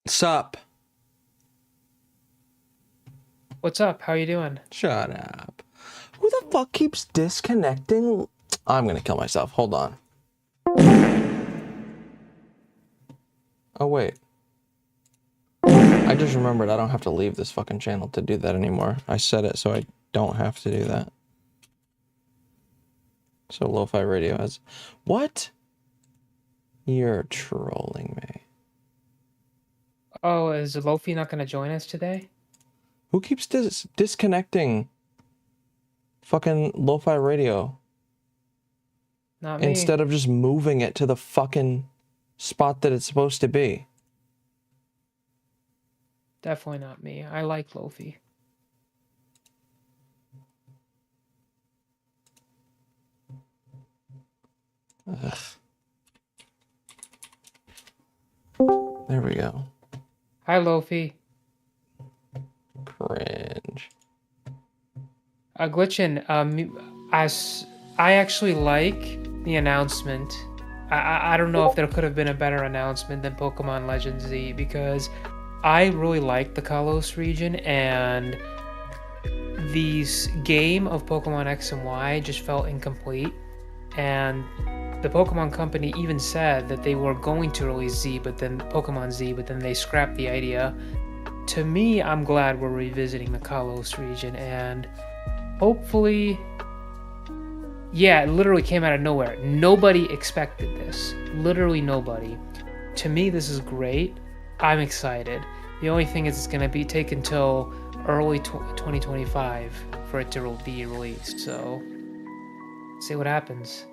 Sup? What's up? How you doing? Shut up. Who the fuck keeps disconnecting? I'm gonna kill myself. Hold on. Oh, wait. I just remembered I don't have to leave this fucking channel to do that anymore. I set it so I don't have to do that. So Lo-Fi Radio has... What? You're trolling me. Oh, is Lofi not going to join us today? Who keeps disconnecting fucking Lo-Fi Radio? Not me. Instead of just moving it to the fucking spot that it's supposed to be. Definitely not me. I like Lofi. Ugh. There we go. Hi, Lofi. Cringe. Glitchin, I actually like the announcement. I don't know if there could have been a better announcement than Pokemon Legends Z, because I really like the Kalos region, and the game of Pokemon X and Y just felt incomplete. And the Pokemon Company even said that they were going to release Z, but then Pokemon Z, but then they scrapped the idea. To me, I'm glad we're revisiting the Kalos region, and hopefully... Yeah, it literally came out of nowhere. Nobody expected this. Literally nobody. To me, this is great. I'm excited. The only thing is it's going to be taken until early 2025 for it to be released, so see what happens.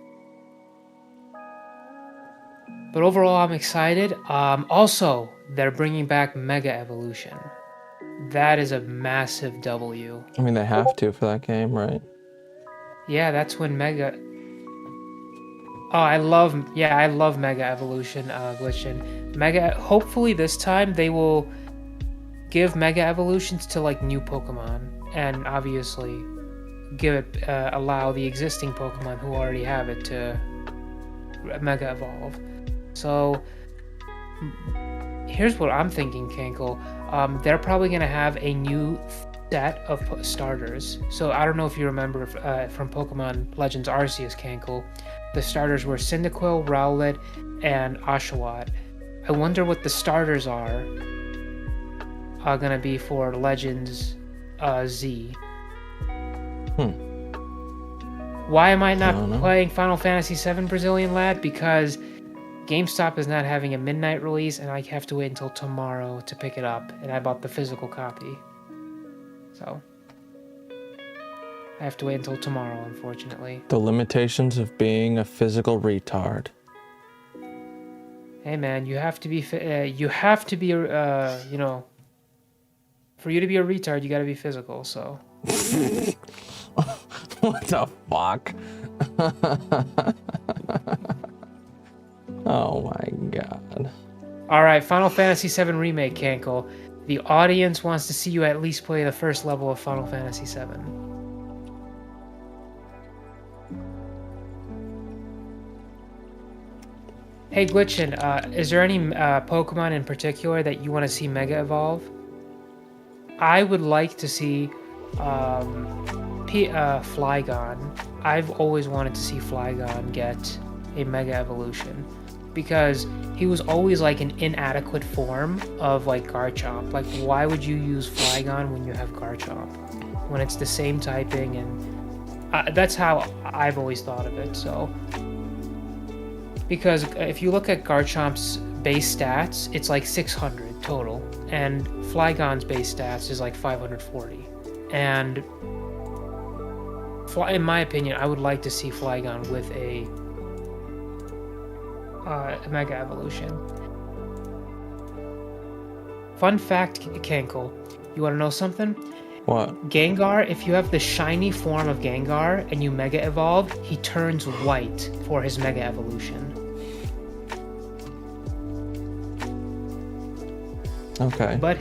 But overall, I'm excited. Also, they're bringing back Mega Evolution. That is a massive W. I mean, they have to for that game, right? Yeah, that's when Mega... Oh, I love Mega Evolution, Glitchin. Hopefully this time they will give Mega Evolutions to, like, new Pokemon. And obviously allow the existing Pokemon who already have it to Mega Evolve. So, here's what I'm thinking, Kankle. They're probably going to have a new set of starters. So I don't know if you remember from Pokemon Legends Arceus, Kankle, the starters were Cyndaquil, Rowlet, and Oshawott. I wonder what the starters are gonna be for Legends Z. Why am I not playing Final Fantasy VII Brazilian Lad? Because GameStop is not having a midnight release, and I have to wait until tomorrow to pick it up, and I bought the physical copy. So, I have to wait until tomorrow, unfortunately. The limitations of being a physical retard. Hey man, you have to be, you know, for you to be a retard, you gotta be physical, so. What the fuck? Oh my god. Alright, Final Fantasy VII Remake, Kankle. The audience wants to see you at least play the first level of Final Fantasy VII. Hey Glitchin, is there any Pokemon in particular that you want to see Mega Evolve? I would like to see Flygon. I've always wanted to see Flygon get a Mega Evolution, because he was always like an inadequate form of like Garchomp. Like, why would you use Flygon when you have Garchomp? When it's the same typing, and that's how I've always thought of it, so. Because if you look at Garchomp's base stats, it's like 600 total, and Flygon's base stats is like 540. And in my opinion, I would like to see Flygon with a Mega Evolution. Fun fact, Kankle, you want to know something? What? Gengar, if you have the shiny form of Gengar and you Mega Evolve, he turns white for his Mega Evolution. Okay. But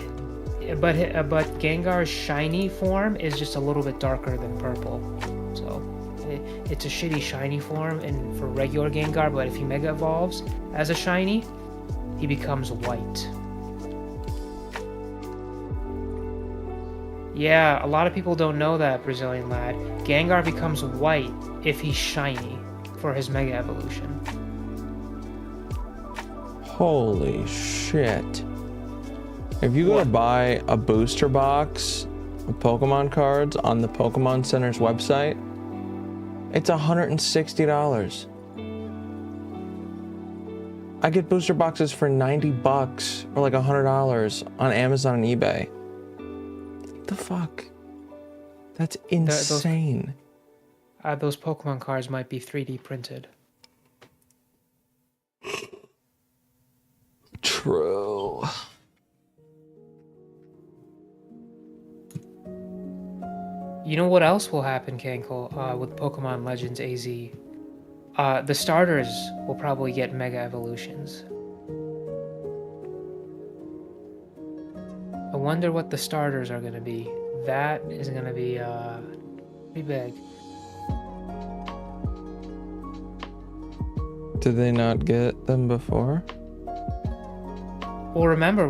Gengar's shiny form is just a little bit darker than purple. So it's a shitty shiny form and for regular Gengar, but if he Mega Evolves as a shiny, he becomes white. Yeah, a lot of people don't know that, Brazilian lad. Gengar becomes white if he's shiny for his Mega Evolution. Holy shit. If you go to buy a booster box of Pokemon cards on the Pokemon Center's website, it's $160. I get booster boxes for 90 bucks or like $100 on Amazon and eBay. What the fuck? That's insane. Those Pokemon cards might be 3D printed. True. You know what else will happen, Cankle, with Pokemon Legends AZ? The starters will probably get Mega Evolutions. I wonder what the starters are going to be. That is going to be pretty big. Did they not get them before? Well, remember,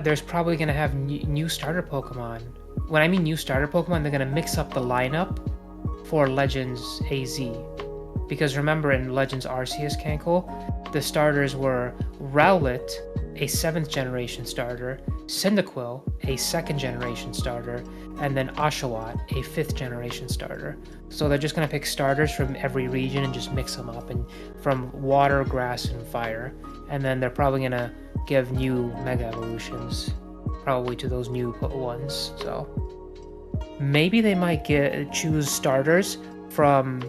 there's probably going to have new starter Pokemon. When I mean new starter Pokemon, they're going to mix up the lineup for Legends AZ. Because remember, in Legends Arceus, Cankle, the starters were Rowlet, a 7th generation starter, Cyndaquil, a 2nd generation starter, and then Oshawott, a 5th generation starter. So they're just going to pick starters from every region and just mix them up, and from water, grass, and fire. And then they're probably going to give new Mega Evolutions, probably to those new ones. So maybe they might choose starters from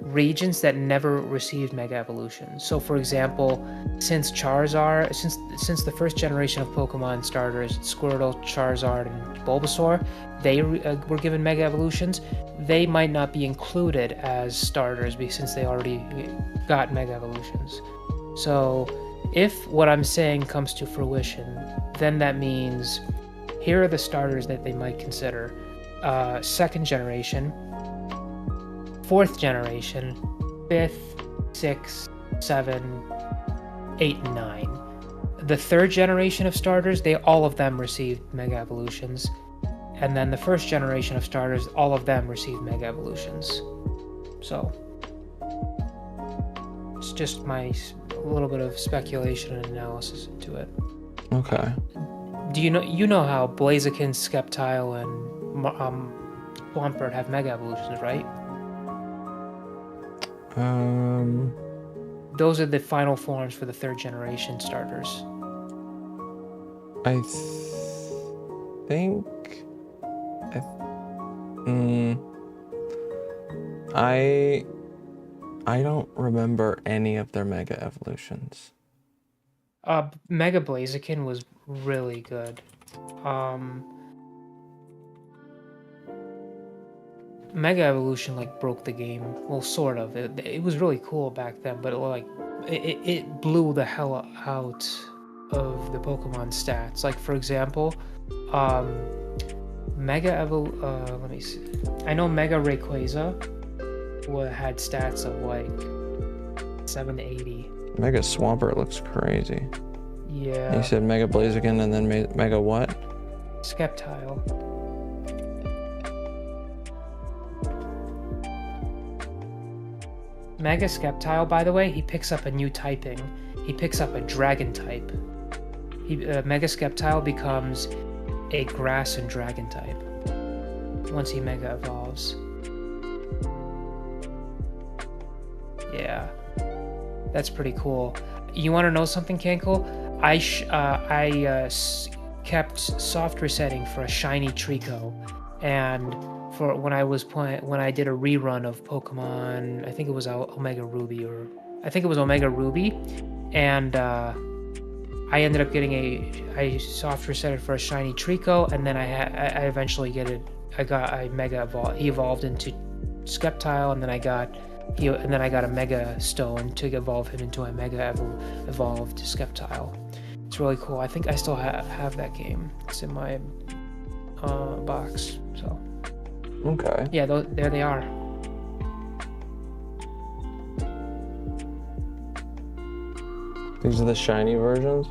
regions that never received Mega Evolutions. So for example, since the first generation of Pokemon starters, Squirtle, Charizard, and Bulbasaur, they were given Mega Evolutions, they might not be included as starters since they already got Mega Evolutions. So if what I'm saying comes to fruition, then that means here are the starters that they might consider. 2nd generation, 4th generation, 5th, 6th, 7, 8, and 9. The 3rd generation of starters, all of them received Mega Evolutions. And then the 1st generation of starters, all of them received Mega Evolutions. So it's just a little bit of speculation and analysis into it. Okay. Do you know how Blaziken, Sceptile, and Swampert have Mega Evolutions, right? Those are the final forms for the 3rd generation starters. I think. I don't remember any of their Mega Evolutions. Mega Blaziken was really good. Mega Evolution broke the game. Well, sort of. It was really cool back then, but it blew the hell out of the Pokemon stats. Like for example, let me see. I know Mega Rayquaza had stats of 780. Mega Swampert looks crazy. Yeah. You said Mega Blaziken and then Mega what? Sceptile. Mega Sceptile, by the way, he picks up a new typing. He picks up a dragon type. Mega Sceptile becomes a grass and dragon type once he Mega evolves. Yeah, that's pretty cool. You want to know something, Cankle? I kept soft resetting for a shiny Trico, and for when I did a rerun of Pokemon, I think it was Omega Ruby, and I ended up getting I soft resetted for a shiny Trico, and then I eventually he evolved into Sceptile, and then I got a Mega Stone to evolve him into a Mega evolved Sceptile. It's really cool. I think I still have that game. It's in my box. So. Okay. Yeah, there they are. These are the shiny versions?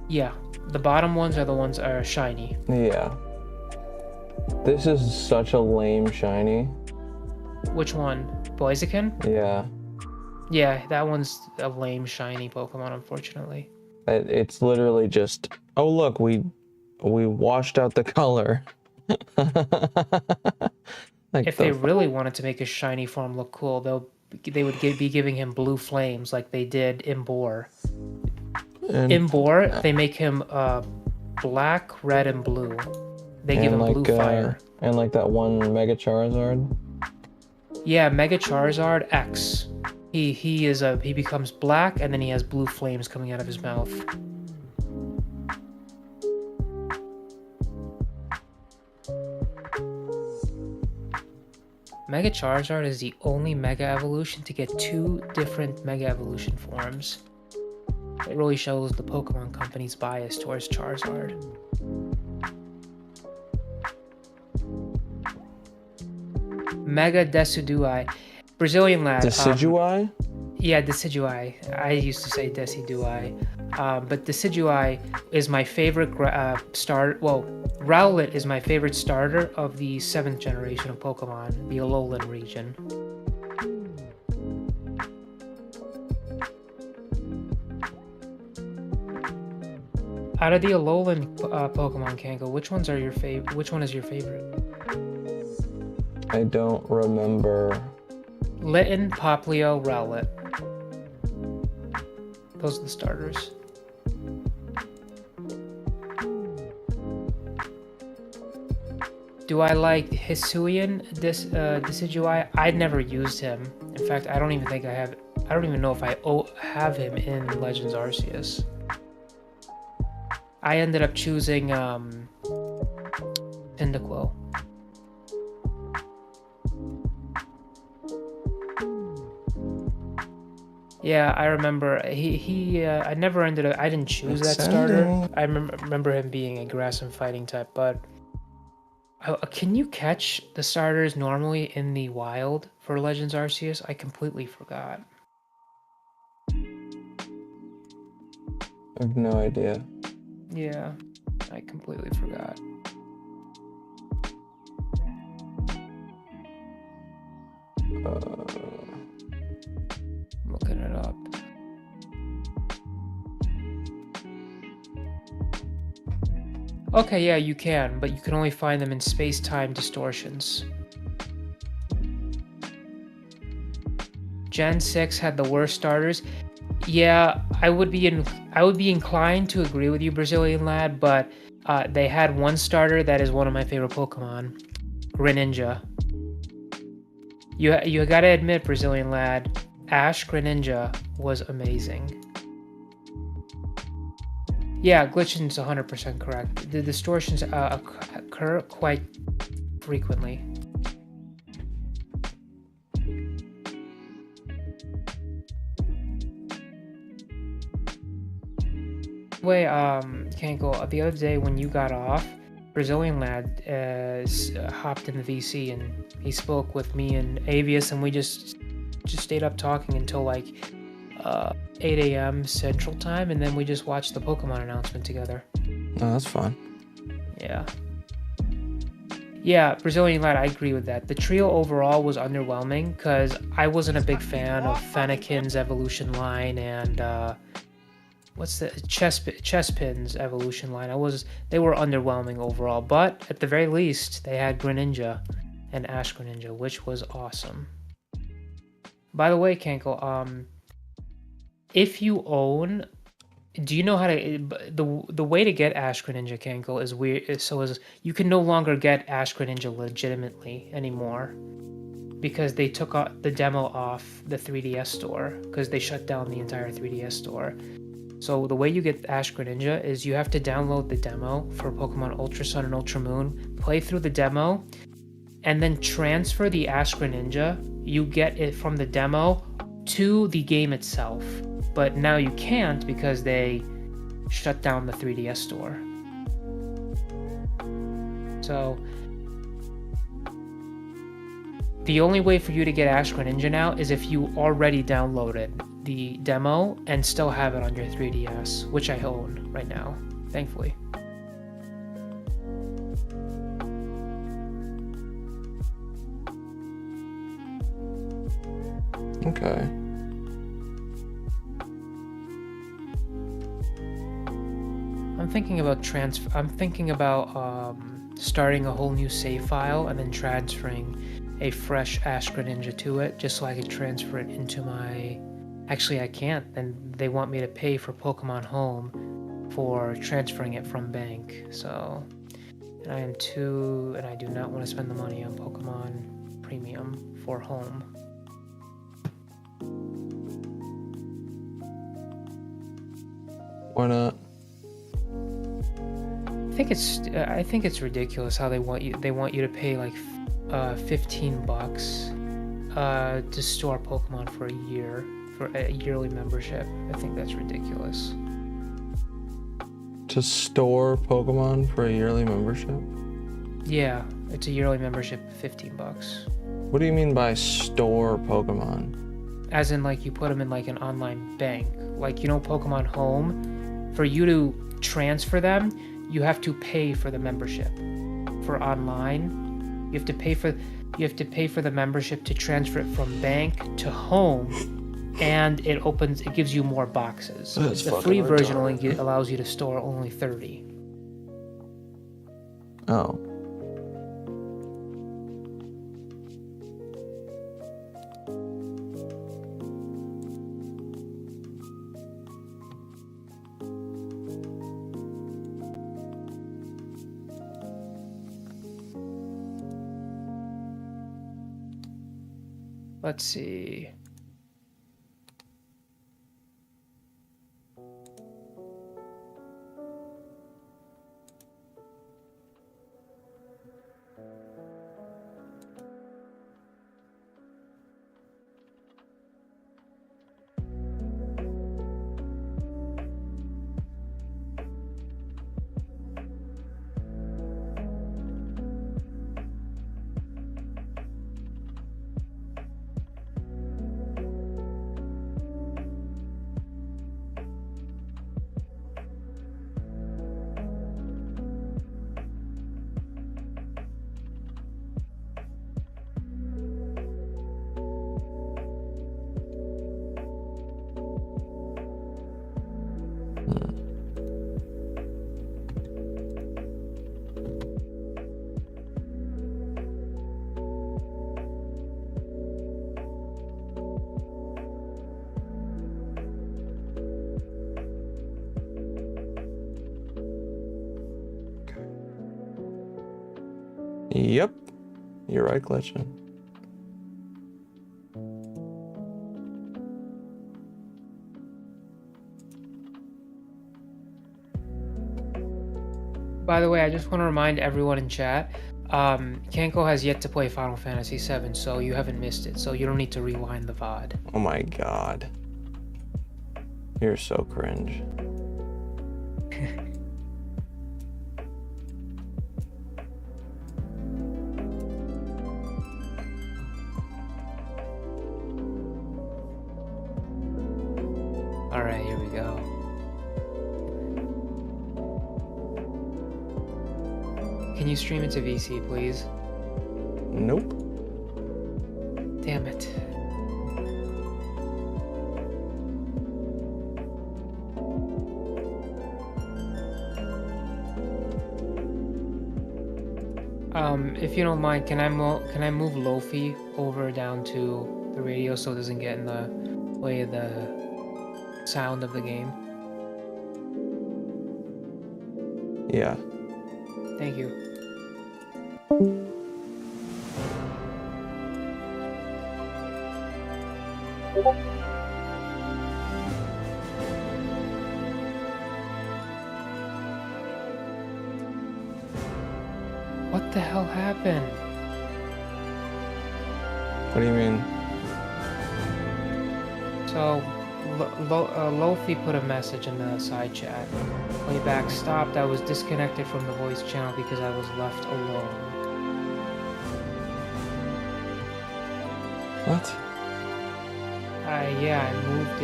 Yeah, the bottom ones are the ones that are shiny. Yeah. This is such a lame shiny. Which one? Blaziken? Yeah. Yeah, that one's a lame shiny Pokemon, unfortunately. It's literally just, oh look, we washed out the color. Like If they really wanted to make his shiny form look cool, they would be giving him blue flames like they did in Boar. In Boar, they make him black, red, and blue. They give him like, blue fire. And like that one Mega Charizard. Yeah, Mega Charizard X. He becomes black and then he has blue flames coming out of his mouth. Mega Charizard is the only Mega Evolution to get 2 different Mega Evolution forms. It really shows the Pokemon Company's bias towards Charizard. Mega Decidueye. Brazilian lad. Decidueye? Yeah, Decidueye. I used to say Decidueye. But Decidueye is my favorite starter. Well, Rowlet is my favorite starter of the 7th generation of Pokemon, the Alolan region. Out of the Alolan Pokemon, Kango, which ones are your favorite? Which one is your favorite? I don't remember. Litten, Popplio, Rowlet. Those are the starters. Do I like Hisuian Decidueye? I'd never used him. In fact, I don't even think I have. I don't even know if I have him in Legends Arceus. I ended up choosing Cyndaquil. Yeah, I remember I never ended up. I didn't choose that starter. I remember him being a grass and fighting type, but can you catch the starters normally in the wild for Legends Arceus? I completely forgot. I have no idea. Yeah, I completely forgot. Looking it up. Okay, yeah, you can, but you can only find them in space-time distortions. Gen 6 had the worst starters. Yeah, I would be inclined to agree with you, Brazilian lad, but they had one starter that is one of my favorite Pokemon, Greninja. You gotta admit, Brazilian lad, Ash Greninja was amazing. Yeah, Glitchin's 100% correct. The distortions occur quite frequently. Way, Kanko, the other day when you got off, Brazilian lad hopped in the VC and he spoke with me and Avius, and we just stayed up talking until like 8 a.m. Central Time, and then we just watched the Pokemon announcement together. Oh, that's fun. Yeah. Yeah, Brazilian lad, I agree with that. The trio overall was underwhelming because I wasn't a big fan of Fennekin's evolution line and what's the Chespin's evolution line. They were underwhelming overall, but at the very least they had Greninja and Ash Greninja, which was awesome. By the way, Kanko, if you own, do you know how to the way to get Ash Greninja, Kanko, is weird. So you can no longer get Ash Greninja legitimately anymore because they took the demo off the 3DS store because they shut down the entire 3DS store. So the way you get Ash Greninja is you have to download the demo for Pokemon Ultra Sun and Ultra Moon, play through the demo, and then transfer the Ash Greninja. You get it from the demo to the game itself. But now you can't because they shut down the 3DS store. So the only way for you to get Ash Greninja now is if you already downloaded the demo and still have it on your 3DS, which I own right now, thankfully. Okay. I'm thinking about starting a whole new save file and then transferring a fresh Ash Greninja to it, just so I could transfer it into my... Actually, I can't. Then they want me to pay for Pokemon Home for transferring it from bank. So, and I do not want to spend the money on Pokemon Premium for Home. Why not? I think it's ridiculous how they want you to pay like $15 to store Pokemon for a year, for a yearly membership. I think that's ridiculous. To store Pokemon for a yearly membership? Yeah, it's a yearly membership, $15. What do you mean by store Pokemon? As in, like, you put them in like an online bank, like, you know, Pokemon Home. For you to transfer them, you have to pay for the membership. For online, you have to pay for the membership to transfer it from bank to Home, and it gives you more boxes. That's the fucking free version retarded. only allows you to store only 30. Oh. Let's see. Yep. You're right, Glitchin. By the way, I just want to remind everyone in chat, Kanko has yet to play Final Fantasy VII, so you haven't missed it, so you don't need to rewind the VOD. Oh my god. You're so cringe. Alright, here we go. Can you stream it to VC, please? Nope. Damn it. If you don't mind, can I move Lofi over down to the radio so it doesn't get in the way of the sound of the game? Yeah. Thank you. What the hell happened? What do you mean? So, Lofi put a message in the side chat. Playback stopped. I was disconnected from the voice channel because I was left alone. What? Yeah, I moved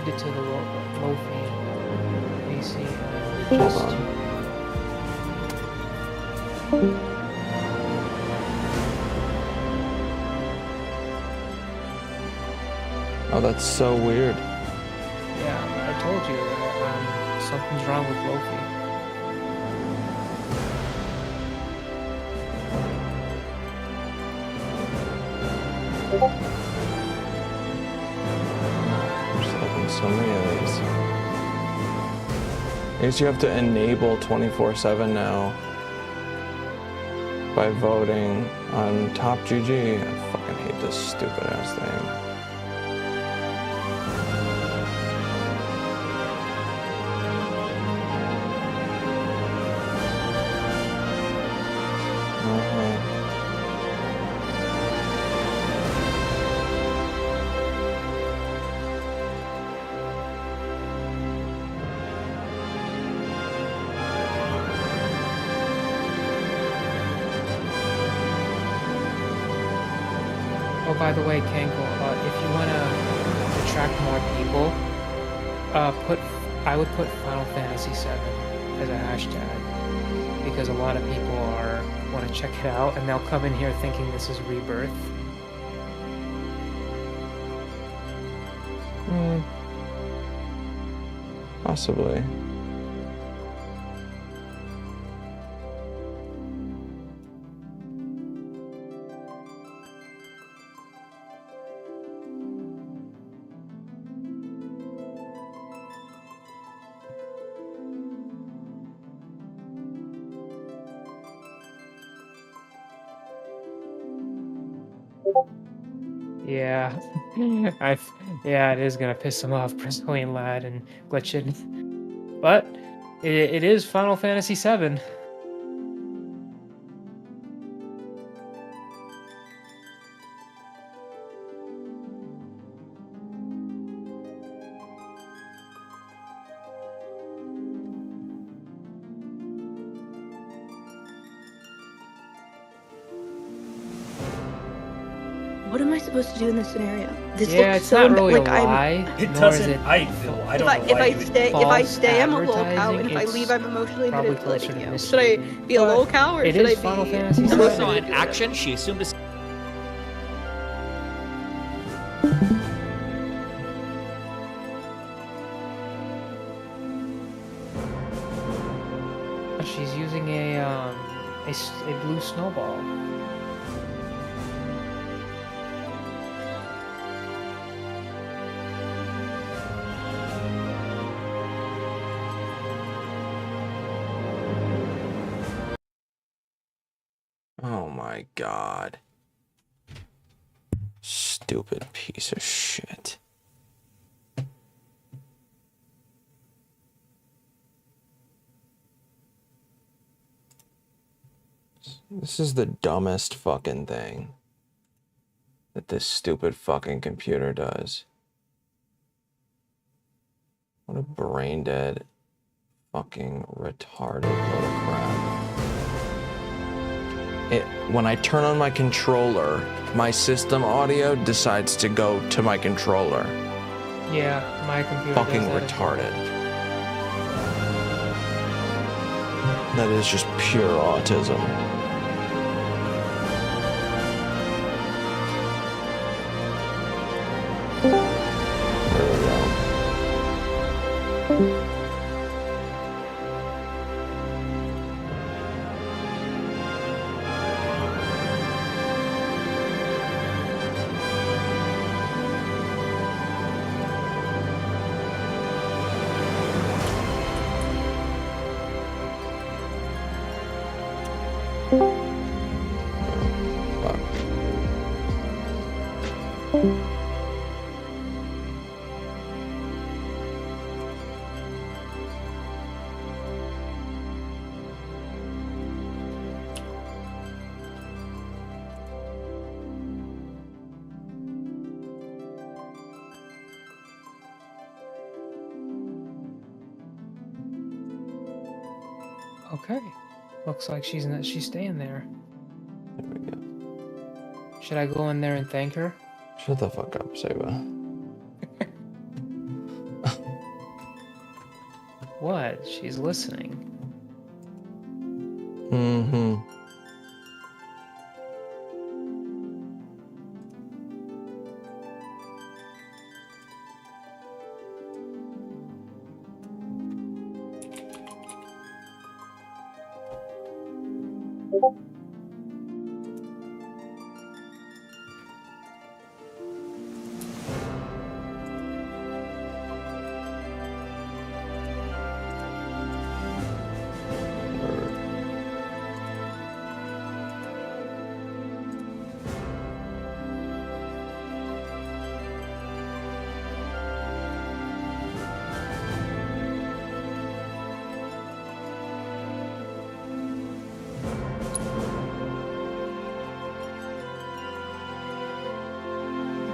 it to the Lofi PC. Hold on. Oh, that's so weird. Yeah, I told you that something's wrong with Lofi. There's like so many of these. I guess you have to enable 24/7 now by voting on Top GG. I fucking hate this stupid ass thing. Oh, by the way, Kanko, if you want to attract more people, I would put Final Fantasy VII as a hashtag, because a lot of people want to check it out, and they'll come in here thinking this is Rebirth. Possibly. Yeah, yeah, it is gonna piss him off, Brazilian lad and glitching, but it is Final Fantasy VII. What am I supposed to do in this scenario? This Yeah, looks it's so not really like a I'm. lie. It nor is doesn't. it I know why If you I would. stay, I'm a low cow, advertising, and if I it's leave, I'm emotionally probably manipulating closer to you. Should I misleading. be a But low cow or it should I is be? Final Fantasy emotionally VII. She saw in manipulative? action, she assumed a She's using a blue snowball. Oh my god. Stupid piece of shit. This is the dumbest fucking thing that this stupid fucking computer does. What a brain dead, fucking retarded load of crap. When I turn on my controller, my system audio decides to go to my controller. Yeah, my computer Fucking does that as well. retarded. That is just pure autism. There we go. Fuck. Okay, looks like she's staying there. There we go. Should I go in there and thank her? Shut the fuck up, Seba. What? She's listening. Mm-hmm.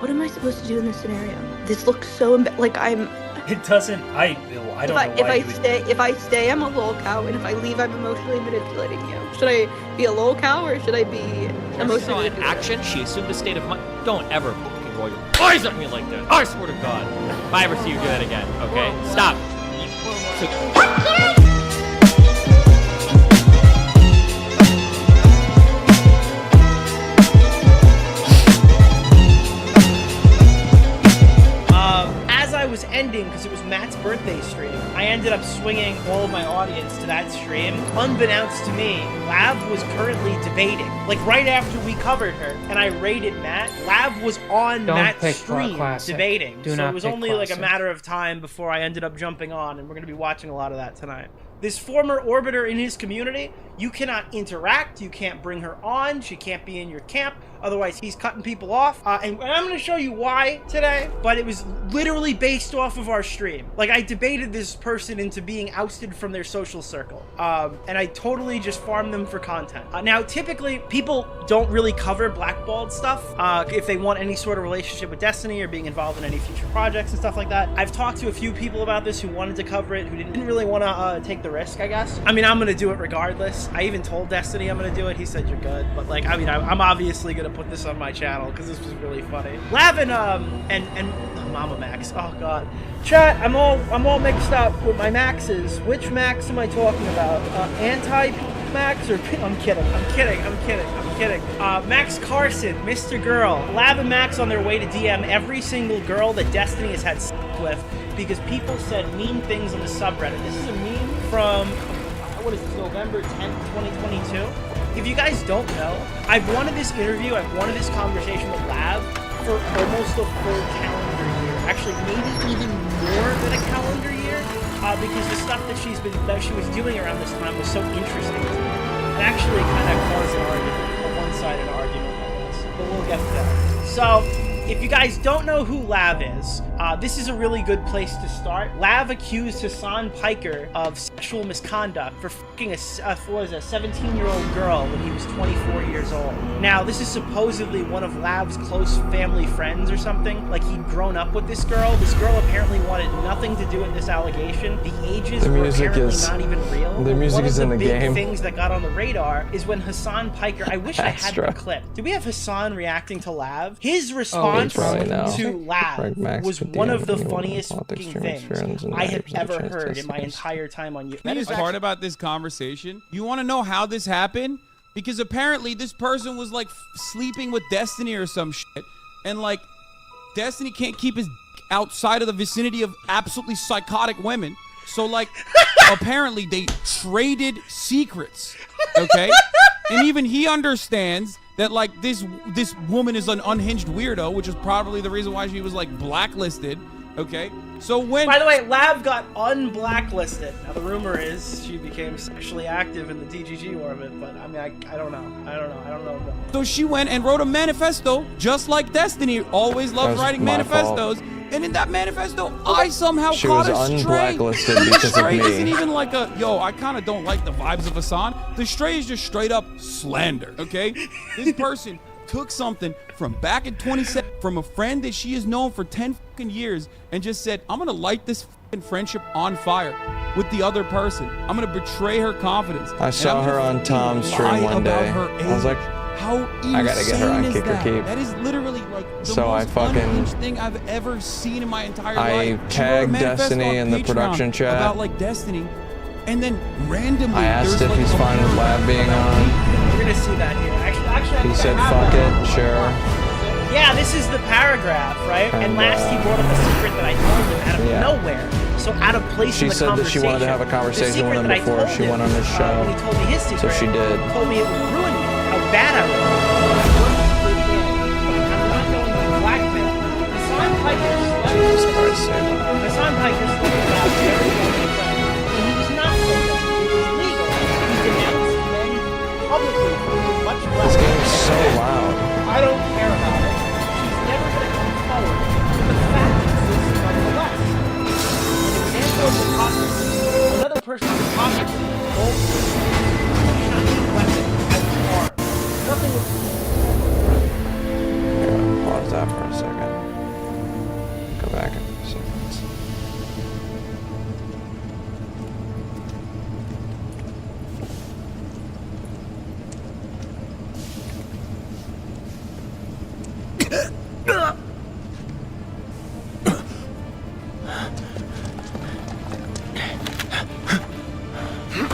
What am I supposed to do in this scenario? This looks so like I'm. It doesn't. I don't know why If I stay, I'm a lol cow, and if I leave, I'm emotionally manipulating you. Should I be a lol cow or should I be emotionally in action? She assumed a state of mind. Don't ever fucking roll your eyes at me like that. I swear to God. If I ever see you do that again, okay? Stop. I was ending because it was Matt's birthday stream. I ended up swinging all of my audience to that stream. Unbeknownst to me, Lav was currently debating. Like right after we covered her and I raided Matt, Lav was on Matt's stream debating. So it was only like a matter of time before I ended up jumping on, and we're going to be watching a lot of that tonight. This former orbiter in his community, you cannot interact, you can't bring her on, she can't be in your camp, otherwise he's cutting people off. And I'm going to show you why today, but it was literally based off of our stream. Like, I debated this person into being ousted from their social circle, and I totally just farmed them for content. Now, typically, people don't really cover blackballed stuff if they want any sort of relationship with Destiny or being involved in any future projects and stuff like that. I've talked to a few people about this who wanted to cover it, who didn't really want to take the risk, I guess. I mean, I'm going to do it regardless. I even told Destiny I'm going to do it. He said, you're good. But, like, I mean, I'm obviously going to put this on my channel because this was really funny. Lav and Mama Max. Oh, God. Chat, I'm all mixed up with my Maxes. Which Max am I talking about? Anti-Max or... I'm kidding. Max Carson, Mr. Girl. Lav and Max on their way to DM every single girl that Destiny has had sex with because people said mean things on the subreddit. This is a meme from, what is this, November 10th, 2022? If you guys don't know, I've wanted this interview, I've wanted this conversation with Lav for almost a full calendar year. Actually, maybe even more than a calendar year, because the stuff that she was doing around this time was so interesting to me. It actually kind of caused an argument, a one-sided argument on this, but we'll get to that. So, if you guys don't know who Lav is, this is a really good place to start. Lav accused Hassan Piker of sexual misconduct for fucking a 17-year-old girl when he was 24 years old. Now, this is supposedly one of Lav's close family friends or something. Like, he'd grown up with this girl. This girl apparently wanted nothing to do with this allegation. The ages were apparently not even real. The music is in the game. One of the big things that got on the radar is when Hassan Piker... I wish I had the clip. Do we have Hassan reacting to Lav? His response to Lav was one of the funniest fucking things I have ever heard in my entire time on YouTube. That is part about this conversation. You want to know how this happened? Because apparently this person was like sleeping with Destiny or some shit, and like Destiny can't keep his outside of the vicinity of absolutely psychotic women. So like apparently they traded secrets, okay? And even he understands that like this woman is an unhinged weirdo, which is probably the reason why she was like blacklisted. Okay, so when... By the way, Lav got unblacklisted. Now the rumor is she became sexually active in the DGG orbit, but I mean, I don't know. So she went and wrote a manifesto, just like Destiny always loved writing manifestos. And in that manifesto, I somehow caught a stray. She was unblacklisted because of Stray me. isn't even like a, yo, I kind of don't like the vibes of Hassan. The stray is just straight up slander, okay? This person took something from back in 2017 from a friend that she has known for 10 fucking years and just said, I'm gonna light this fucking friendship on fire with the other person. I'm gonna betray her confidence. I saw her on Tom's stream one day. I was like, how I gotta get her on Kick or Keep. That is literally like the most unhinged thing I've ever seen in my entire life. I tagged Destiny in the production chat about like Destiny, and then randomly I asked if like he's fine with Lav being on. We're gonna see that here. Actually, he said, "Fuck it, sure." Yeah, this is the paragraph, right? And last he brought up a secret that I told him out of nowhere. so out of place She in the said that conversation. she wanted to have a The conversation secret with him that I before told she him, went on this show. when he told me his secret, So she did. He told me it would ruin me, how bad I was. I'm not going to blackmail. Hassan Piker Jesus slept. Christ, save him. Hassan Piker slept with Loud very well, and he was not sleeping. It was legal. He denounced men publicly for much less. This game is so loud. I don't care about it. She's never going to come forward. But the fact exists nonetheless. An example of hypocrisy. Another person's hypocrisy. Both shiny weapon as arms. Nothing was. Here, pause that for a second. Go back in a second.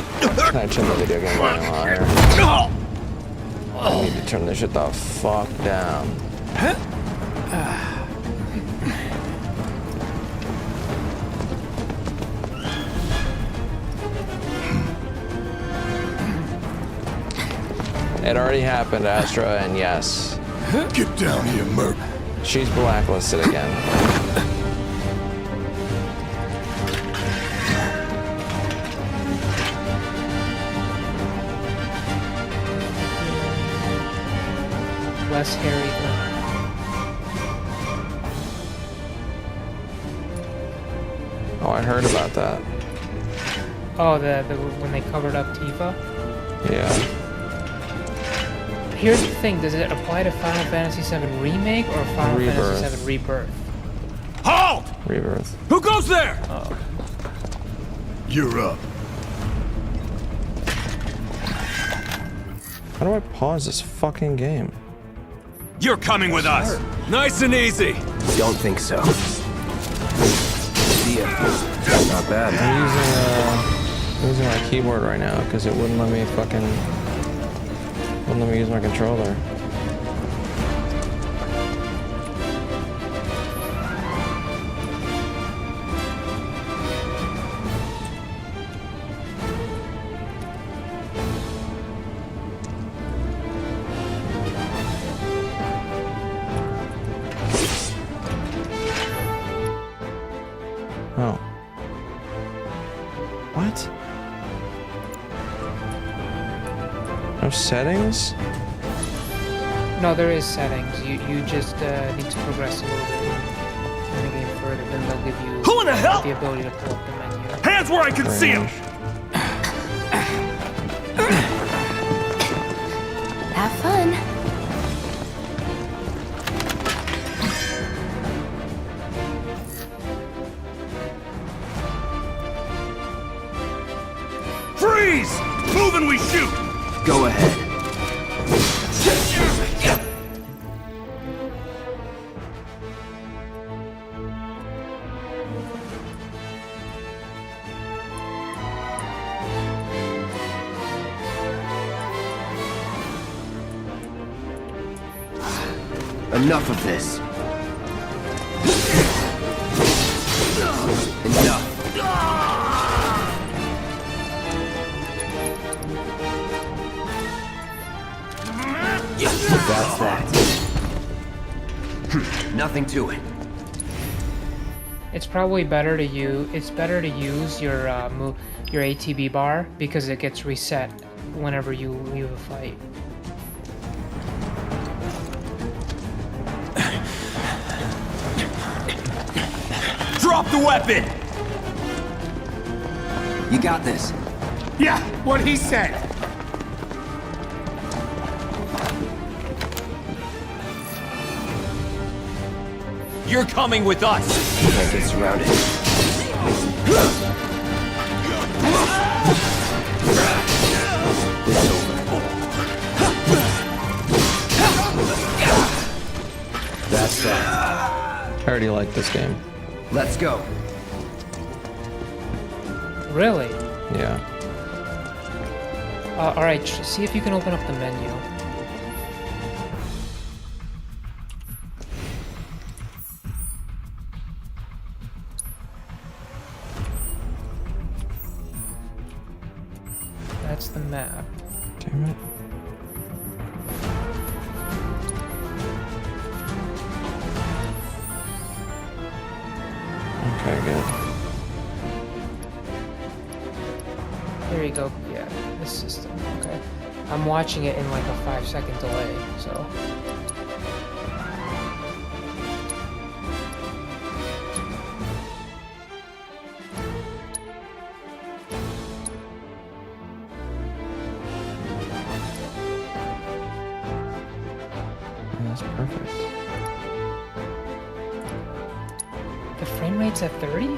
Can I turn the video game down higher? I need to turn this shit the fuck down. It already happened, Astra, and yes, Get down here, Merc. she's blacklisted again. Less hairy than. Oh, I heard about that. Oh, the when they covered up Tifa. Yeah. Here's the thing: does it apply to Final Fantasy VII Remake or Final Rebirth. Fantasy VII Rebirth? Halt! Rebirth. Who goes there? Oh. You're up. How do I pause this fucking game? You're coming with us. Nice and easy. Don't think so. See ya. Not bad. I'm using my keyboard right now because it wouldn't let me use my controller. Oh. What? No settings? No, there is settings. You just need to progress a little bit in the game further. Then they'll give you Who in the hell? the ability to pull up the menu. Hands where I can see him. Range. Have fun. Freeze! Move and we shoot. Go ahead. Enough of this. Enough. That's that. Nothing to it. It's probably better to use. It's better to use your your ATB bar because it gets reset whenever you leave a fight. Drop the weapon. You got this. Yeah, what he said. You're coming with us. Can't get surrounded. It's over. That's that. I already like this game. Let's go. Really? Yeah. All right. See if you can open up the menu. That's the map. Damn it. Okay, good. There you go. Yeah, this system. Okay. I'm watching it in like a 5-second delay, so. That's perfect. The frame rate's at 30?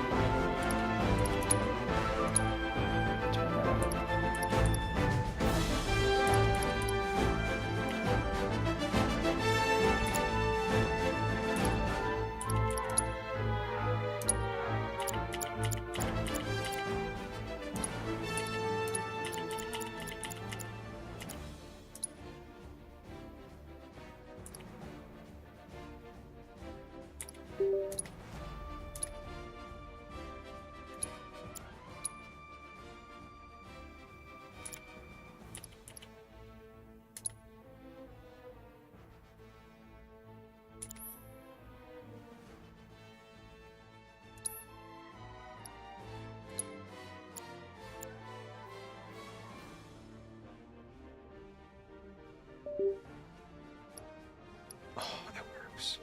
Oh, that works.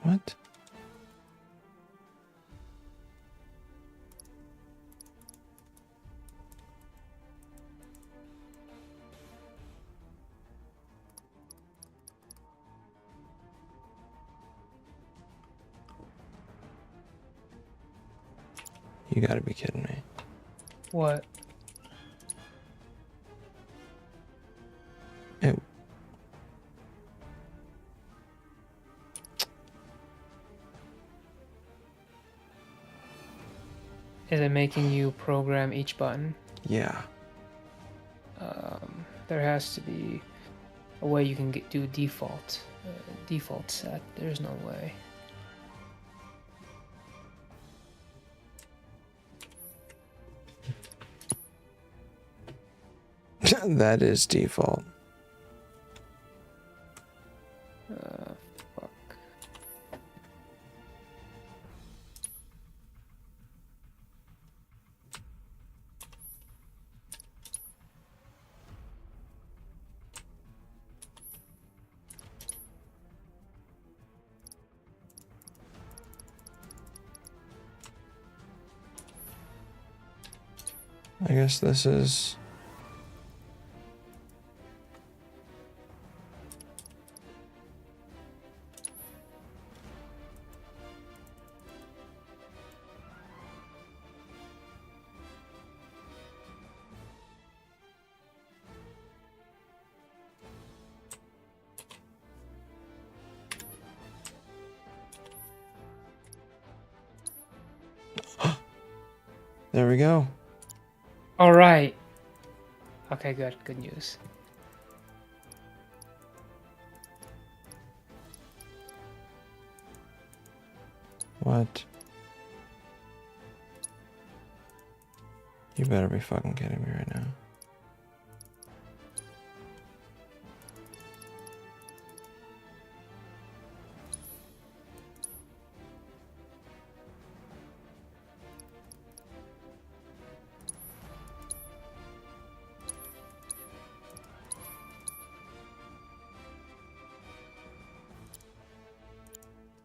What? You gotta be kidding me. What? It, Is it making you program each button? yeah. There has to be a way you can do default set. There's no way. That is default. Fuck. I guess this is... There we go. All right. Okay, good. Good news. What? You better be fucking kidding me right now.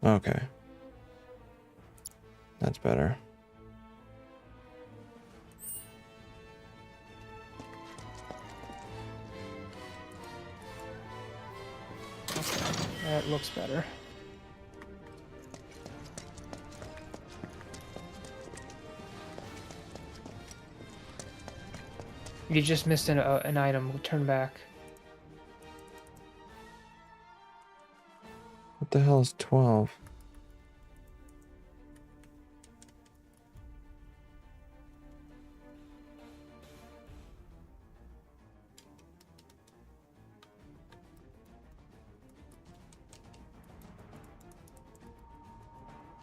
Okay. That's better. That looks better. You just missed an item. Turn back. What the hell is 12?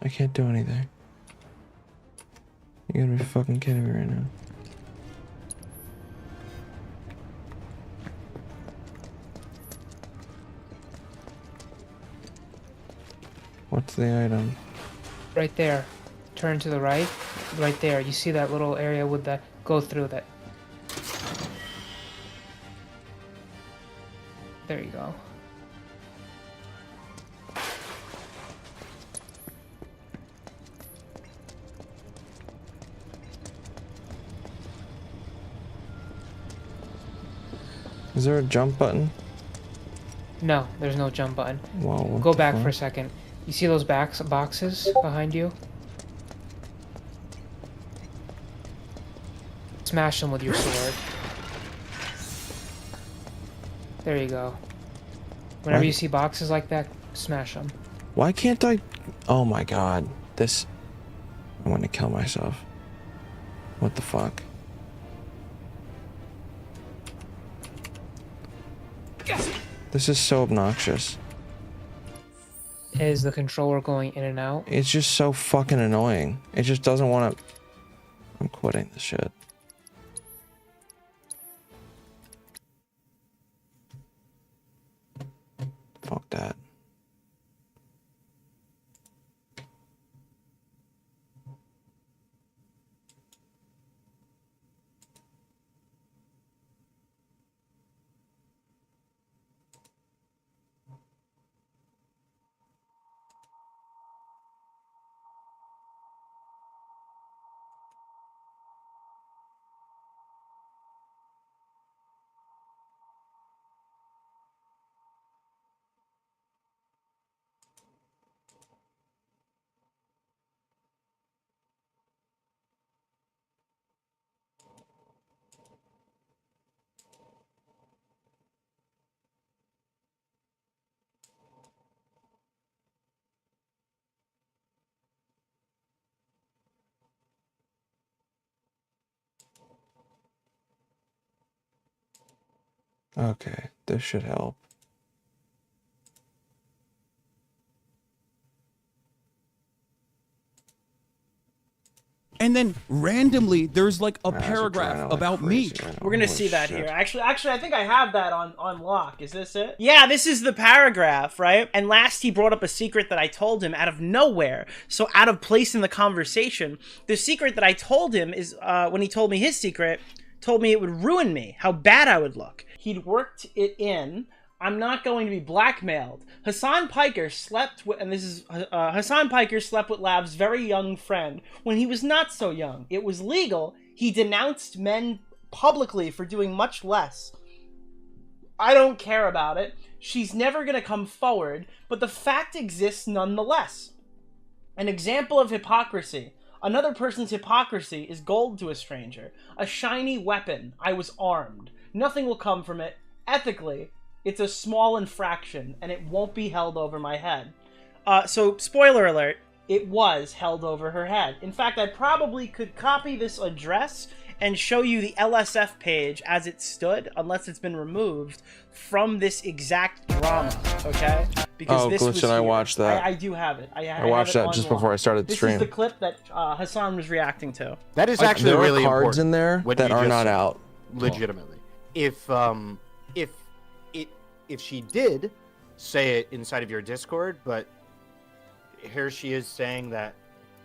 I can't do anything. You gotta be fucking kidding me right now. What's the item? Right there. Turn to the right. Right there. You see that little area with the... Go through that. There you go. Is there a jump button? No, there's no jump button. Whoa, what Go the back fuck? for a second. You see those boxes behind you? Smash them with your sword. There you go. Whenever What? you see boxes like that, smash them. Why can't I? Oh my god. This. I'm gonna kill myself. What the fuck? This is so obnoxious. Is the controller going in and out? It's just so fucking annoying. It just doesn't want to. I'm quitting this shit. Fuck that. Okay, this should help. And then randomly, there's like a Guys are paragraph trying to, like, about me. crazy right now. We're gonna Holy see that shit. here. Actually, I think I have that on lock. Is this it? Yeah, this is the paragraph, right? And last he brought up a secret that I told him out of nowhere. So out of place in the conversation. The secret that I told him is, when he told me his secret, told me it would ruin me, how bad I would look. He'd worked it in. I'm not going to be blackmailed. Hassan Piker slept with, and this is, Hassan Piker slept with Lav's very young friend when he was not so young. It was legal. He denounced men publicly for doing much less. I don't care about it. She's never going to come forward, but the fact exists nonetheless. An example of hypocrisy. Another person's hypocrisy is gold to a stranger. A shiny weapon. I was armed. Nothing will come from it. Ethically, it's a small infraction, and it won't be held over my head. So, spoiler alert, it was held over her head. In fact, I probably could copy this address and show you the LSF page as it stood, unless it's been removed, from this exact drama, okay? Because Oh, this Glitch, was and I here. watched that. I do have it. I watched have it that just on before lock. I started the This stream. is the clip that Hassan was reacting to. That is Like, actually there really are cards important, in there what that you are just not said, out. legitimately. If she did say it inside of your Discord, but here she is saying that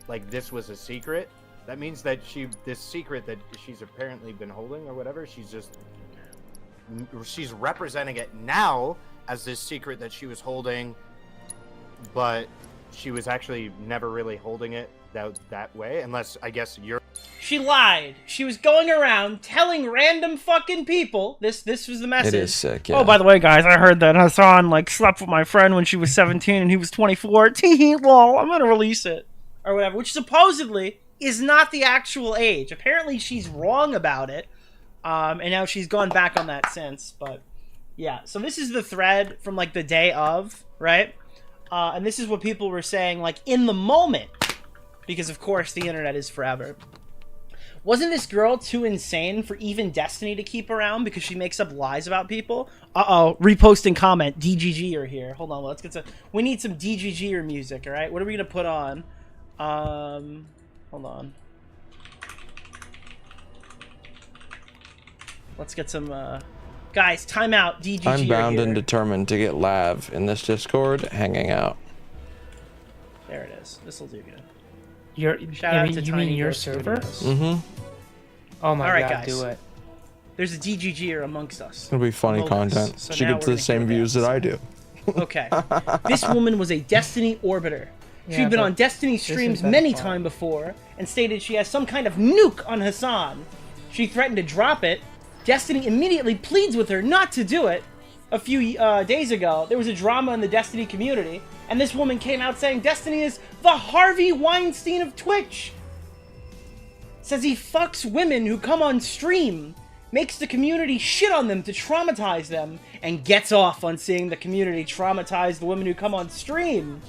like this was a secret, that means that this secret that she's apparently been holding or whatever, she's representing it now as this secret that she was holding, but she was actually never really holding it that way, unless I guess you're. She lied. She was going around telling random fucking people. This was the message. It is sick, yeah. Oh, by the way, guys, I heard that Hassan slept with my friend when she was 17 and he was 24. Tee lol, I'm gonna release it or whatever. Which supposedly is not the actual age. Apparently, she's wrong about it, and now she's gone back on that since. But yeah, so this is the thread from like the day of, right? And this is what people were saying like in the moment, because of course the internet is forever. Wasn't this girl too insane for even Destiny to keep around because she makes up lies about people? Uh-oh, repost and comment. DGG are here. Hold on, let's get we need some DGG or music, all right? What are we going to put on? Hold on. Let's get some, guys, timeout. DGG. I'm bound here. and determined to get LAV in this Discord hanging out. There it is. This will do good. You mean your server? Mm-hmm. Oh my All right, god, guys. do it. There's a DGGer amongst us. It'll be funny Among us. content. So She now gets we're the gonna same hear views that I do. Okay. This woman was a Destiny orbiter. Yeah, She'd been but on Destiny this streams is better many fun. times before and stated she has some kind of nuke on Hassan. She threatened to drop it. Destiny immediately pleads with her not to do it. A few days ago, there was a drama in the Destiny community, and this woman came out saying Destiny is the Harvey Weinstein of Twitch. Says he fucks women who come on stream, makes the community shit on them to traumatize them, and gets off on seeing the community traumatize the women who come on stream.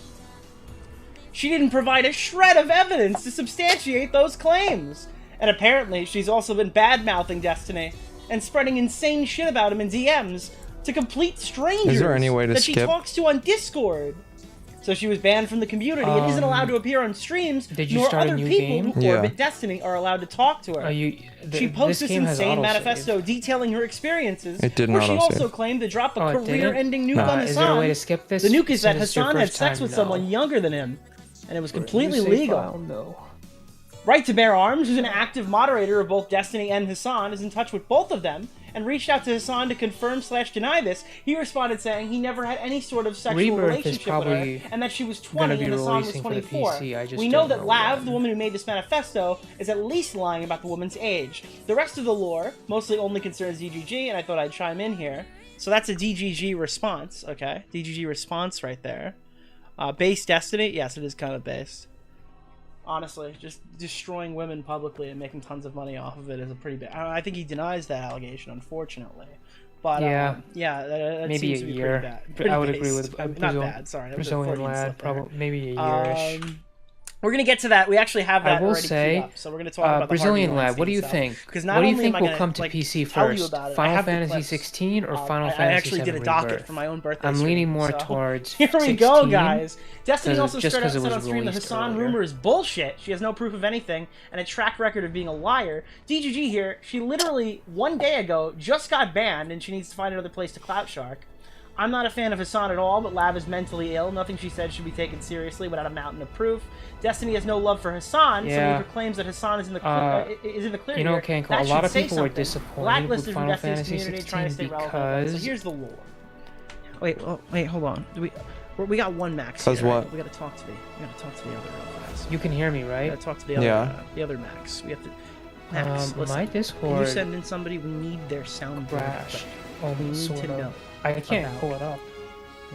She didn't provide a shred of evidence to substantiate those claims. And apparently, she's also been bad-mouthing Destiny and spreading insane shit about him in DMs to complete strangers Is there any way to that she skip? talks to on Discord. So she was banned from the community and isn't allowed to appear on streams, did you nor start a other new people game? who Yeah. orbit Destiny are allowed to talk to her. She posts this insane manifesto detailing her experiences, It didn't where she autosave. also claimed to drop a Oh, it didn't? career-ending nuke No. on Is there a way Hassan. to skip this? The nuke is that since it's your Hassan had first sex time? with No. someone younger than him, and it was completely You say legal. file? No. Right to Bear Arms, who's an active moderator of both Destiny and Hassan, is in touch with both of them and reached out to Hassan to confirm/deny this. He responded saying he never had any sort of sexual Rebirth is relationship with probably her and that she was gonna 20 be and Hassan was releasing for the 24. PC, I just We know don't that know Lav, when. the woman who made this manifesto, is at least lying about the woman's age. The rest of the lore mostly only concerns DGG, and I thought I'd chime in here. So that's a DGG response, okay? DGG response right there. Base Destiny? Yes, it is kind of based. Honestly, just destroying women publicly and making tons of money off of it is a pretty bad... I think he denies that allegation, unfortunately. But, Yeah. That Maybe seems a to be year. pretty bad. But Pretty I would based. agree with Not bad, sorry. That was a Brazilian Freudian lad, slip there. probably maybe a yearish. We're gonna get to that. We actually have that I will already say, queued up, so we're gonna talk about the Brazilian Harvey lad. What do you Weinstein think? stuff. Because not What do you only think am I will gonna, come to like, PC tell you first? about it, I Final have the Fantasy clips. 16 or Final I Fantasy actually 7 did a docket Rebirth? for my own birthday. I'm stream, leaning more so- towards Here we 16, go, guys. Destiny also just straight up 'cause it said was on stream the released Hassan earlier. rumor is bullshit. She has no proof of anything and a track record of being a liar. DGG here, she literally, one day ago, just got banned and she needs to find another place to clout shark. I'm not a fan of Hassan at all, but Lav is mentally ill. Nothing she said should be taken seriously without a mountain of proof. Destiny has no love for Hassan, so Yeah. when he claims that Hassan is in the clear You know, here, Cankle, that a lot should of say people were something. disappointed Blacklisted with from Final Destiny's Fantasy community, trying to 16 stay relevant. So because... here's the lore. Wait, hold on. We got one Max. Because here, what? Right? We gotta talk to the other real fast. You can hear me, We right? gotta talk to the other, Yeah. The other Max. We have to. Max, listen. My Can Discord you send in somebody? We need their sound crashed. We Only need sort to of. know I can't about pull it up.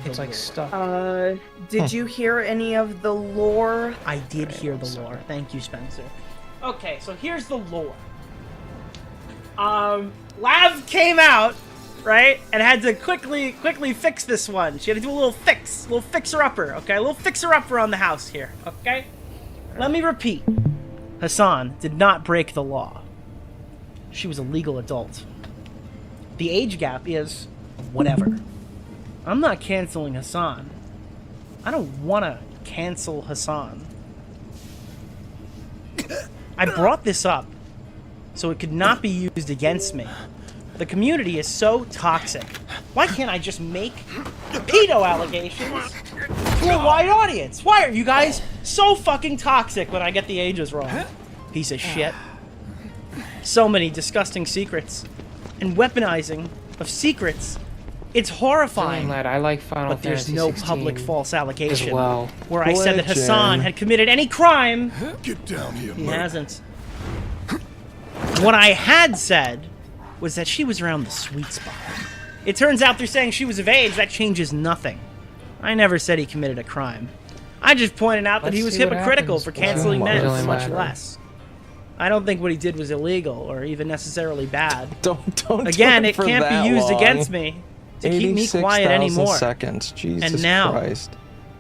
It's like lore. stuck. Did you hear any of the lore? I did hear the lore. Thank you, Spencer. Okay, so here's the lore. Lav came out, right, and had to quickly fix this one. She had to do a little fixer-upper, okay? A little fixer-upper on the house here, okay? Let me repeat. Hassan did not break the law. She was a legal adult. The age gap is whatever. I'm not canceling Hassan. I don't want to cancel Hassan. I brought this up so it could not be used against me. The community is so toxic. Why can't I just make pedo allegations to a wide audience? Why are you guys so fucking toxic when I get the ages wrong? Piece of shit. So many disgusting secrets. And weaponizing of secrets. It's horrifying. Lad, I like Final But there's Fantasy no 16 public false allegation as well. where I said that Glitching. Hassan had committed any crime. Get down here, He hasn't. What I had said was that she was around the sweet spot. It turns out they're saying she was of age. That changes nothing. I never said he committed a crime. I just pointed out that Let's he was see what hypocritical happens. for canceling Oh my men, God. much less. I don't think what he did was illegal or even necessarily bad. Don't Again, do it for can't that be used long. against me to keep me quiet 86,000 anymore. seconds. Jesus And now- Christ.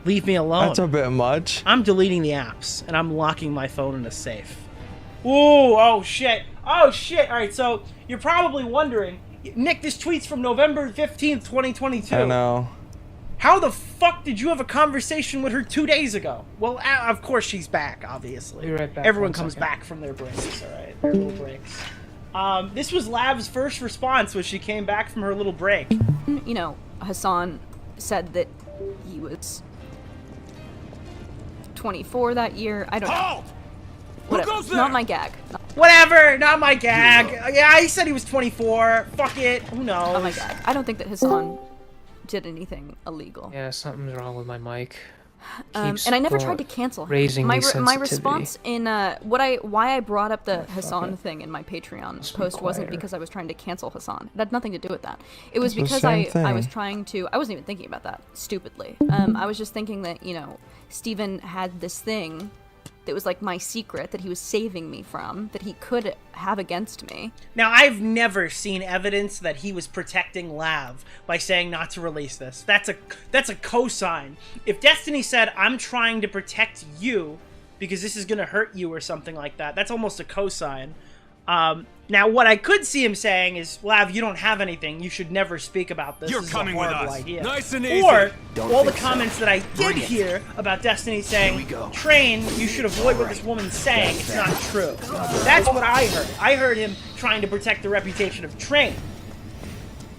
Leave me alone. That's a bit much. I'm deleting the apps, and I'm locking my phone in a safe. Ooh, oh shit. Oh shit. Alright, so you're probably wondering, Nick, this tweet's from November 15th, 2022. I know. How the fuck did you have a conversation with her 2 days ago? Well, of course she's back, obviously. Be right back, Everyone one comes second. back from their breaks, alright? Their little breaks. This was Lav's first response when she came back from her little break. You know, Hassan said that he was 24 that year. I don't know. Whatever. Not my gag. Whatever, not my gag. Yeah, he said he was 24. Fuck it. Who knows? Not my gag. I don't think that Hassan did anything illegal. Yeah, something's wrong with my mic. And I never tried to cancel him. Raising My sensitivity. response in why I brought up the Hassan thing in my Patreon post wasn't because I was trying to cancel Hassan. It had nothing to do with that. It was It's the because same I was thing. trying to. I wasn't even thinking about that. Stupidly. I was just thinking that Steven had this thing that was like my secret that he was saving me from that he could have against me. Now, I've never seen evidence that he was protecting Lav by saying not to release this. That's a cosign. If Destiny said, I'm trying to protect you because this is going to hurt you or something like that, that's almost a cosign. Now, what I could see him saying is, Lav, you don't have anything. You should never speak about this. You're This coming is a with horrible us. idea. Nice and easy. Or Don't all the think so. comments that I did Bring it. hear about Destiny saying, Here we go. Train, you should avoid what this woman's saying. It's not true. That's what I heard. I heard him trying to protect the reputation of Train.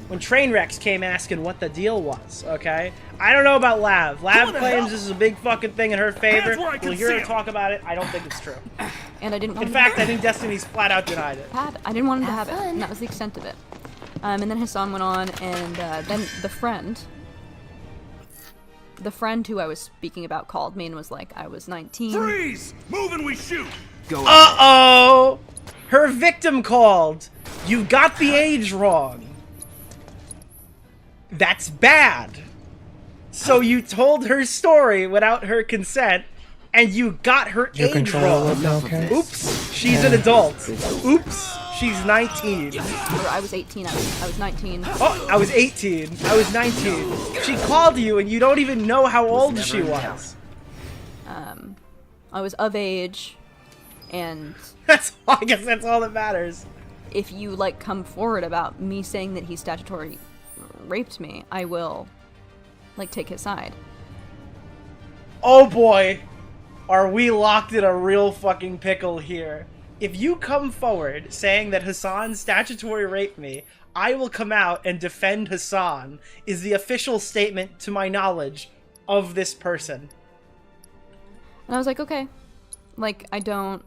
When Trainwrecks came asking what the deal was, okay? I don't know about Lav. Lav claims this is a big fucking thing in her favor. Hands where I can We'll hear see her 'em. talk about it. I don't think it's true. And I didn't want In him fact, I think Destiny's flat out denied it. I didn't want him to have it, and that was the extent of it. And then Hassan went on, and then the friend who I was speaking about called me and was like, I was 19. Freeze! Move and we shoot! Go Uh-oh! Her victim called. You got the age wrong. That's bad. So you told her story without her consent, and you got her Your age controller wrong. look okay? Oops, she's an adult. Oops, she's 19. Or I was 18, I was 19. Oh, I was 18. I was 19. She called you, and you don't even know how old she was. I was of age, and I guess that's all that matters. if you, come forward about me saying that he statutory raped me, I will, take his side. Oh boy, are we locked in a real fucking pickle here. If you come forward saying that Hassan statutory raped me, I will come out and defend Hassan, is the official statement to my knowledge of this person. And I was like, okay. I don't,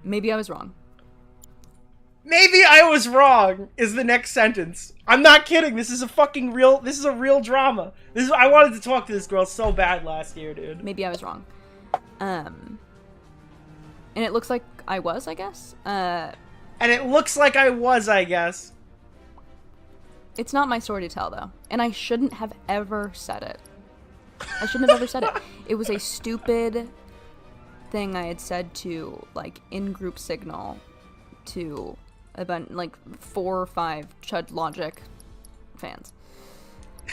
maybe I was wrong. Maybe I was wrong is the next sentence. I'm not kidding. This is a real drama. I wanted to talk to this girl so bad last year, dude. Maybe I was wrong. And it looks like I was, I guess. And it looks like I was, I guess. It's not my story to tell, though. And I shouldn't have ever said it. I shouldn't have ever said it. It was a stupid thing I had said to, in-group signal to a bunch, 4 or 5 Chud Logic fans.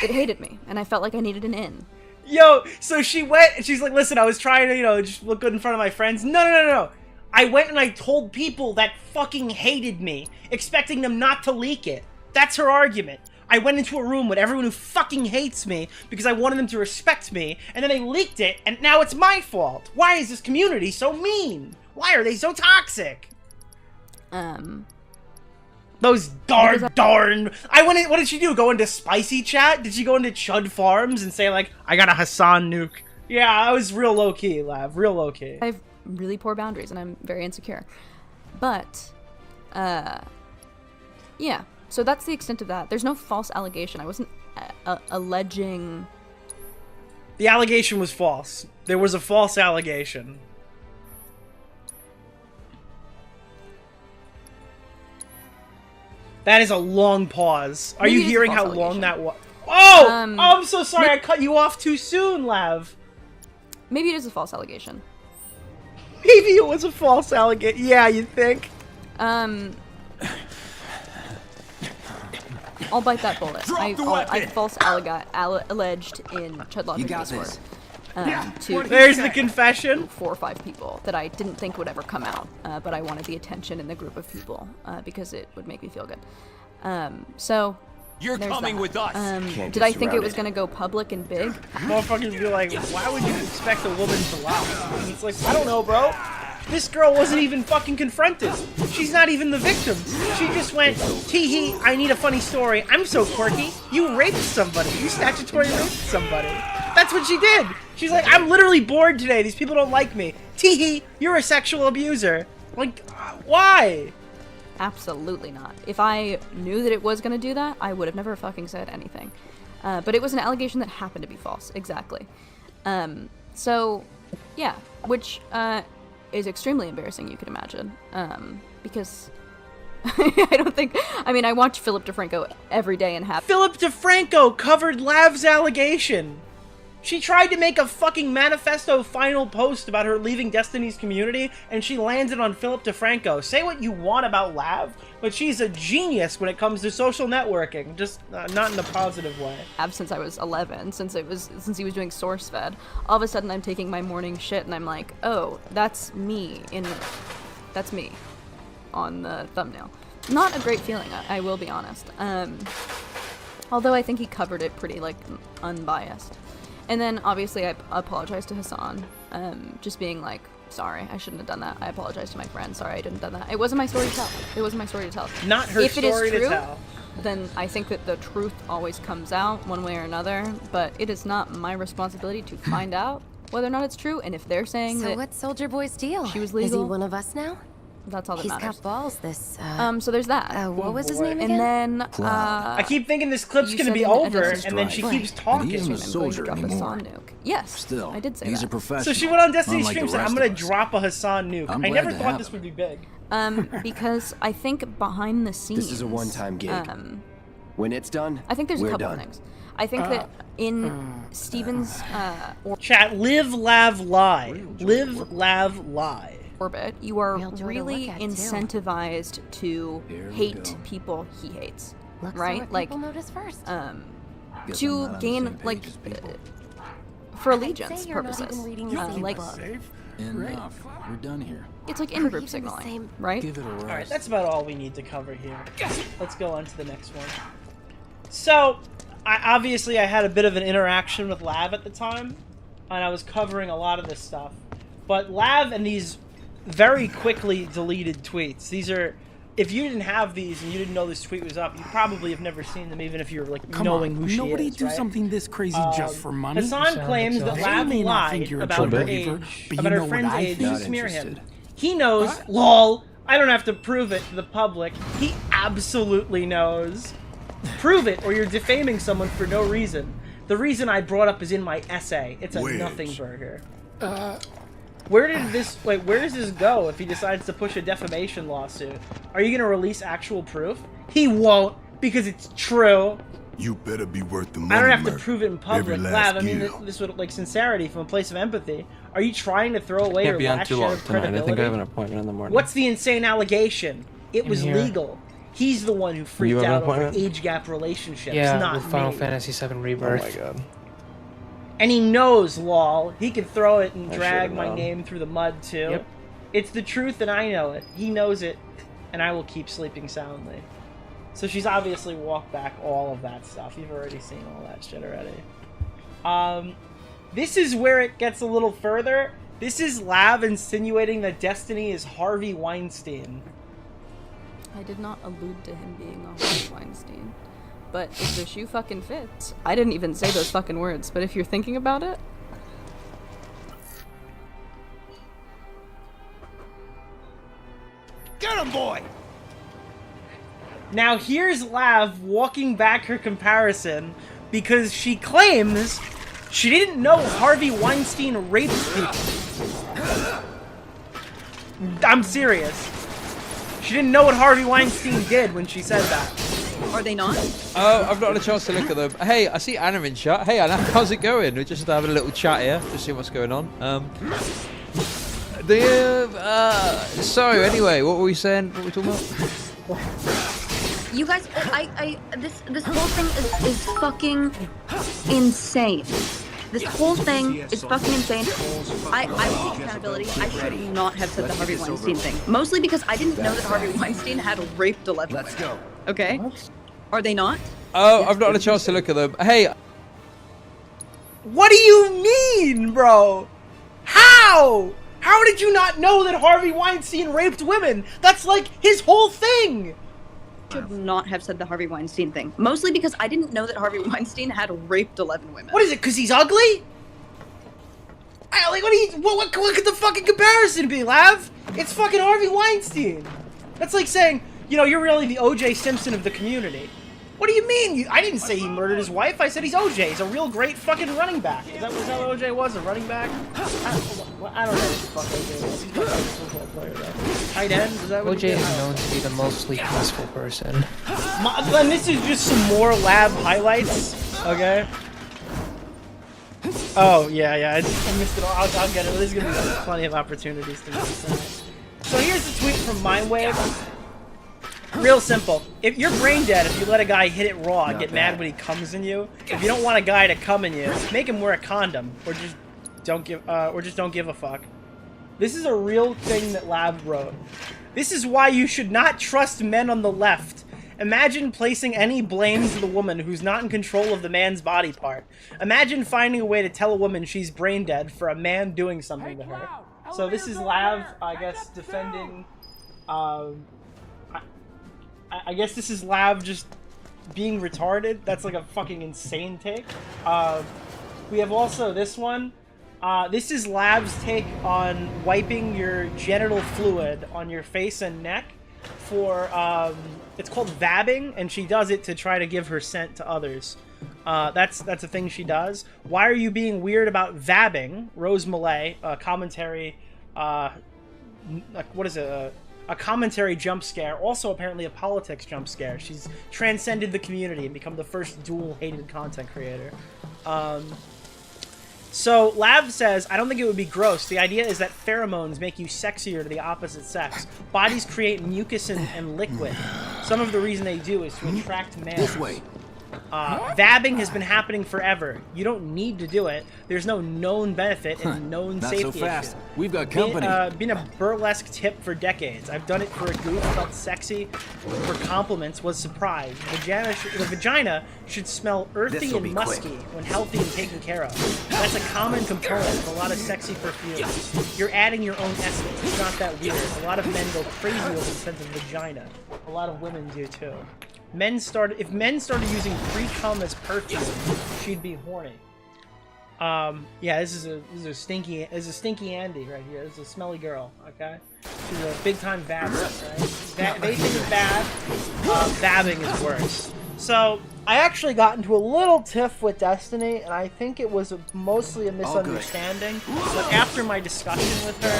It hated me, and I felt like I needed an in. Yo, so she went, and she's like, listen, I was trying to, just look good in front of my friends. No. I went and I told people that fucking hated me, expecting them not to leak it. That's her argument. I went into a room with everyone who fucking hates me because I wanted them to respect me, and then they leaked it, and now it's my fault. Why is this community so mean? Why are they so toxic? Those darn. What did she do? Go into spicy chat? Did she go into Chud Farms and say, I got a Hassan nuke? Yeah, I was real low-key, Lav. Real low-key. I have really poor boundaries, and I'm very insecure. But, yeah. So that's the extent of that. There's no false allegation. I wasn't alleging... The allegation was false. There was a false allegation. That is a long pause. Are you hearing how long that was? Oh! I'm so sorry. I cut you off too soon, Lav. Maybe it is a false allegation. Maybe it was a false allegation. Yeah, you think? I'll bite that bullet. I false alleged in Chud Logic You got Discord. this. There's the confession. 4 or 5 people that I didn't think would ever come out, but I wanted the attention in the group of people because it would make me feel good. So, You're There's coming that. with us. Can't Did get I think it was surrounded. gonna go public and big? Motherfuckers be like, why would you expect a woman to lie? And it's like, I don't know, bro. This girl wasn't even fucking confronted. She's not even the victim. She just went, tee-hee, I need a funny story. I'm so quirky. You raped somebody. You statutory raped somebody. That's what she did. She's like, I'm literally bored today. These people don't like me. Tee-hee, you're a sexual abuser. Like, why? Absolutely not. If I knew that it was gonna do that, I would have never fucking said anything. But it was an allegation that happened to be false. Exactly. So, yeah, which is extremely embarrassing, you could imagine. Because I don't think. I mean, I watch Philip DeFranco every day and have. Philip DeFranco covered Lav's allegation. She tried to make a fucking manifesto final post about her leaving Destiny's community, and she landed on Philip DeFranco. Say what you want about Lav, but she's a genius when it comes to social networking. Just not in a positive way. Since I was 11, since he was doing SourceFed, all of a sudden I'm taking my morning shit and I'm like, oh, that's me on the thumbnail. Not a great feeling, I will be honest. Although I think he covered it pretty like unbiased. And then obviously I apologized to Hassan, just being like, sorry, I shouldn't have done that. I apologize to my friend. Sorry, I didn't have done that. It wasn't my story to tell. It wasn't my story to tell. Not her if it is story true, to tell. Then I think that the truth always comes out one way or another, but it is not my responsibility to find out whether or not it's true. And if they're saying So that what's Soldier Boy's deal? she was Is he legal, one of us now? that's all that He's matters. got balls, this, So there's that. what was his boy. name And again? then, I keep thinking this clip's you gonna said be in over, Edison's and then she Drive. keeps talking. isn't a I'm going to soldier drop anymore. Hassan nuke. Yes, Still, I did say he's that. a professional. So she went on Destiny's unlike stream the and said, I'm rest gonna of us. drop a Hassan nuke. I'm I glad never to thought have this him. would be big. Because I think behind the scenes, This is a one-time gig. When it's done, I think there's a we're couple done. things. I think that in Steven's Chat, live, lav, lie. Live, lav, lie. orbit, you are Real joy to really look at, too. incentivized to Here we hate go. people he hates, Look for right? what Like, people notice first. Guess I'm to not on the gain, same like, page as people. for I'd allegiance say you're not purposes. even reading the same Like, book. Enough. We're done here. it's like Or in-group even the signaling, same- right? Give it a rest. Alright, that's about all we need to cover here. Let's go on to the next one. So, I had a bit of an interaction with Lav at the time, and I was covering a lot of this stuff. But Lav and these very quickly deleted tweets, these are... If you didn't have these and you didn't know this tweet was up, you probably have never seen them, even if you're like knowing who she Nobody is. do right? something this crazy just for money. Hassan claims that They Lav may not lied think you're a about her believer, age, but you about know her what friend's I age think. to smear him. interested. He knows, lol, I don't have to prove it to the public. He absolutely knows. Prove it or you're defaming someone for no reason. The reason I brought up is in my essay. It's a nothing burger. Where does this go if he decides to push a defamation lawsuit? Are you gonna release actual proof? He won't, because it's true. You better be worth the money. I don't have to Merc. prove it in public. Every last Lav, I mean, deal. this would like sincerity from a place of empathy. Are you trying to throw away Can't her be on last too shred long of tonight. I credibility? think I have an appointment in the morning. What's the insane allegation? It was here. legal. He's the one who freaked have an out over appointment? age gap relationships, Yeah, not with Final me. Fantasy VII Oh Rebirth. my god. And he knows, lol. He can throw it and I drag should've my known. name through the mud, too. Yep. It's the truth and I know it. He knows it, and I will keep sleeping soundly. So she's obviously walked back all of that stuff. You've already seen all that shit already. This is where it gets a little further. This is Lav insinuating that Destiny is Harvey Weinstein. I did not allude to him being a Harvey Weinstein. But if the shoe fucking fits, I didn't even say those fucking words, but if you're thinking about it, Get him, boy! Now here's Lav walking back her comparison because she claims she didn't know Harvey Weinstein raped people. I'm serious. She didn't know what Harvey Weinstein did when she said that. Are they not? I've not had a chance to look at them. Hey, I see Anna in chat. Hey Anna, how's it going? We're just having a little chat here, just see what's going on. So anyway, what were we saying? What were we talking about? You guys, this whole thing is fucking insane. This whole thing is fucking insane. I will take accountability. I should not have said the Harvey Weinstein thing. Mostly because I didn't know that Harvey Weinstein had raped 11 women. Let's go. Okay? Are they not? Oh, I've not had a chance to look at them. Hey. What do you mean, bro? How? How did you not know that Harvey Weinstein raped women? That's like his whole thing. Should not have said the Harvey Weinstein thing. Mostly because I didn't know that Harvey Weinstein had raped 11 women. What is it? Because he's ugly? Like, what could the fucking comparison be, Lav? It's fucking Harvey Weinstein. That's like saying, you know, you're really the O.J. Simpson of the community. What do you mean? I didn't say he murdered his wife. I said he's O.J. He's a real great fucking running back. Is that what O.J. was? A running back? I don't know what the fuck O.J. was. He's not a football player, though. Tight end? Is that what OJ is known to be the mostly peaceful person. And this is just some more lab highlights, okay? Oh, yeah, I missed it all. I'll get it. There's gonna be plenty of opportunities to miss that. So here's the tweet from Mindwave. Real simple. If you're brain dead, if you let a guy hit it raw and get mad when he comes in you, if you don't want a guy to come in you, make him wear a condom, or just don't give a fuck. This is a real thing that Lab wrote. This is why you should not trust men on the left. Imagine placing any blame to the woman who's not in control of the man's body part. Imagine finding a way to tell a woman she's brain dead for a man doing something to her. So this is Lav, I guess, defending, I guess this is Lav just being retarded. That's like a fucking insane take. We have also this one. This is Lav's take on wiping your genital fluid on your face and neck for, it's called vabbing, and she does it to try to give her scent to others. That's a thing she does. Why are you being weird about vabbing? Rose Malay, commentary, what is it? A commentary jump scare, also apparently a politics jump scare. She's transcended the community and become the first dual-hated content creator. So Lav says, I don't think it would be gross. The idea is that pheromones make you sexier to the opposite sex. Bodies create mucus and liquid. Some of the reason they do is to attract males. This way. Vabbing has been happening forever. You don't need to do it. There's no known benefit and known Not safety so fast. issue. We've got company. Been a burlesque tip for decades. I've done it for a goof, felt sexy. For compliments, was surprised. The vagina should smell earthy This'll and be musky quick. when healthy and taken care of. That's a common component of a lot of sexy perfumes. You're adding your own essence. It's not that weird. A lot of men go crazy over the scent of vagina. A lot of women do too. If men started using pre-cum as perfume, she'd be horny. Yeah, this is a stinky Andy right here. This is a smelly girl, okay? She's a big time vabber, right? They think it's bad. Vabbing is worse. So I actually got into a little tiff with Destiny, and I think it was mostly a misunderstanding. But after my discussion with her,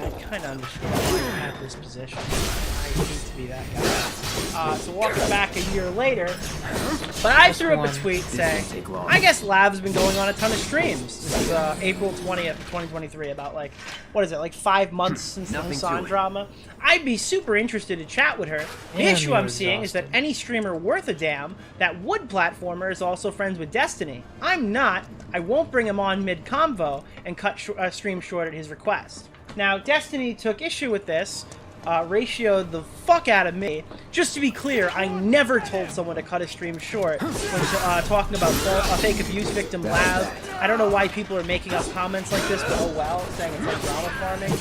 I kind of understand why you have this position. I hate to be that guy. So walking back a year later, but I threw up a tweet saying, I guess Lav's been going on a ton of streams. This is April 20th, 2023, about like, what is it, like 5 months since the Hassan drama. I'd be super interested to chat with her. The issue I'm seeing is that any streamer worth a damn that would platformer is also friends with Destiny. I'm not. I won't bring him on mid-convo and cut stream short at his request. Now, Destiny took issue with this, ratioed the fuck out of me. Just to be clear, I never told someone to cut a stream short when talking about a fake abuse victim Lav. I don't know why people are making up comments like this, but oh well, saying it's like drama farming.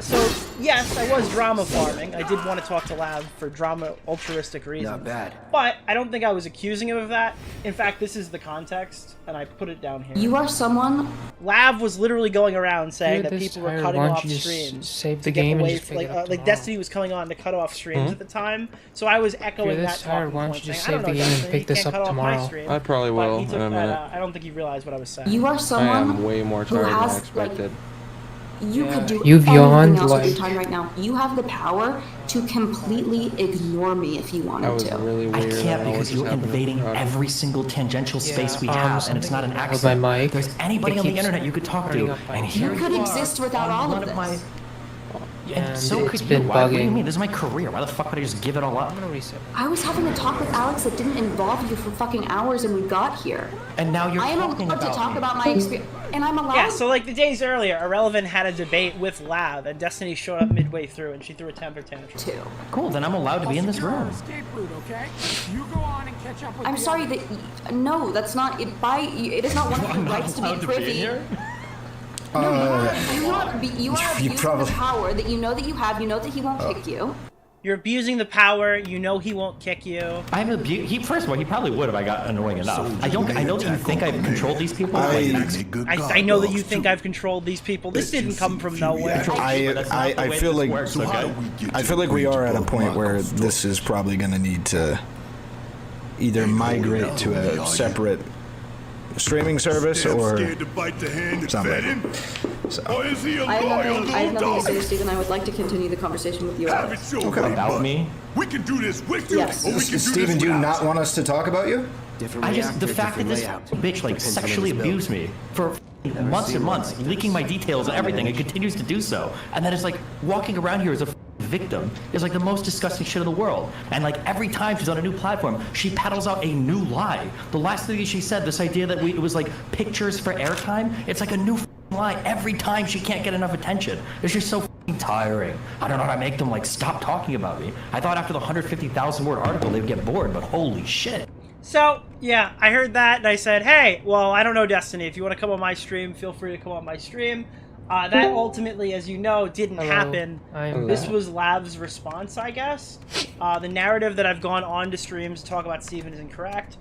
So, yes, I was drama farming. I did want to talk to Lav for drama altruistic reasons. Not bad. But I don't think I was accusing him of that. In fact, this is the context, and I put it down here. You are someone. Lav was literally going around saying that this people were tired, cutting why don't off you just streams save to the get game and away just pick it up like Destiny was coming on to cut off streams at the time. So I was echoing If you're that this tired, talking why don't point, you just saying, save the game and pick this up tomorrow? I probably will He took in a that, minute. I don't think he realized what I was saying. You are I someone am way more who tired than I has, expected. You could do You've anything yawned, else with your like- time right now. You have the power to completely ignore me if you wanted That was to. really I weird. can't because you're invading every single tangential space we have, and it's not an with accident. my mic. There's anybody It on the keeps internet you could talk turning to, up my and mic. here You could are exist without on all one of of my this. and so it's could been you. Why, what do you bugging. mean? This is my career. Why the fuck would I just give it all up? I'm gonna reset. I was having a talk with Alex that didn't involve you for fucking hours, and we got here. And now you're I am talking allowed to about talk me. about my experience, and I'm allowed. Yeah, so like the days earlier, Irrelevant had a debate with Lav, and Destiny showed up midway through, and she threw a temper tantrum. Cool, then I'm allowed to be in this room. I'm sorry that no, that's not it. It is not one of your rights to be privy. No, you are abusing the power that you know that you have. You know that he won't kick you. You're abusing the power. You know he won't kick you. I'm first of all, he probably would if I got annoying enough. I know that you think I've controlled these people. I know that you think I've controlled these people. This didn't come from nowhere. I feel like I feel like we are at a point where this is probably going to need to either migrate to a separate streaming service or something. So. I have nothing to say, Stephen. I would like to continue the conversation with you, Alex. Okay. About me? We can do this with you. Yes. Stephen, do you not want us to talk about you? The fact that this bitch like sexually abused me for months and months, leaking my details and everything, and continues to do so, and then it's like walking around here as a victim is like the most disgusting shit in the world. And like every time she's on a new platform, she paddles out a new lie. The last thing she said, this idea that it was like pictures for airtime, it's like a new lie every time. She can't get enough attention. It's just so tiring. I don't know how to make them like stop talking about me. I thought after the 150,000 word article they'd get bored, but holy shit. So, yeah, I heard that, and I said, hey, well, I don't know, Destiny. If you want to come on my stream, feel free to come on my stream. That ultimately, as you know, didn't happen. This was Lav's response, I guess. The narrative that I've gone on to streams to talk about Steven is incorrect.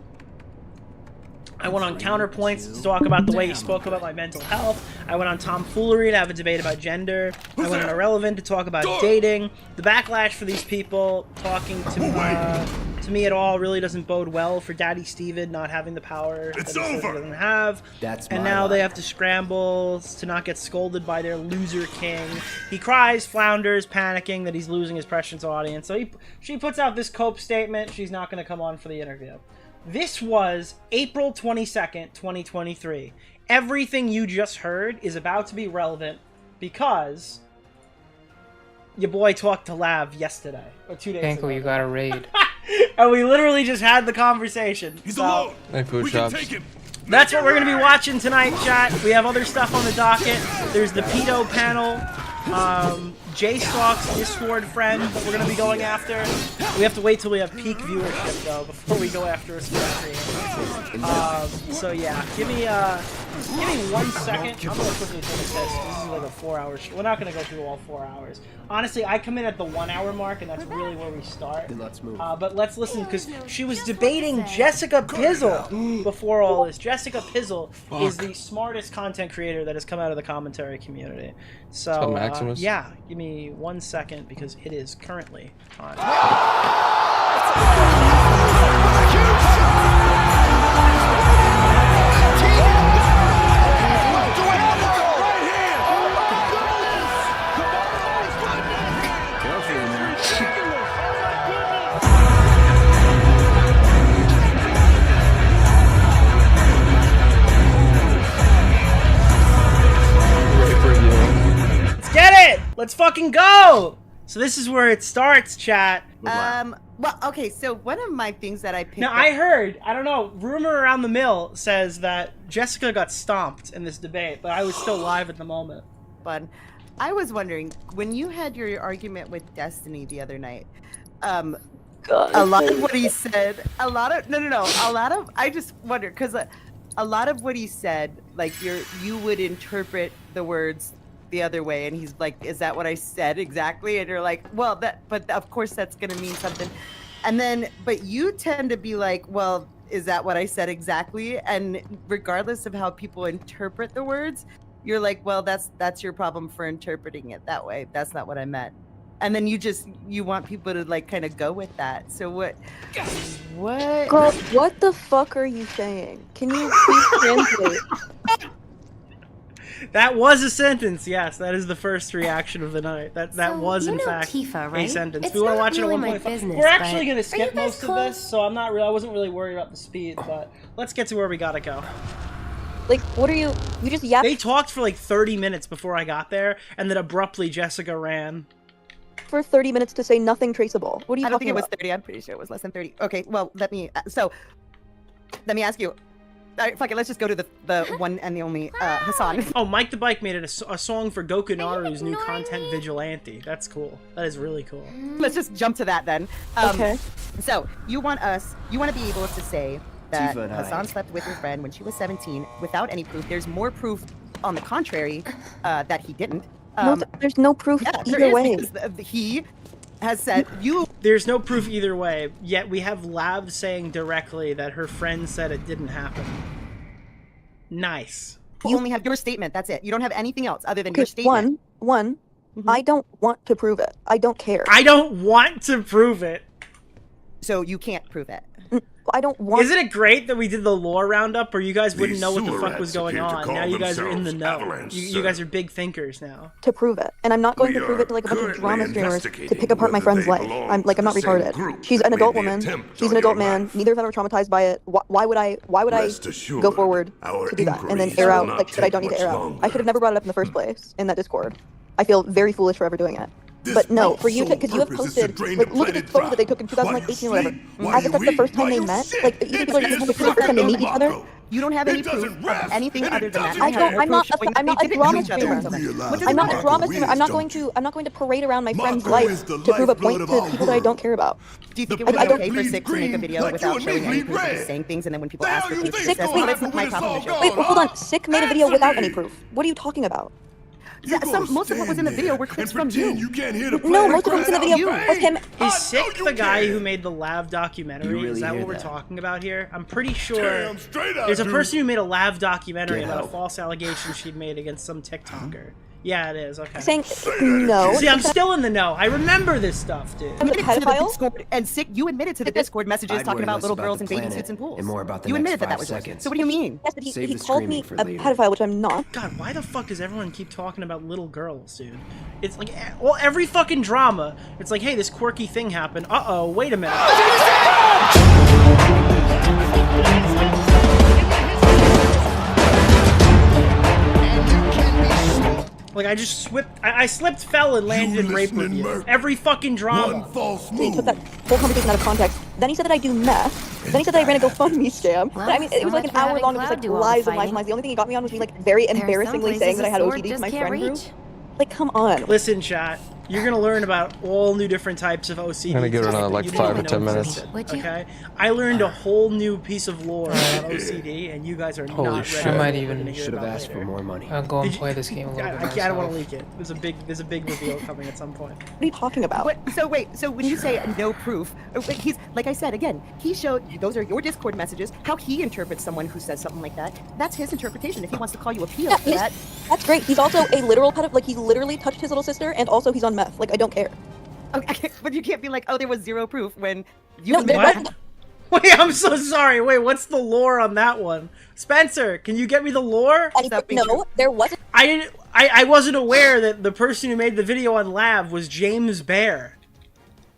I went on Counterpoints to talk about the way he spoke about my mental health. I went on Tomfoolery to have a debate about gender. I went on Irrelevant to talk about dating. The backlash for these people talking to me at all really doesn't bode well for Daddy Steven not having the power that he says he doesn't have. And now they have to scramble to not get scolded by their loser king. He cries, flounders, panicking that he's losing his precious audience. So she puts out this cope statement. She's not going to come on for the interview. This was April 22nd, 2023. Everything you just heard is about to be relevant because your boy talked to Lav yesterday, or 2 days ago. You got a raid. And we literally just had the conversation. He's alone. Hey, food shops. That's what we're going to be watching tonight, chat. We have other stuff on the docket. There's the pedo panel. J-Stalk's Discord friend that we're going to be going after. We have to wait till we have peak viewership, though, before we go after a stream. So yeah, give me 1 second. I'm going to quickly take a test. This is like a 4-hour show. We're not going to go through all 4 hours. Honestly, I come in at the 1 hour mark, and that's really where we start. Let's move. But let's listen, because she was debating Jessica Pizzle before all this. Jessica Pizzle is the smartest content creator that has come out of the commentary community. So, yeah, give me 1 second, because it is currently on. Let's fucking go! So this is where it starts, chat. Well, okay, so one of my things that I picked Now, I heard, I don't know, rumor around the mill says that Jessica got stomped in this debate, but I was still live at the moment. Fun. I was wondering, when you had your argument with Destiny the other night, a lot of what he said, I just wonder, because a lot of what he said, like, you would interpret the words the other way, and he's like, is that what I said exactly? And you're like, well, but of course that's gonna mean something. And then, but you tend to be like, well, is that what I said exactly? And regardless of how people interpret the words, you're like, well, that's your problem for interpreting it that way. That's not what I meant. And then you want people to like kind of go with that. So what? Girl, what the fuck are you saying? Can you please translate? That was a sentence, yes. That is the first reaction of the night. That was in fact Tifa, right? a sentence. It's we want to not watch really it my at 1.5. business, We're actually but- going to Are skip you guys most of this, so I wasn't really worried about the speed, but let's get to where we gotta go. Like, what are you? You just yapped They talked for like 30 minutes before I got there, and then abruptly Jessica ran. for 30 minutes to say nothing traceable. What are you I don't talking think it was about? 30. I'm pretty sure it was less than 30. Okay, well, let me ask you. All right, fuck it, let's just go to the one and the only Hassan. Oh, Mike the Bike made it a song for Goku Naru's new content Vigilante. That's cool. That is really cool. Let's just jump to that then. Okay. So, you want to be able to say that Tifa and I- Hassan slept with your friend when she was 17 without any proof. There's more proof on the contrary that he didn't. There's no proof there either is, way. because he has said you. There's no proof either way, yet we have LAV saying directly that her friend said it didn't happen. Nice. You only have your statement. That's it. You don't have anything else other than your statement. One, I don't want to prove it. I don't care. I don't want to prove it. So you can't prove it. I don't want. Isn't it great that we did the lore roundup where you guys wouldn't These know what the sewer fuck was rats going appear to on? call Now you guys are in the themselves know. Avalanche, You sir. guys are big thinkers now. to prove it, and I'm not going We to prove are it to like a bunch of currently drama streamers to investigating pick apart my whether friend's they life. belong I'm to not the same retarded. group She's that an adult made the woman. attempt She's on an adult your man. life. Neither of them are traumatized by it. Why would I Rest go assured, forward our to do that and then inquiries air will out not like shit I don't take need to air much out? longer. I should have never brought it up in the first place in that Discord. I feel very foolish for ever doing it. But no, for you to, because you have posted, like, look at this photo that they took in 2018 or whatever. As if that's the first time they met. Like, you think people are not going to prove the first time they meet each other? You don't have any proof of anything other than that. I don't. I'm not. I'm not a drama streamer. What I'm not a drama streamer. I'm not going to parade around my friend's life to prove a point to people that I don't care about. Do you think it would be okay for Sick to make a video without showing any proof of just saying things, and then when people ask for proof, Sick, that's my problem with the show. wait, hold on. Sick made a video without any proof. What are you talking about? Most of what was in the video were clips from you. No, most of what was in the video was him. Is Sick the guy who made the LAV documentary? You really Is that hear what we're that? talking about here? I'm pretty sure Damn straight I there's a do. person who made a LAV documentary Get about a help. false allegation she'd made against some TikToker. Yeah, it is. Okay. Saying no. See, I'm still in the know. I remember this stuff, dude. I'm a pedophile. Discord, and Sick, you admitted to the Discord messages I'd talking worry about less little about girls the in bathing planet suits and pools. and more about the you next admitted that 5 was yours. seconds. So what do you mean? Yes, but Save he the called me screaming for a later. pedophile, which I'm not. God, why the fuck does everyone keep talking about little girls, dude? It's like, well, every fucking drama, it's like, hey, this quirky thing happened. Uh-oh, wait a minute. Like, I just I slipped, fell, and landed in rape review. Every fucking drama. He took that whole conversation out of context. Then he said that I do meth. Then he said that I ran a GoFundMe scam. But I mean, it so was like an much for hour long of having just like Cloud do all the lies and lies fighting. and lies. The only thing he got me on was being like very There are some embarrassingly saying places that I had a sword OCD to just my can't friend group. reach. Like, come on. Listen, chat. You're gonna learn about all new different types of OCD. I'm gonna give it another, like, that you 5 didn't or 10 know minutes. existed, Would you? Okay, I learned a whole new piece of lore about OCD, and you guys are Holy not shit. ready. I might for even- what we're gonna hear Should have about asked for later. more money. I'll go and Did you- play this game a little bit I don't want to myself. leak it. There's a big reveal coming at some point. What are you talking about? So when you say no proof, he's like I said again. He showed those are your Discord messages. How he interprets someone who says something like that, that's his interpretation. If he wants to call you a PO Yeah, for that, that's great. He's also a literal pedophile. Like, he literally touched his little sister, and also he's on meth. Like, I don't care. okay, but you can't be like, oh, there was zero proof when you No, admit there that. Wait, I'm so sorry. Wait, what's the lore on that one? Spencer, can you get me the lore? No, there wasn't. I wasn't aware that the person who made the video on LAV was James Bear.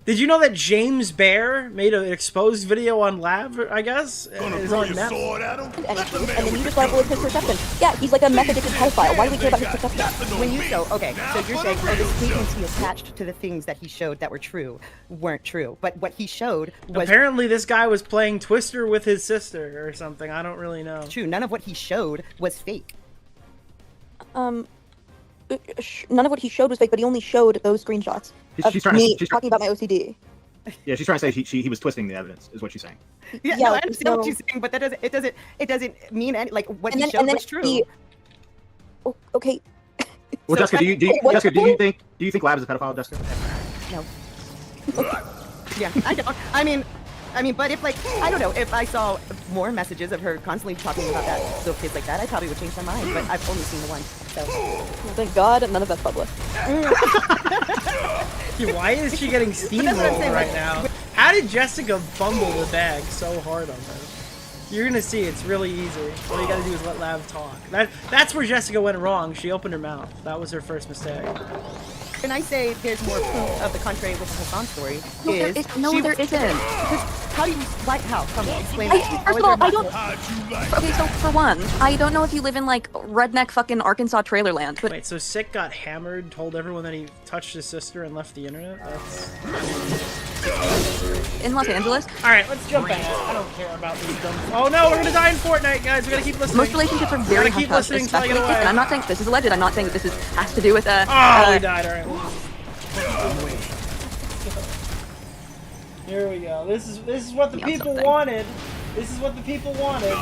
Did you know that James Bear made an exposed video on LAV, I guess? Is on net? And then you just level with his perception. Yeah, he's like a meth addicted pedophile. Why do we care about his perception? When you so you're saying the statements he attached to the things that he showed that were true weren't true, but what he showed was Apparently this guy was playing Twister with his sister or something. I don't really know. true. None of what he showed was fake. None of what he showed was fake, but he only showed those screenshots of She's trying to- me she's try- talking about my OCD. Yeah, she's trying to say he was twisting the evidence, is what she's saying. Yeah, Yeah, no, I understand what no. you're saying, but it doesn't mean any like what And he then- and showed then was true. he- Okay. Well, So- Jessica, Jessica, do you think Lab is a pedophile, Jessica? No. Yeah, I don't. I mean, but if like I don't know, if I saw more messages of her constantly talking about that little kids like that, I probably would change my mind. But I've only seen the one. So Thank God, none of that's public. Dude, why is she getting that's what I'm saying, steamrolled right like- now? How did Jessica fumble the bag so hard on this? You're gonna see, it's really easy. All you gotta do is let Lav talk. That's where Jessica went wrong. She opened her mouth. That was her first mistake. when I say there's more proof of the contrary with the Hassan story, No, there is is- no, she- there isn't. How do you like how? Come on, explain. First of all, I don't. Okay, so for one, I don't know if you live in like redneck fucking Arkansas trailer land, but Wait, so Sick got hammered, told everyone that he touched his sister, and left the internet? That's... in Los Angeles. Alright, let's jump back. I don't care about these dumb... Oh no, we're gonna die in Fortnite, guys. We gotta keep listening. Most relationships are very keep hush-hush, listening till I especially. get away. And I'm not saying this is alleged. I'm not saying that this has to do with Oh, we died. Alright. Here we go. This is what the people wanted. This is what the people wanted.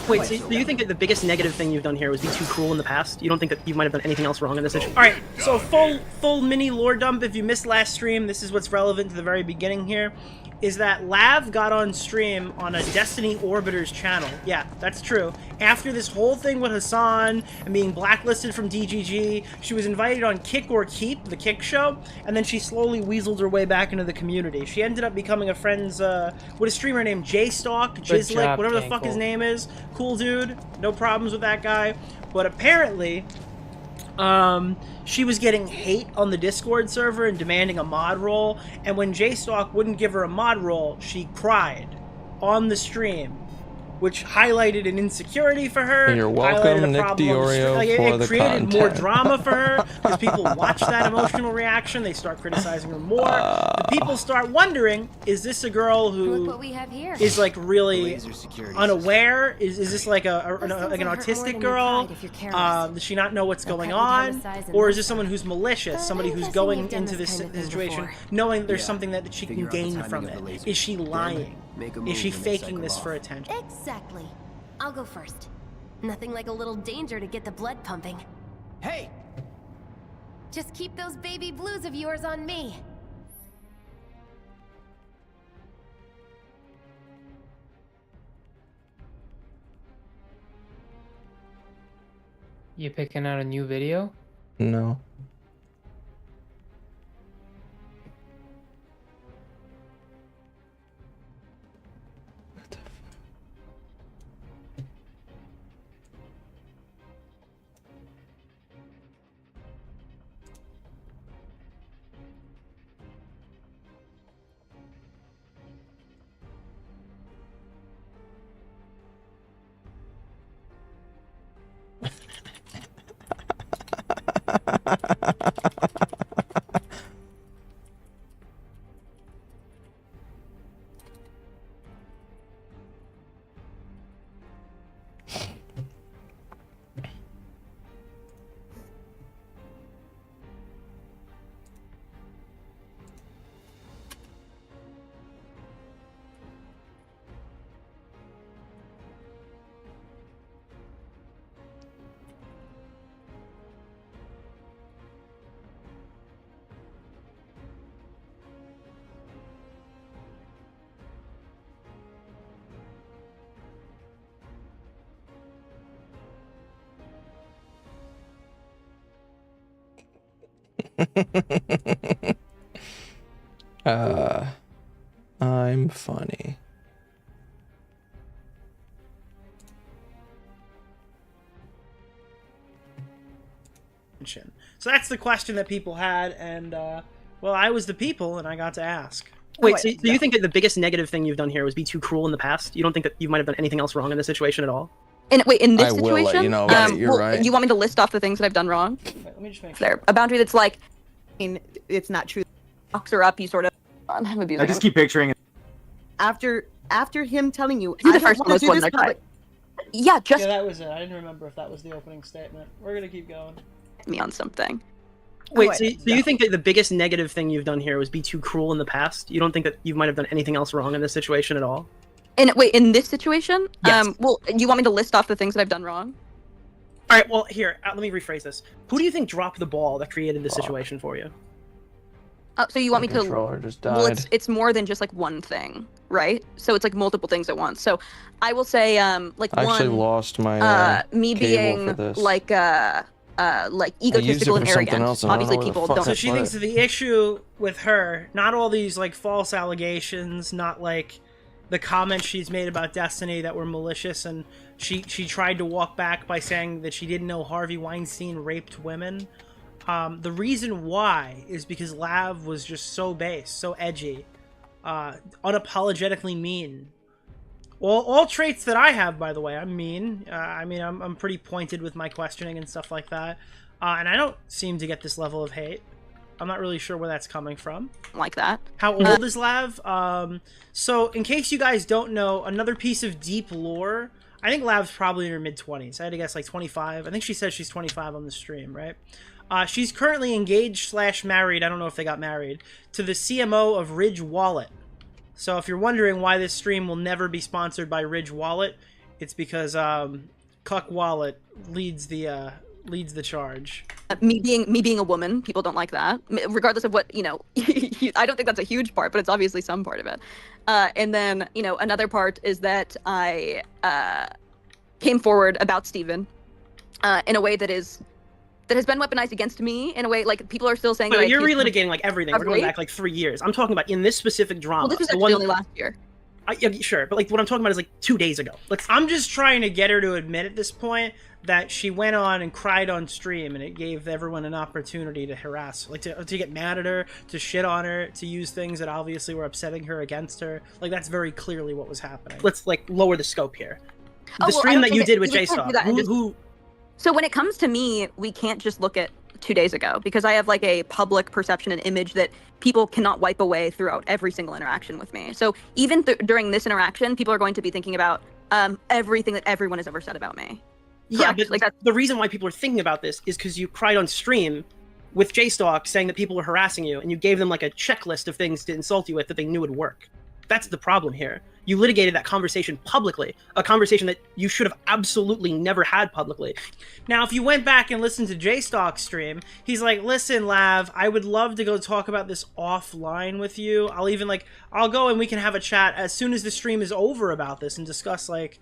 Wait, so do you think that the biggest negative thing you've done here was be too cruel in the past? You don't think that you might have done anything else wrong in this situation? Alright, so full mini lore dump. If you missed last stream, this is what's relevant to the very beginning here. Is that LAV got on stream on a Destiny Orbiter's channel. Yeah, that's true. After this whole thing with Hassan and being blacklisted from DGG, she was invited on Kick or Keep, the Kick show, and then she slowly weaseled her way back into the community. She ended up becoming a friend's with a streamer named J-Stalk, Jizlik, whatever the fuck his name is. Cool dude, no problems with that guy. But apparently, she was getting hate on the Discord server and demanding a mod role, and when J-Stalk wouldn't give her a mod role, she cried on the stream, which highlighted an insecurity for her. And you're welcome, Nick DeOrio, for the it created content. more drama for her, because people watch that emotional reaction, they start criticizing her more. The people start wondering, is this a girl who Look what we have here. is like really unaware? Is this like an autistic girl? Does she not know what's going on? Or is this someone who's malicious, somebody who's going into this situation knowing there's something that she can gain from it? Is she lying? Is she faking this for attention? Exactly. I'll go first. Nothing like a little danger to get the blood pumping. Hey! Just keep those baby blues of yours on me. You picking out a new video? No. I'm funny. So that's the question that people had, and well, I was the people, and I got to ask. Wait, so do you think that the biggest negative thing you've done here was be too cruel in the past? You don't think that you might have done anything else wrong in this situation at all? And wait, in this I will situation, let you know about it, you're right. You want me to list off the things that I've done wrong? Wait, let me just make There, a boundary that's like, I mean, it's not true. Locks her up. You sort of. I'm abusing. I just keep picturing it. After him telling you, You're the I don't first wanna one. do One this that public- Yeah, just Yeah, that was it. I didn't remember if that was the opening statement. We're gonna keep going. me on something. Wait, so you think that the biggest negative thing you've done here was be too cruel in the past? You don't think that you might have done anything else wrong in this situation at all? And wait, in this situation, Yes. well, you want me to list off the things that I've done wrong? All right, well, here, let me rephrase this. Who do you think dropped the ball that created this situation for you? So you want me to? Controller just died. Well, it's more than just like one thing, right? So it's like multiple things at once. So I will say, like I actually one, lost my me cable for being this. like egotistical and for something arrogant. else and I don't Obviously, know where the people fuck don't. So she thinks that the issue with her, not all these like false allegations, not like the comments she's made about Destiny that were malicious, and she tried to walk back by saying that she didn't know Harvey Weinstein raped women. The reason why is because LAV was just so base, so edgy, unapologetically mean. All traits that I have, by the way. I'm mean. I mean, I'm pretty pointed with my questioning and stuff like that. And I don't seem to get this level of hate. I'm not really sure where that's coming from. Like that. How old is Lav? So, in case you guys don't know, another piece of deep lore. I think Lav's probably in her mid-20s. I had to guess like 25. I think she said she's 25 on the stream, right? She's currently engaged / married. I don't know if they got married. To the CMO of Ridge Wallet. So if you're wondering why this stream will never be sponsored by Ridge Wallet, it's because Cuck Wallet leads the charge. Me being a woman, people don't like that. Regardless of what, I don't think that's a huge part, but it's obviously some part of it. And then, another part is that I came forward about Steven in a way that has been weaponized against me in a way, like, people are still saying... But you're relitigating, like, everything. We're going back, like, 3 years. I'm talking about in this specific drama. Well, this was actually only last year. Yeah, sure, but, like, what I'm talking about is, like, 2 days ago. I'm just trying to get her to admit at this point that she went on and cried on stream, and it gave everyone an opportunity to harass, like, to get mad at her, to shit on her, to use things that obviously were upsetting her against her. Like, that's very clearly what was happening. Let's, like, lower the scope here. The stream that you did with J-Stalk, who... So when it comes to me, we can't just look at 2 days ago, because I have like a public perception and image that people cannot wipe away throughout every single interaction with me. So even during this interaction, people are going to be thinking about everything that everyone has ever said about me. Yeah, but like the reason why people are thinking about this is because you cried on stream with J-Stalk saying that people were harassing you, and you gave them like a checklist of things to insult you with that they knew would work. That's the problem here. You litigated that conversation publicly, a conversation that you should have absolutely never had publicly. Now, if you went back and listened to J-Stalk's stream, he's like, listen, Lav, I would love to go talk about this offline with you. I'll go and we can have a chat as soon as the stream is over about this and discuss, like,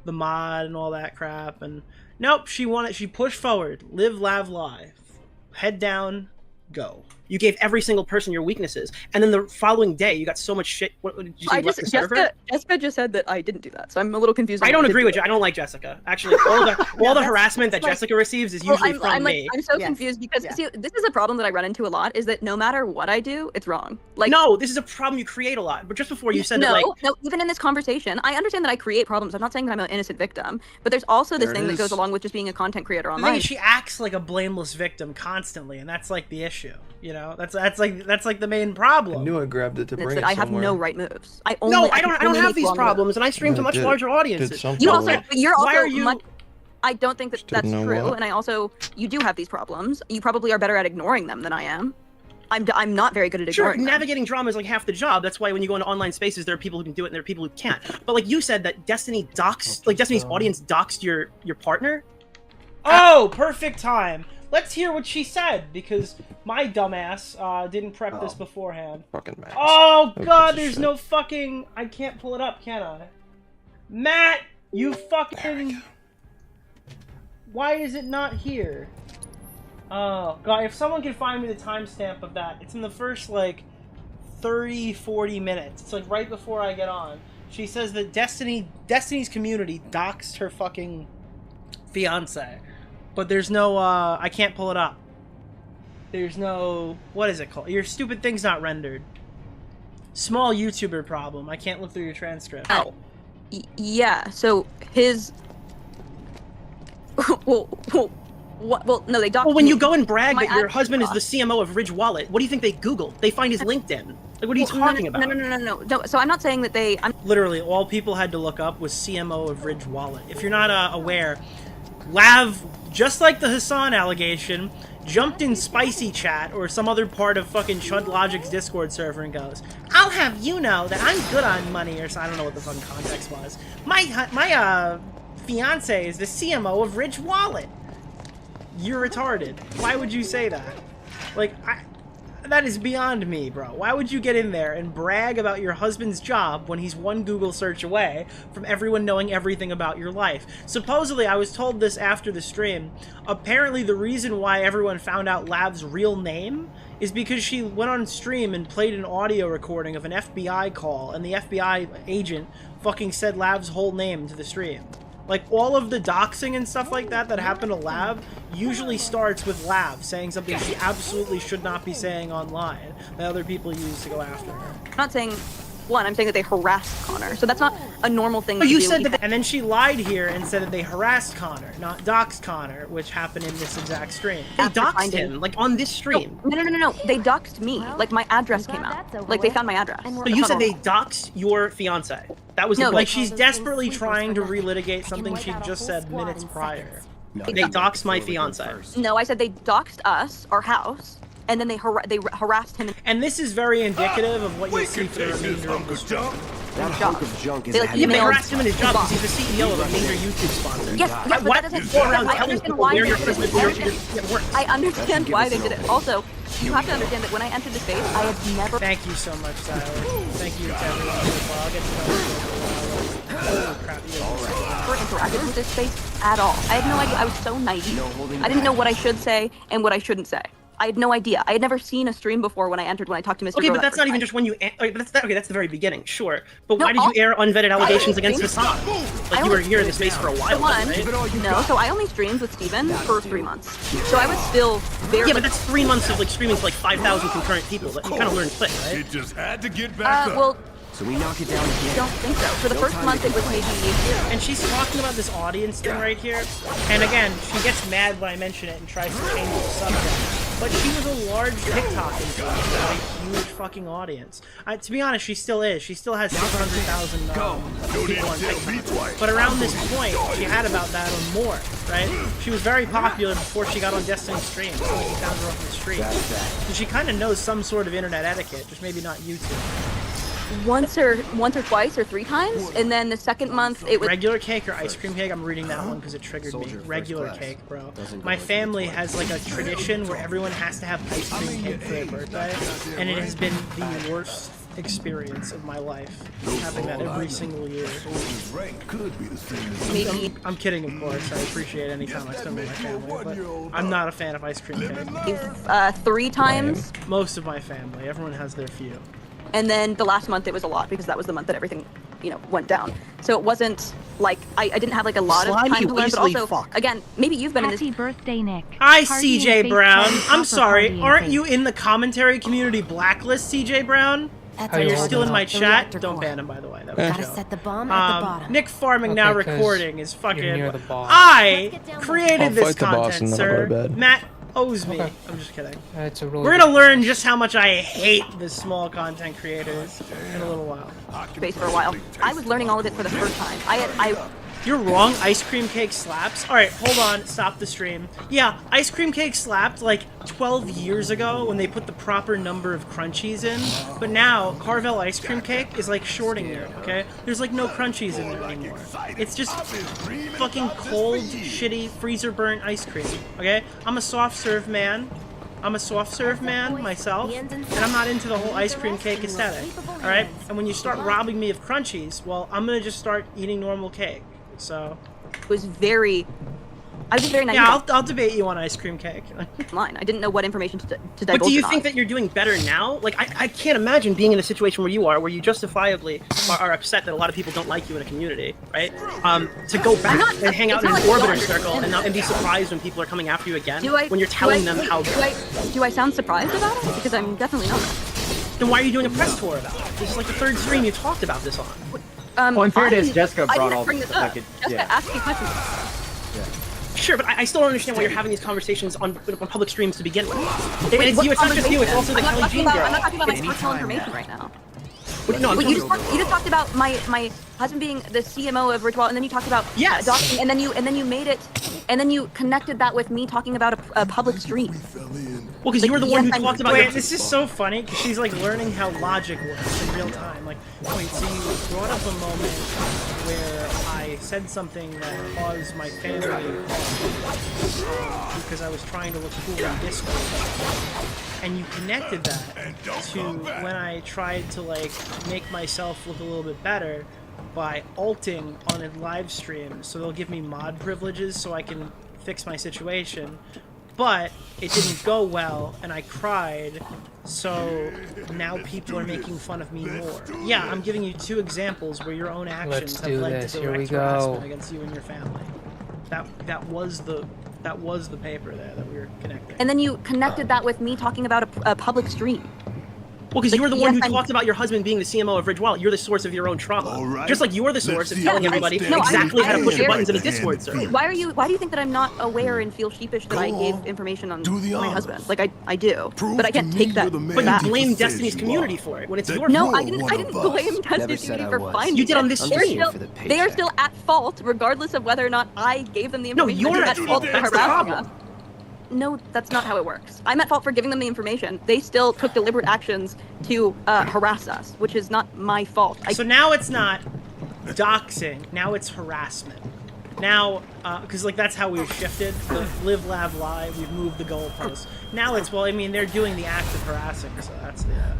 the mod and all that crap. And nope, she pushed forward. Live, Lav, live. Head down, go. You gave every single person your weaknesses, and then the following day, you got so much shit. What did you say? Jessica just said that I didn't do that, so I'm a little confused. I don't agree with you. I don't like Jessica. Actually, all the harassment that Jessica receives is usually from me. I'm so confused because see, this is a problem that I run into a lot. Is that no matter what I do, it's wrong. Like, no, this is a problem you create a lot. But just before you said no, even in this conversation, I understand that I create problems. I'm not saying that I'm an innocent victim, but there's also this thing that goes along with just being a content creator online. I think she acts like a blameless victim constantly, and that's like the issue. You know, that's like the main problem. I knew I grabbed it to bring it I have no right moves. I don't have these problems, and I stream to much larger audiences. I don't think that's true, and you do have these problems. You probably are better at ignoring them than I am. I'm not very good at ignoring them. Navigating drama is like half the job. That's why when you go into online spaces, there are people who can do it and there are people who can't. But like you said, that Destiny Destiny's audience doxed your partner. Oh, perfect time. Let's hear what she said, because my dumbass didn't prep this beforehand. Fucking Matt. Oh god, there's no fucking... I can't pull it up, can I? Matt, you fucking... Why is it not here? Oh god, if someone can find me the timestamp of that, it's in the first, like, 30-40 minutes. It's like right before I get on. She says that Destiny's community doxed her fucking fiance. But there's no, I can't pull it up. There's no, what is it called? Your stupid thing's not rendered. Small YouTuber problem. I can't look through your transcript. Yeah, so his... well, no, they doxed Well, when me. you go and brag that your husband is the CMO of Ridge Wallet, what do you think they Google? They find his LinkedIn. Like, what are you talking about? No. So I'm not saying that Literally, all people had to look up was CMO of Ridge Wallet. If you're not aware, Lav, just like the Hassan allegation, jumped in Spicy Chat or some other part of fucking Chud Logic's Discord server and goes, I'll have you know that I'm good on money, or so, I don't know what the fucking context was. My fiance is the CMO of Ridge Wallet. You're retarded. Why would you say that? Like, that is beyond me, bro. Why would you get in there and brag about your husband's job when he's one Google search away from everyone knowing everything about your life? Supposedly, I was told this after the stream, apparently the reason why everyone found out Lav's real name is because she went on stream and played an audio recording of an FBI call, and the FBI agent fucking said Lav's whole name to the stream. Like, all of the doxing and stuff like that happened to Lav usually starts with Lav saying something she absolutely should not be saying online that other people use to go after her. I'm not saying One, I'm saying that they harassed Connor, so that's not a normal thing. Oh, to you do. said that, and then she lied here and said that they harassed Connor, not doxed Connor, which happened in this exact stream. They doxed him, like on this stream. No. They doxed me. Like my address came out. Like they found my address. So you said they doxed your fiance. That was No, the like she's desperately trying to relitigate something she just said minutes prior. They doxed my fiance. No, I said they doxed us, our house, and then they harassed him. And this is very indicative of what you see for the remainder of the stream. That hunk of junk is They, like, Yeah, they emailed harassed him in his job the because he's the CEO of a major YouTube sponsor. Yes, but Why- that doesn't. go around I telling understand people why where they your did it. Christmas works. I understand why they did it. Also, you have to understand that when I entered the space, I had never. Thank you so much, Tyler. Thank you to everyone as well. I'll get to know you for a while. Holy crap, you never interacted with this space at all. I had no idea. I was so naive. I didn't know what I should say and what I shouldn't say. I had no idea. I had never seen a stream before when I entered, when I talked to Mr. Okay, Bro but that that's not first even time. just when you. Okay, that's the very beginning, sure. But No, why did you air unvetted allegations against Hassan? Like you were here in the space for a while, So one, right? no, so I only streamed with Steven for 3 months. So I was still very. Yeah, but that's 3 months of like streaming to like 5,000 concurrent people. That you kind of learn quick, right? It just had to get back up. Well, So we knock it down again. I don't think so. For the first month, it was maybe. And she's talking about this audience thing right here. And again, she gets mad when I mention it and tries to change the subject. But she was a large TikTok influencer with a huge fucking audience. To be honest, she still is. She still has 600,000 people on TikTok. But around this point, she had about that or more, right? She was very popular before she got on Destiny streams. So we found her off the street. So she kind of knows some sort of internet etiquette, just maybe not YouTube. Once or twice or 3 times, and then the second month it was regular cake or ice cream cake. I'm reading that one because it triggered me. Regular cake, bro. My family has like a tradition where everyone has to have ice cream cake for their birthday, and it has been the worst experience of my life having that every single year. I'm kidding, of course. I appreciate any time I spend with my family, but I'm not a fan of ice cream cake. 3 times. Most of my family, everyone has their few. And then the last month it was a lot because that was the month that everything, went down. So it wasn't like I didn't have like a lot of time to learn, but also again, maybe you've been in this. Happy birthday, Nick. Hi, CJ Brown. I'm sorry, aren't you in the commentary community blacklist, CJ Brown? And you're still in my chat. Don't ban him, by the way. That was a joke. Set the bomb at the bottom. Nick Farming Okay, now 'cause recording is fucking. you're near the boss. I created this fight the boss content, and then I'll go to sir. bed. Matt owes me. Okay. I'm just kidding. That's a really We're gonna learn just how much I hate the small content creators in a little while. Space for a while. I was learning all of it for the first time. You're wrong. Ice cream cake slaps. All right, hold on. Stop the stream. Yeah, ice cream cake slapped like 12 years ago when they put the proper number of crunchies in. But now Carvel ice cream cake is like shorting it. Okay, there's like no crunchies in there anymore. It's just fucking cold, shitty, freezer burnt ice cream. Okay, I'm a soft serve man. Myself, and I'm not into the whole ice cream cake aesthetic. All right, and when you start robbing me of crunchies, well, I'm gonna just start eating normal cake. So I was just very naive. Yeah, I'll debate you on ice cream cake. Line. I didn't know what information to divulge. But do you on. think that you're doing better now? Like, I can't imagine being in a situation where you are, where you justifiably are upset that a lot of people don't like you in a community, right? To go back and hang out in an orbiter circle and be surprised when people are coming after you again, when you're telling them how good. Do I sound surprised about it? Because I'm definitely not. Then why are you doing a press tour about it? This is like the 3rd stream you talked about this on. Well, in fairness, Jessica brought all bring this up. Jessica asked me questions. Sure, but I still don't understand why you're having these conversations on public streams to begin with. And it's not just you, it's also the Kelly Jean girl. I'm not talking about my personal information right now. No, Wait, you just talked about my husband being the CMO of Ritual, and then you talked about adopting, and then you made it, and then you connected that with me talking about a public stream. Well, because you were the one who talked about. Wait, this is so funny because she's like learning how logic works in real time. Like, wait, so you brought up a moment where I said something that caused my family because I was trying to look cool in Discord, and you connected that to when I tried to like make myself look a little bit better by alting on a live stream, so they'll give me mod privileges so I can fix my situation. But it didn't go well, and I cried, so now people are making fun of me more. Yeah, I'm giving you 2 examples where your own actions have led to direct harassment against you and your family. That was the paper there that we were connecting. And then you connected that with me talking about a public stream. Well, because you're the one who talked about your husband being the CMO of Ridge Wallet. You're the source of your own trauma. Just like you're the source of telling everybody exactly how to push your buttons in a Discord server. Why do you think that I'm not aware and feel sheepish that I gave information on my husband? Like I do, but I can't take that. But you blame Destiny's community for it when it's your No, fault. I didn't blame Destiny's community for finding You did on this stream. They are still at fault, regardless of whether or not I gave them the information. No, you're at fault for That's the harassing problem. us. No, that's not how it works. I'm at fault for giving them the information. They still took deliberate actions to harass us, which is not my fault. So now it's not doxing. Now it's harassment. Now, because like that's how we've shifted. The live, lav, lie. We've moved the goalposts. Now it's well. I mean, they're doing the act of harassing. So that's the thing.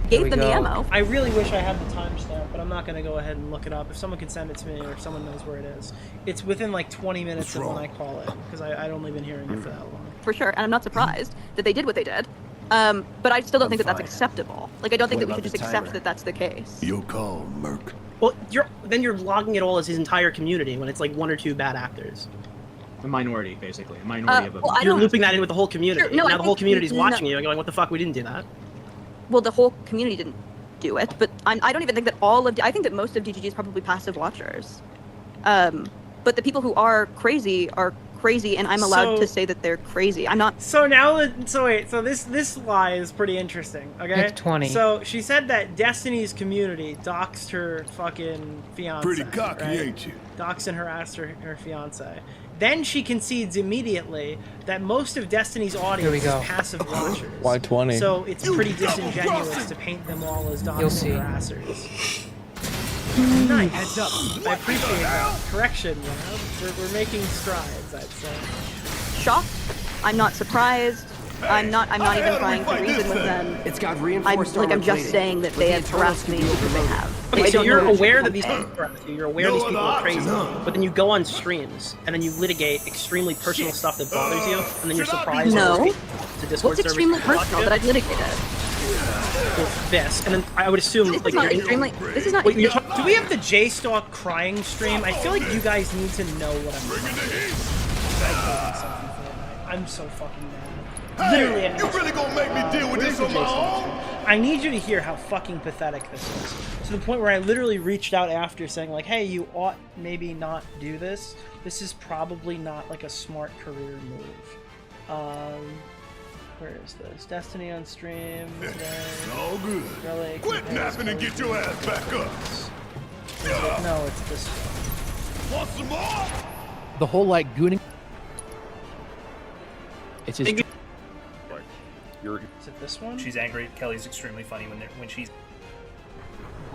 Gave them the ammo. I really wish I had the timestamp, but I'm not going to go ahead and look it up. If someone can send it to me, or if someone knows where it is, it's within like 20 minutes of when I call it, because I'd only been hearing it for that long. For sure, and I'm not surprised that they did what they did. But I still don't think that that's acceptable. Like, I don't think that we should just accept that that's the case. Your call, Merc. Well, then you're logging it all as his entire community when it's like 1 or 2 bad actors. A minority, basically. A minority of them. well, You're looping that in with the whole community. Sure, no, now I the whole think- community's no. watching you and going, what the fuck, we didn't do that. Well, the whole community didn't do it, but I don't even think that I think that most of DGG is probably passive watchers. But the people who are crazy, and I'm allowed to say that they're crazy. I'm not. So now, so this lie is pretty interesting. Okay. Pick 20. So she said that Destiny's community doxed her fucking fiance. Pretty cocky, right? ain't you? Doxed and harassed her fiance. Then she concedes immediately that most of Destiny's audience is passive watchers. Why 20? So it's pretty disingenuous to paint them all as doxed and harassers. Nice. Heads up. I appreciate that. Correction, you know? We're making strides, I'd say. Shocked. I'm not surprised. I'm not even trying to reason with them. It's got reinforced armor I'm just plating, saying that but they the have harassed me internals because they have. Okay, I so don't you're know what aware you that these can people harass you. You're aware these people are crazy. But then you go on streams and then you litigate extremely personal stuff that bothers you, and then you're surprised. No. To Discord What's extremely servers personal that I've litigated? This, and then I would assume This like is not you're extremely. This is not. Wait, Do we have the J-Stalk crying stream? I feel like you guys need to know what I'm doing. I'm so fucking mad. Literally, Hey, you really gonna make me deal with this on my own? I need you to hear how fucking pathetic this is. To the point where I literally reached out after saying like, hey, you ought maybe not do this. This is probably not like a smart career move. Where is this? Destiny on stream today. It's all good. Really? Quit napping and get your ass back up. No, it's this one. Want some more? The whole like gooning. It's just. Is it this one? She's angry. Kelly's extremely funny when she's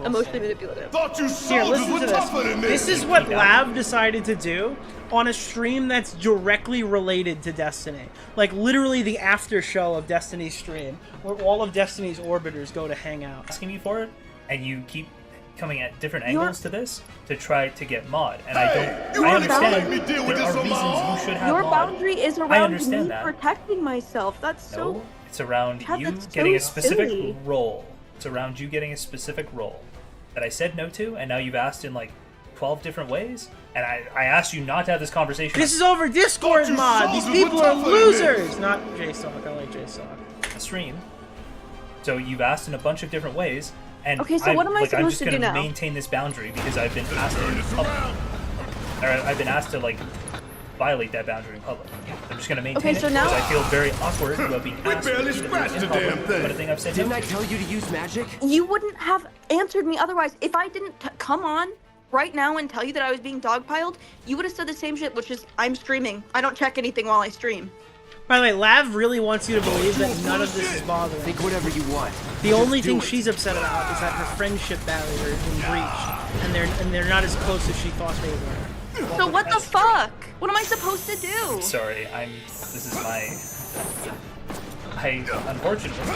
Emotionally manipulative. Thought you Here, soldiers listen were to tougher than this. this. This is what LAV decided to do on a stream that's directly related to Destiny. Like, literally the after show of Destiny's stream, where all of Destiny's orbiters go to hang out. asking you for it, and you keep coming at different angles to this to try to get mod. And I understand there are reasons you should have Your mod. boundary is I around understand me that. protecting myself. That's so. No, it's around Chad, you that's so getting a specific silly. role. It's around you getting a specific role that I said no to, and now you've asked in like 12 different ways, and I asked you not to have this conversation. This is over Discord mod. These people are losers. Not J-Stalk. I like J-Stalk. Stream. So you've asked in a bunch of different ways, and Okay, so what am I I'm supposed just to gonna do now? maintain this boundary because I've been asked to in public. Or I've been asked to like violate that boundary in public. I'm just gonna maintain Okay, so it now- because I feel very awkward about being asked to barely do this scratched in the public, damn thing. But I think I've said Didn't no I to. tell you to use magic? You wouldn't have answered me otherwise. If I didn't come on right now and tell you that I was being dogpiled, you would have said the same shit, which is, I'm streaming. I don't check anything while I stream. By the way, Lav really wants you to believe that none of this is bothering. Think whatever you want. The only thing she's upset about is that her friendship barrier has been breached, and they're not as close as she thought they were. So what the fuck? What am I supposed to do? Sorry, this is my. Unfortunately.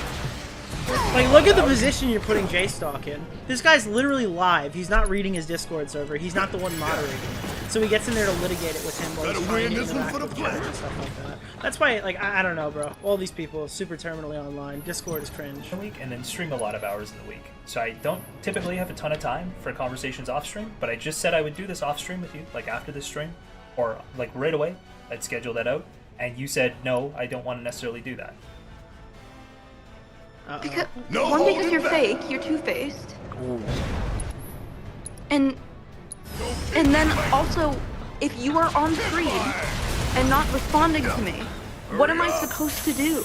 Like, look at the position you're putting J-Stalk in. This guy's literally live. He's not reading his Discord server. He's not the one moderating it. So he gets in there to litigate it with him while he's trying to interact with chat and stuff like that. That's why, like, I don't know, bro. All these people, super terminally online. Discord is cringe. A week and then stream a lot of hours in the week. So I don't typically have a ton of time for conversations off stream, but I just said I would do this off stream with you, like after this stream, or like right away. I'd schedule that out, and you said no, I don't want to necessarily do that. Because No because you're fake, you're two-faced, and then also, if you are on stream and not responding to me, what am I supposed to do?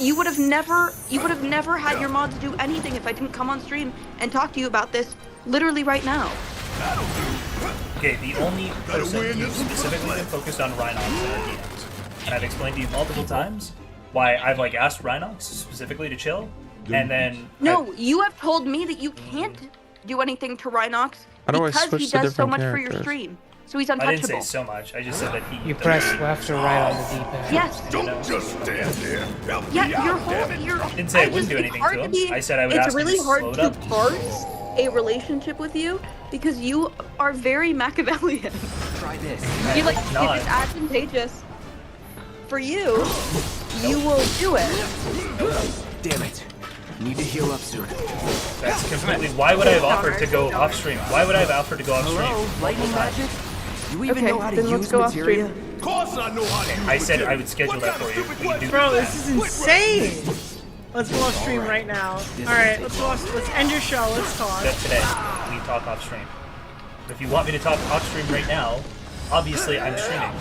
You would have never had your mods do anything if I didn't come on stream and talk to you about this literally right now. Okay, the only person who's specifically been focused on Rhinox in our DMs, and I've explained to you multiple times why I've like asked Rhinox specifically to chill, and then No, you have told me that you can't do anything to Rhinox How do I because switch he to does so different much for your characters? stream. So he's I didn't say untouchable. so much. I just said that he. You press left or right on the D-pad. Yes. Don't just stand there. Help Yeah, me out, your damn whole it. your. Didn't say I wouldn't do it's anything hard to him. be- I said I would It's ask him to really hard slow it to up. parse a relationship with you because you are very Machiavellian. Try this. You like not. if it's advantageous for you, you will do it. Damn it. Need to heal up soon. That's completely. Why would I have offered to go off stream? Why would I have offered to go off stream? Hello, lightning magic? You even Okay, know how to then let's use go off materia? Of course I know how to use I said I material. would schedule that for you. We can do Bro, that. this is insane. Let's go off stream right now. Alright, let's end your show, let's talk. That today. We talk off stream. But if you want me to talk off stream right now, obviously I'm streaming.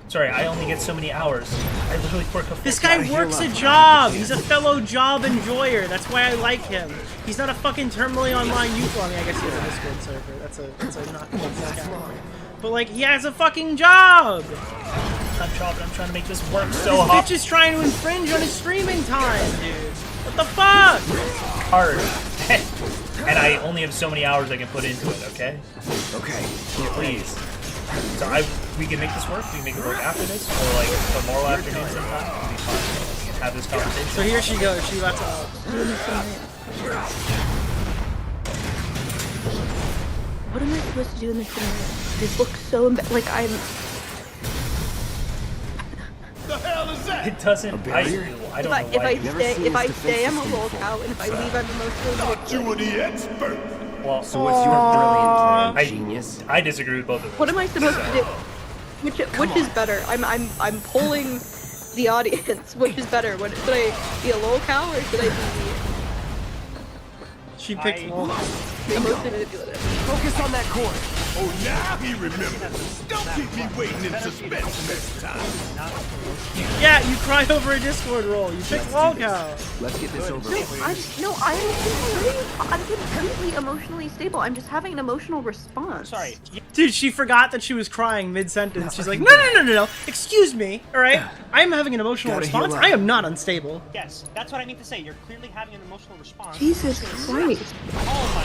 Sorry, I only get so many hours. I literally work a full This guy works a job. He's a fellow job enjoyer. That's why I like him. He's not a fucking terminally online youth. Well, I mean, I guess he has a Discord server. That's a not But like, he has a fucking job. I'm job and I'm trying to make this work so This hard. bitch is trying to infringe on his streaming time, dude. What the fuck? Hard. And I only have so many hours I can put into it, okay? Okay. Please. So we can make this work. We can make it work after this, or like tomorrow afternoon sometime. It'll be fine. We can have this conversation. So here she goes. She lets out. What am I supposed to do in this scenario? This looks so like I'm. The hell is that? It doesn't. I don't know why. If I stay, I'm a roll cow, and if I leave, I'm emotionally. Thought you were the expert. Well, So what's your brilliant plan, genius? I disagree with both of them. What am I supposed to do? Which is better? I'm polling the audience. Which is better? Should I be a lol cow or should I be She picked lol. emotionally manipulative? Focus on that core. Oh, now he remembers. Don't keep me waiting in suspense next time. Yeah, you cried over a Discord roll. You picked lol cow. Let's get this over with. I'm completely emotionally stable. I'm just having an emotional response. Sorry. Dude, she forgot that she was crying mid-sentence. She's like, no. Excuse me, alright? I'm having an emotional Gotta response. heal up. I am not unstable. Yes, that's what I mean to say. You're clearly having an emotional response. Jesus Christ. Oh my.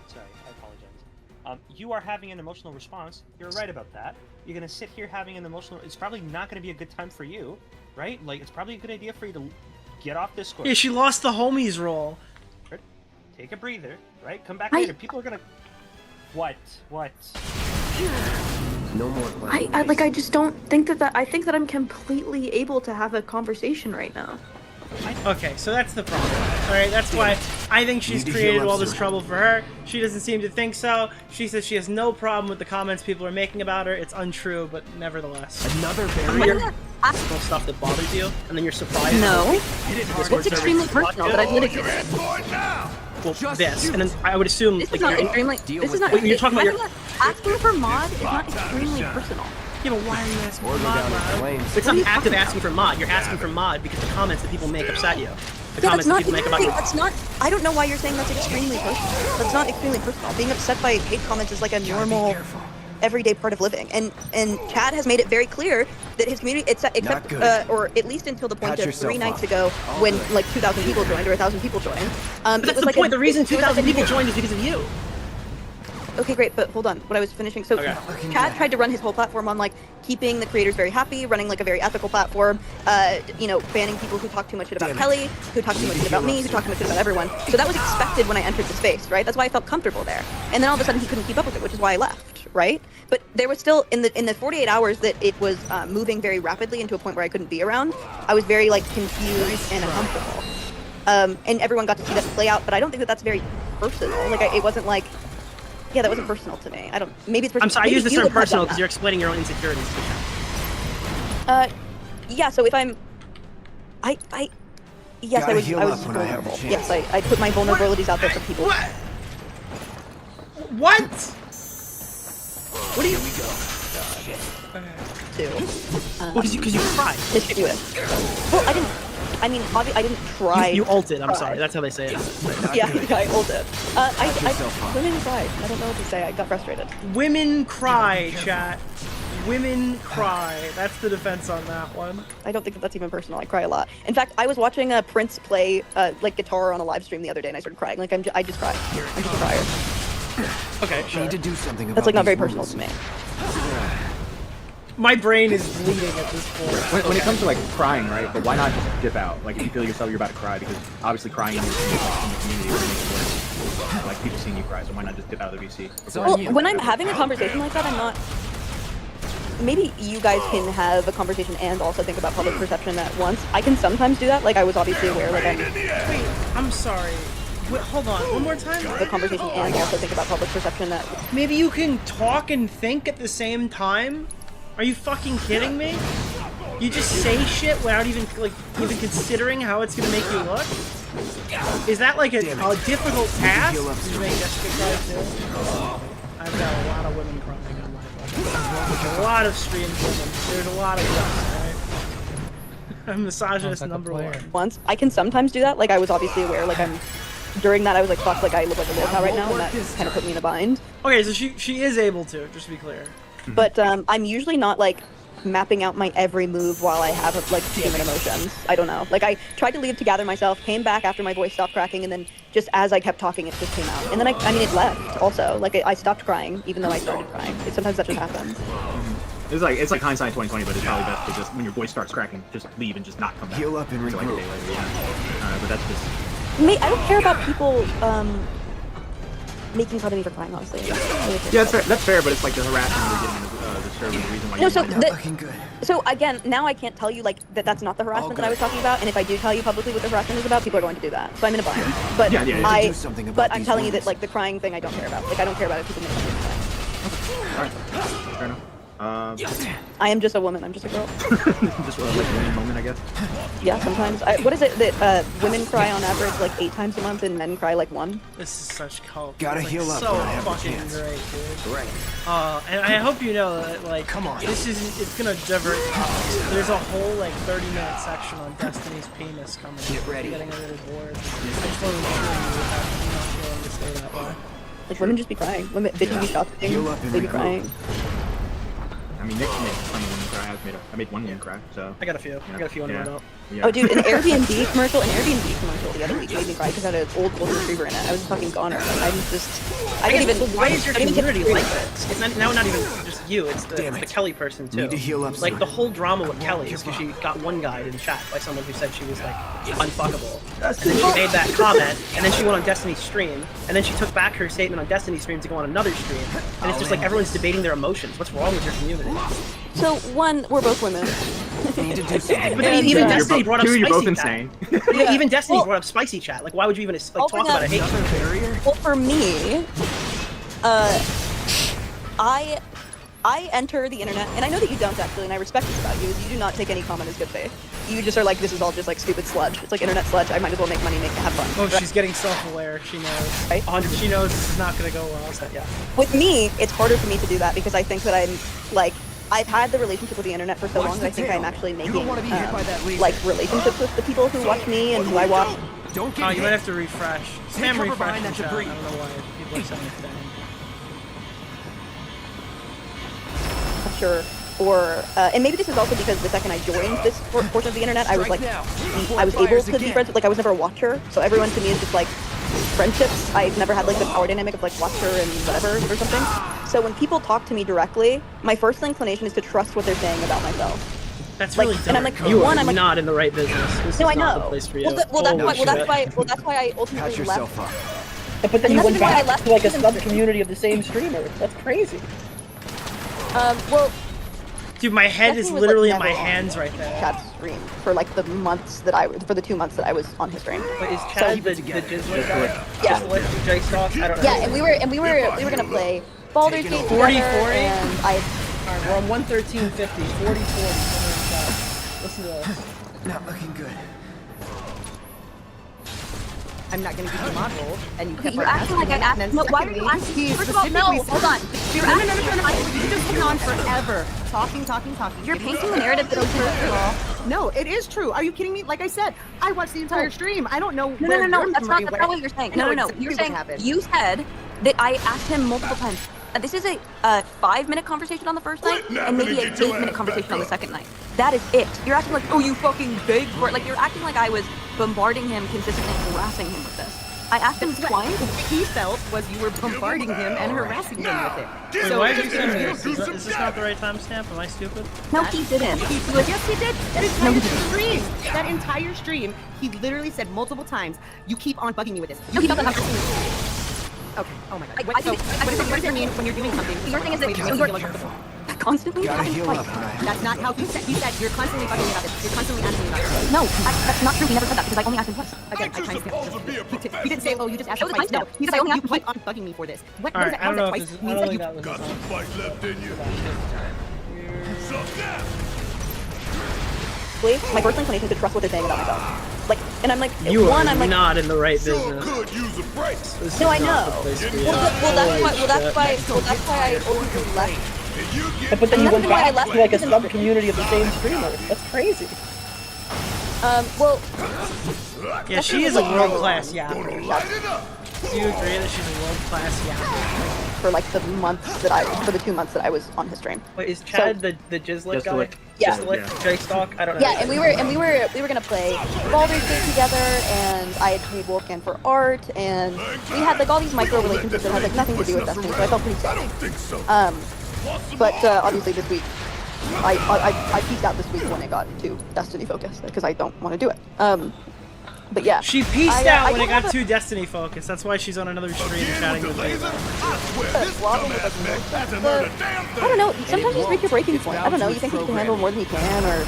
Sorry, I apologize. You are having an emotional response. You're right about that. You're gonna sit here having an emotional. It's probably not gonna be a good time for you, right? Like, it's probably a good idea for you to get off Discord. Yeah, she lost the homies roll. Take a breather, right? Come back later. People are gonna. What? No more plans. I just don't think that I think that I'm completely able to have a conversation right now. Okay, so that's the problem. Alright, that's why I think she's Need to created heal up all this soon. trouble for her. She doesn't seem to think so. She says she has no problem with the comments people are making about her. It's untrue, but nevertheless. Another barrier? Personal stuff that bothers you, and then you're surprised. No. It's It's extremely personal that I've litigated. Well, this, and then I would assume This like is not you're- extremely. This is not. Wait, you're talking about your. Asking for mod is not extremely personal. Yeah, but why are you asking Or for go mod, down in Lyle? flames. It's not active asking for mod. You're asking for mod because the comments that people make upset you. The Yeah, that's comments that not. people make about you. That's not. I don't know why you're saying that's extremely personal. That's not extremely personal. Being upset by hate comments is like a normal, everyday part of living. And Chad has made it very clear that his community, except good. or at least until the point Patch of yourself 3 nights up. ago when like 2,000 people joined or 1,000 people joined. But it that's was the like point. The reason it was 2,000 like a people new- joined is because of you. Okay, great, but hold on. What I was finishing. So, Chad tried to run his whole platform on like keeping the creators very happy, running like a very ethical platform. Banning people who talk too much shit about Kelly, who talk too much shit about me, who talk too much shit about everyone. So that was expected when I entered the space, right? That's why I felt comfortable there. And then all of a sudden he couldn't keep up with it, which is why I left, right? But there was still in the 48 hours that it was moving very rapidly into a point where I couldn't be around. I was very like confused and uncomfortable. And everyone got to see that play out, but I don't think that that's very personal. Like it wasn't like. Yeah, that wasn't personal to me. I don't. Maybe it's personal. I'm sorry, I maybe use the you term would have done personal because that. you're explaining your own insecurities. Yeah, so if I'm Yes, I was vulnerable. Yes, I put my vulnerabilities out there for people. What? What do you? Because you cried. Well, I didn't. I mean, I didn't try. You ulted. I'm sorry. That's how they say it. Yeah, I ulted. Women cried. I don't know what to say. I got frustrated. Women cry, chat. Women cry. That's the defense on that one. I don't think that's even personal. I cry a lot. In fact, I was watching Prince play like guitar on a live stream the other day, and I started crying. Like I just cried. I'm just a crier. Okay, sure. Need to do something about That's like not very these personal to me. My brain is bleeding at this point. When it comes to like crying, right? But why not just dip out? Like if you feel yourself you're about to cry, because obviously crying in the community will make it worse. Like people seeing you cry, so why not just dip out of the VC? Well, when I'm having a conversation like that, I'm not. Maybe you guys can have a conversation and also think about public perception at once. I can sometimes do that. Like I was obviously aware. Like Wait, I'm sorry. Wait, hold on, one more time. The conversation and also think about public perception at. Maybe you can talk and think at the same time. Are you fucking kidding me? You just say shit without even even considering how it's gonna make you look? Is that like a difficult task? You make Jessica cry too? I've got a lot of women crying on my phone. A lot of streams women. There's a lot of girls, right? I'm misogynist number one. Once I can sometimes do that. Like I was obviously aware. Like I'm. During that, I was like, fuck, like I look like a little cow right now, and that kind of put me in a bind. Okay, so she is able to, just to be clear. But I'm usually not like mapping out my every move while I have like human emotions. I don't know. Like I tried to leave to gather myself, came back after my voice stopped cracking, and then just as I kept talking, it just came out. And then I mean, it left also. Like I stopped crying, even though I started crying. Sometimes that just happens. It's like hindsight 2020, but it's probably best to just when your voice starts cracking, just leave and just not come back. Heal up and regroup. Like a day later, yeah. But that's just. I don't care about people making fun of me for crying, honestly. Yeah, that's fair, but it's like the harassment you're getting in the server, the reason why you're so again, now I can't tell you like that's not the harassment that I was talking about, and if I do tell you publicly what the harassment is about, people are going to do that. So I'm in a bind. But but I'm telling you that like the crying thing I don't care about. Like I don't care about if people make fun of me. Alright, fair enough. I am just a woman. I'm just a girl. Just like one moment, I guess. Yeah, sometimes. What is it that women cry on average like 8 times a month and men cry like 1? This is such cult. Gotta heal up. So fucking great, dude. Right. And I hope you know that like, come on. This isn't. It's gonna divert. There's a whole like 30-minute section on Destiny's penis coming. Get ready. Getting a little bored. I just want to make sure you're not willing to stay that way. Like women just be crying. Women bitches be shopping. They be crying. I mean, Nick made plenty of women cry. I made one woman cry, so. I got a few. I got a few on my belt. Yeah. Oh, dude, an Airbnb commercial the other week made me cry because it had an old golden retriever in it. I was a fucking goner. I don't even. Why is your community like this? It's not even just you. It's the Kelly person too. Need to heal up. Like the whole drama with Kelly is because she got one guy in chat by someone who said she was like unfuckable, and then she made that comment, and then she went on Destiny's stream, and then she took back her statement on Destiny's stream to go on another stream, and it's just like everyone's debating their emotions. What's wrong with your community? So one, we're both women. Need to do something. But then even Destiny brought up you're both spicy insane. chat. Even Destiny brought up spicy chat. Like, why would you even like talk about a hate chat? Well, for me, I enter the internet, and I know that you don't actually, and I respect this about you. You do not take any comment as good faith. You just are like, this is all just like stupid sludge. It's like internet sludge. I might as well make money, have fun. Oh, right? She's getting self-aware. She knows. Right? 100%. She knows this is not gonna go well. So yeah. With me, it's harder for me to do that because I think that I'm like. I've had the relationship with the internet for so long that I think I'm actually making like relationships with the people who watch me and who I watch. Oh, you might have to refresh. Spam refresh in chat. I don't know why people are saying it. Sure. Or and maybe this is also because the second I joined this portion of the internet, I was like, I was able to be friends with, like I was never a watcher, so everyone to me is just like friendships. I've never had like the power dynamic of like watcher and whatever or something. So when people talk to me directly, my first inclination is to trust what they're saying about myself. That's really dumb. And I'm like, you are not in the right business. This no, is I know. Not the place for you. Well, that's why I ultimately left. But then you went back to like a sub-community of the same streamers. That's crazy. Well. Dude, my head is literally in my hands right there. Chad's stream for like the months that for the 2 months that I was on his stream. But is Chad the Jizzler guy? Yeah. J-Stock? I don't know. Yeah, and we were gonna play Baldur's Gate together, 40-40? and I. Alright, we're on 113.50, 40-40. Listen to this. Not looking good. I'm not gonna give you a mod roll, and you Okay, kept you're on acting like I asking asked. me, No, and why then are you secondly, asking? he First of all, no, specifically hold on. said- You're No, asking. you just been on forever. Talking. You're painting the narrative that First of all, no, it is true. Are you kidding me? Like I said, I watched the entire stream. I don't know. No. That's not what you're saying. No. You're saying you said that I asked him multiple times. This is a 5-minute conversation on the first night, and maybe an 8-minute conversation on the second night. That is it. You're acting like, oh, you fucking big word. Like you're acting like I was bombarding him consistently and harassing him with this. I asked him twice. What he felt was you were bombarding him and harassing him with it. Wait, So why it's are you just- saying this? Is this not the right timestamp? Am I stupid? No, he didn't. Yes, he did. That entire stream. That entire stream. He literally said multiple times, "You keep on bugging me with this." You keep on bugging me. Okay. Oh my god. What does it mean when you're doing something? Your thing is that you're constantly Gotta heal up, That's not how he said. He said you're constantly bugging me about this. You're constantly asking me about this. No, that's not true. He never said that because I only asked him twice. Again, I timestamped. He didn't say, "Oh, you just asked Show me the twice." No, timestamp. he Because said I only you asked him keep on bugging me for this. What All is right, that? I How don't is know that if twice? this. Means I that don't you think that was Got some fight left in you. My first inclination to trust what they're saying about myself. Like, and I'm like, You one, are I'm like, not in the right Sure business. could use a break. This no, is I not know. the place to be Well, at. that's why I ultimately left. But then you went why I back left to like a because- sub-community of the same streamers. That's crazy. Well, Yeah, she is a world-class yapper. Do you agree that she's a world-class yapper? for like the 2 months that I was on his stream. Wait, is Chad the Jizzlet guy? Jizzlet. Yeah. Jizzlet, J-Stock? I don't know. Yeah, and we were gonna play Baldur's Gate together, and I had paid Wolfgang for art, and we had like all these micro relationships that had like nothing to do with Destiny, so I felt pretty safe. But obviously this week, I peaked out this week when it got too Destiny focused because I don't want to do it. But yeah, She pieced out when it got have too Destiny focused. That's why she's on another stream chatting with me. I don't know. Sometimes you just reach your breaking point. I don't know. You think you can handle more than you can, or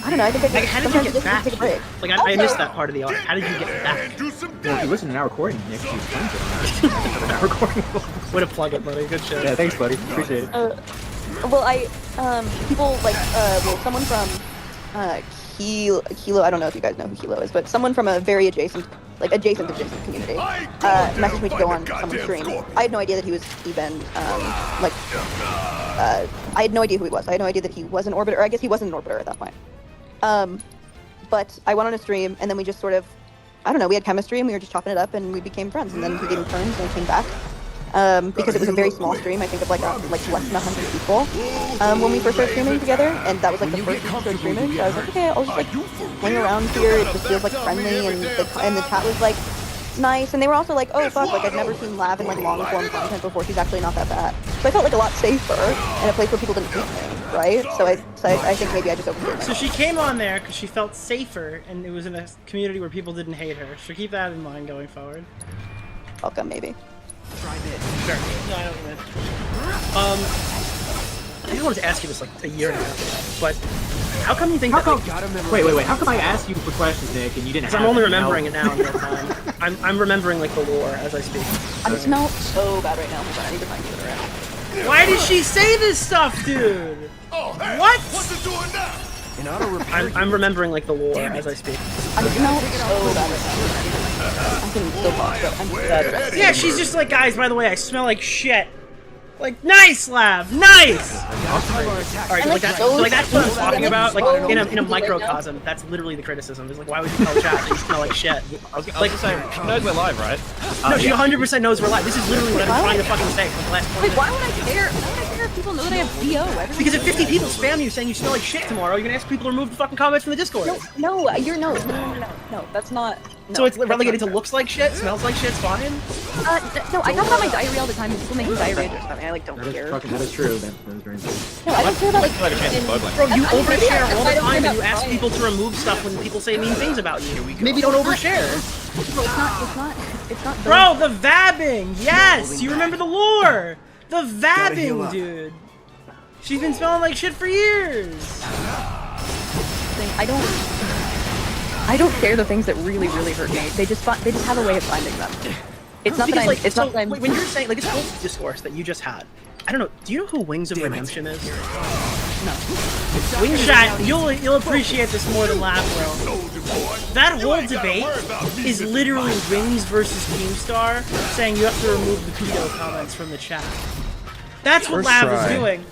I don't know. I think Like, how did you sometimes get just back? take a break. Like, I missed that part of the art. How did you get back? Well, if you listen to our recording, Nick, you explained it on our recording. Way to plug it, buddy. Good shit. Yeah, thanks, buddy. Appreciate it. Well, people like, someone from, Kilo, I don't know if you guys know who Kilo is, but someone from a very adjacent community, messaged me to go on someone's stream. I had no idea that he was even, I had no idea who he was. I had no idea that he was an Orbiter, or I guess he wasn't an Orbiter at that point. But I went on a stream, and then we just sort of, I don't know, we had chemistry, and we were just chopping it up, and we became friends, and then he gave me turns, and I came back. Because it was a very small stream, I think of like less than 100 people when we first started streaming together, and that was like the first week we started streaming. So I was like, okay, I'll just like hang around here. It just feels like friendly, and the chat was like nice, and they were also like, oh fuck, like I've never seen Lav in like long form content before. She's actually not that bad. So I felt like a lot safer in a place where people didn't hate me, right? So I think maybe I just overthrew. So she came on there because she felt safer, and it was in a community where people didn't hate her. So keep that in mind going forward. Welcome, maybe. Try this. Sure. No, I don't know. I wanted to ask you this like a year and a half ago, but how come you think that? Wait. How come I asked you for questions, Nick, and you didn't? Because I'm only remembering it now in real time. I'm remembering like the lore as I speak. I smell so bad right now. Hold on, I need to find you around. Why did she say this stuff, dude? What? What's it doing now? I'm remembering like the lore as I speak. I smell so bad right now. I can still talk, but I'm so Yeah, she's just like, guys, by the way, I smell like shit. Like, nice, Lav, nice! Alright, like that's what I'm talking about, like, in a microcosm, that's literally the criticism, is like, why would you tell chat you smell like shit? Like, she knows we're live, right? No, she 100% knows we're live. This is literally what I'm trying to fucking say for the last 20 Wait, minutes. why would I care? Why would I care if people know that I have BO? Because if 50 people spam you saying you smell like shit tomorrow, you're gonna ask people to remove the fucking comments from the Discord. No, that's not. No, So it's relegated to looks like shit, smells like shit's fine? No, I talk about my diarrhea all the time, and people make me diarrhea or something. I like don't care. That is true. That is very true. No, I don't care about like. Bro, you overshare all the time, and you ask people to remove stuff when people say mean things about you. Maybe don't overshare. No, it's not. Bro, the vabbing! Yes! You remember the lore! The vabbing, dude! She's been smelling like shit for years! I don't share the things that really hurt me. They just have a way of finding them. It's not Because, that I'm. It's not that I'm. when you're saying, like, this whole discourse that you just had, I don't know, do you know who Wings of Redemption is? Wingshot, you'll appreciate this more than Lav will. That whole debate is literally Wings versus Keemstar saying you have to remove the pedo comments from the chat. That's what Lav is doing.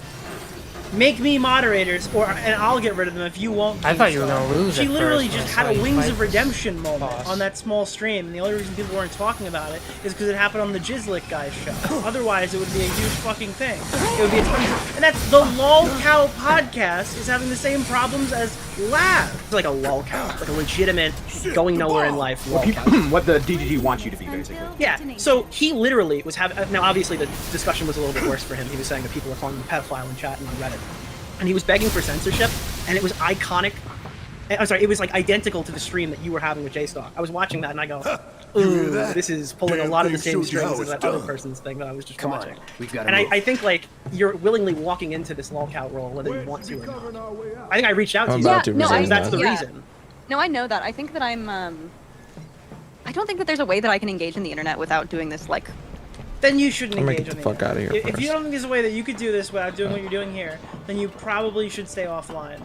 Make me moderators, and I'll get rid of them if you won't. I thought you were gonna lose. She literally just had a Wings of Redemption moment on that small stream, and the only reason people weren't talking about it is because it happened on the Jizzlick guy's show. Otherwise, it would be a huge fucking thing. It would be a ton of, and that's the LOLcow podcast is having the same problems as Lav. It's like a LOLcow, like a legitimate, going nowhere in life LOLcow. What the DGG wants you to be, basically. Yeah, so he literally was having, now obviously the discussion was a little bit worse for him. He was saying that people are calling him a pedophile in chat and on Reddit. And he was begging for censorship, and it was iconic. I'm sorry, it was like identical to the stream that you were having with J-Stock. I was watching that and I go, ooh, this is pulling a lot of the same strings as that other person's thing that I was just watching. And I think like you're willingly walking into this lolcout role whether you want to or not. I think I reached out to you because that's the reason. No, I know that. I think that I don't think that there's a way that I can engage in the internet without doing this like. Then you shouldn't engage get the fuck out of here. If you don't think there's a way that you could do this without doing what you're doing here, then you probably should stay offline.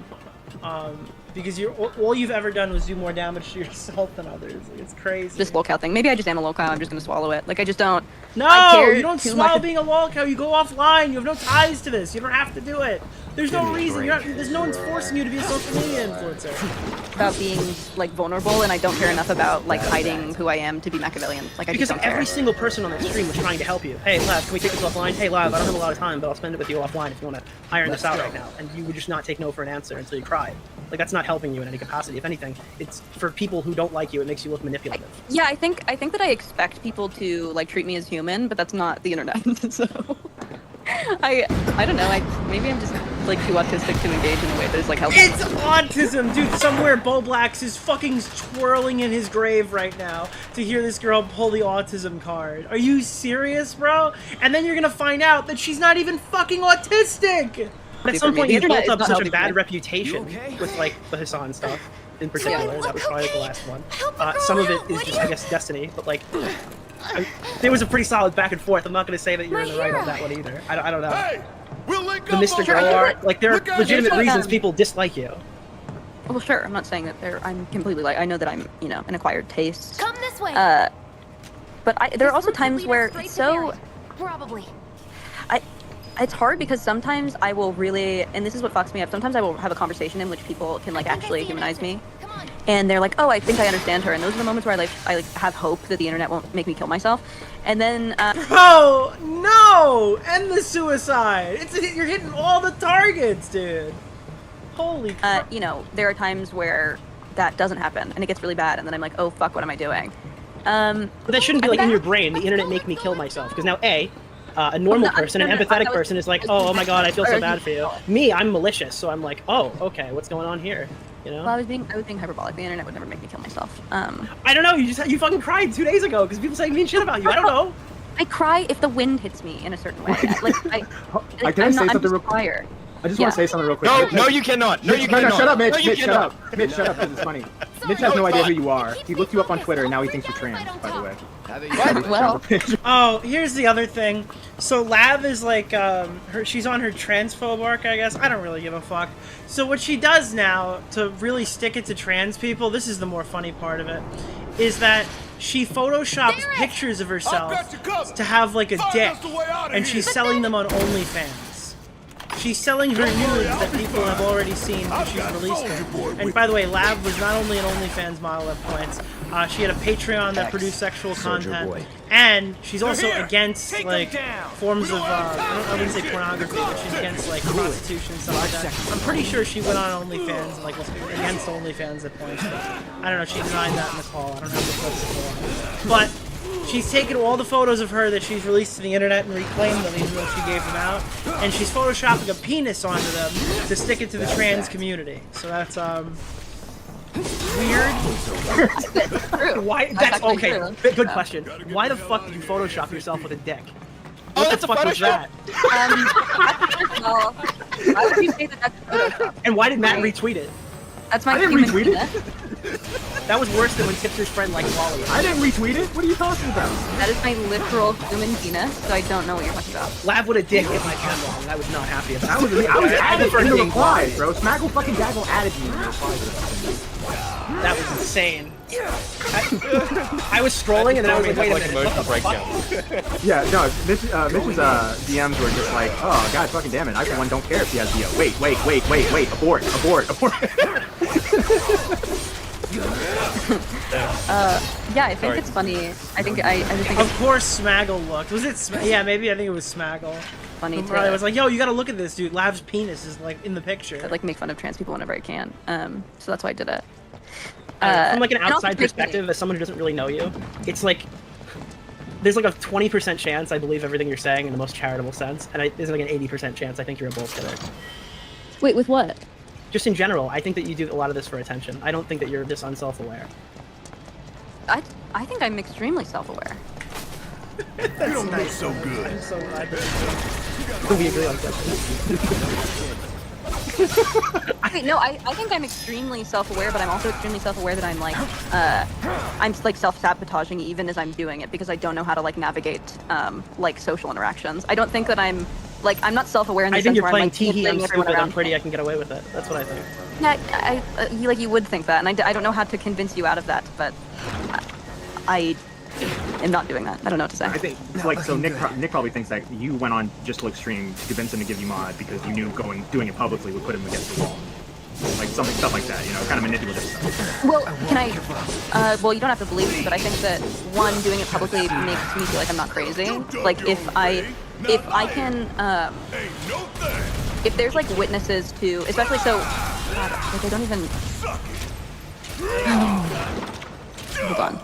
Because all you've ever done was do more damage to yourself than others. Like, it's lcrazy. This lolcow thing. Maybe I just am a lolcow. I'm just gonna swallow it. Like I just don't. No, you don't swallow being a lolcow. You go offline. You have no ties to this. You don't have to do it. There's no reason. There's no one's forcing you to be a social media influencer. About being like vulnerable, and I don't care enough about like hiding who I am to be Machiavellian. Like I because just don't every care. single person on that stream was trying to help you. Hey, Lav, can we take this offline? Hey, Lav, I don't have a lot of time, but I'll spend it with you offline if you want to iron this out right now. And you would just not take no for an answer until you cried. Like that's not helping you in any capacity. If anything, it's for people who don't like you. It makes you look manipulative. Yeah, I think that I expect people to like treat me as human, but that's not the internet. So I don't know. Maybe I'm just like too autistic to engage in a way that is like helpful. It's autism, dude. Somewhere Bo Blacks is fucking twirling in his grave right now to hear this girl pull the autism card. Are you serious, bro? And then you're gonna find out that she's not even fucking autistic. But at some point, you built up such a bad reputation with like the Hassan stuff in particular. That was probably like the last one. Some of it is just, I guess, destiny. But like, there was a pretty solid back and forth. I'm not going to say that you're in the right on that one either. I don't know. Hey, we'll link The up Mr. over Girl here. art, like there are legitimate reasons people dislike you. Well, sure. I'm not saying that I'm completely like. I know that I'm an acquired taste. Come this way. But there are also times where Probably. it's hard because sometimes I will really, and this is what fucks me up. Sometimes I will have a conversation in which people can like actually humanize me, and they're like, "Oh, I think I understand her." And those are the moments where I have hope that the internet won't make me kill myself. And then, Bro, no! End the suicide. You're hitting all the targets, dude. Holy. There are times where that doesn't happen, and it gets really bad, and then I'm like, "Oh fuck, what am I doing?" But that shouldn't be like in your brain. The internet make me kill myself because now a normal person, an empathetic person is like, oh my god, I feel so bad for you. Me, I'm malicious, so I'm like, oh, okay, what's going on here? You know? Well, I was being hyperbolic. The internet would never make me kill myself. I don't know. You fucking cried 2 days ago because people saying mean shit about you. I don't know. I cry if the wind hits me in a certain way. Can I say something real quick? I just want to say something real quick. No, you cannot. No, you cannot. Shut up, Mitch. No, you Mitch, shut cannot. up. Mitch, shut up, because it's funny. Mitch has no idea who you are. He looked you up on Twitter, and now he thinks you're trans, by the way. Well. Oh, here's the other thing. So Lav is like, she's on her transphobe arc, I guess. I don't really give a fuck. So what she does now, to really stick it to trans people, this is the more funny part of it, is that she photoshops pictures of herself to have like a dick, and she's selling them on OnlyFans. She's selling her nudes that people have already seen because she's released them. And by the way, Lav was not only an OnlyFans model at points, she had a Patreon that produced sexual content, and she's also against like forms of, I wouldn't say pornography, but she's against like prostitution and stuff like that. I'm pretty sure she went on OnlyFans and like was against OnlyFans at points, but I don't know, she denied that in the call. I don't have the clips for it. But she's taken all the photos of her that she's released to the internet and reclaimed them even though she gave them out. And she's photoshopping a penis onto them to stick it to the trans community. So that's, weird. Why? That's okay. Good question. Why the fuck did you Photoshop yourself with a dick? What the fuck was that? Well, why would you say that that's Photoshop? And why did Matt retweet it? That's my I didn't human retweet penis. That was worse than when Tipster's friend liked Wally. I didn't retweet it. What are you talking about? That is my literal human penis, so I don't know what you're talking about. Lav would have dick in my channel, and I was not happy about I was it. added for in the being replies, bro. Smaggle fucking Daggle added me in the replies. That was insane. I was scrolling and then I was like, wait a minute, what the fuck? Yeah, no, Mitch's DMs were just like, oh god, fucking damn it, I for one don't care if he has DO. Wait, abort. Yeah, I think it's funny. I just think of course Smaggle looked. Was it yeah, maybe I think it was Smaggle. Funny too. I was like, yo, you gotta look at this, dude. Lav's penis is like in the picture. I like make fun of trans people whenever I can. So that's why I did it. From like an outside perspective, as someone who doesn't really know you, it's like there's like a 20% chance I believe everything you're saying in the most charitable sense, and there's like an 80% chance I think you're a bullshitter. Wait, with what? Just in general, I think that you do a lot of this for attention. I don't think that you're this unself-aware. I think I'm extremely self-aware. You don't look so good. I'm so glad that we agree on that. Wait, no, I think I'm extremely self-aware, but I'm also extremely self-aware that I'm like self-sabotaging even as I'm doing it because I don't know how to like navigate like social interactions. I don't think that I'm not self-aware in the I think sense you're where playing I'm tee-hee, I'm everyone stupid, I'm around pretty, me. I can get away with it. That's what I think. Yeah, you would think that, and I don't know how to convince you out of that, but I am not doing that. I don't know what to say. I think, so Nick probably thinks that you went on just to look stream to convince him to give you mod because you knew doing it publicly would put him against the wall. Like stuff like that, you know, kind of manipulative stuff. Well, can I, well, you don't have to believe me, but I think that, one, doing it publicly makes me feel like I'm not crazy. Like, if I can, if there's, like, witnesses to, especially so, God, like, I don't even, hold on.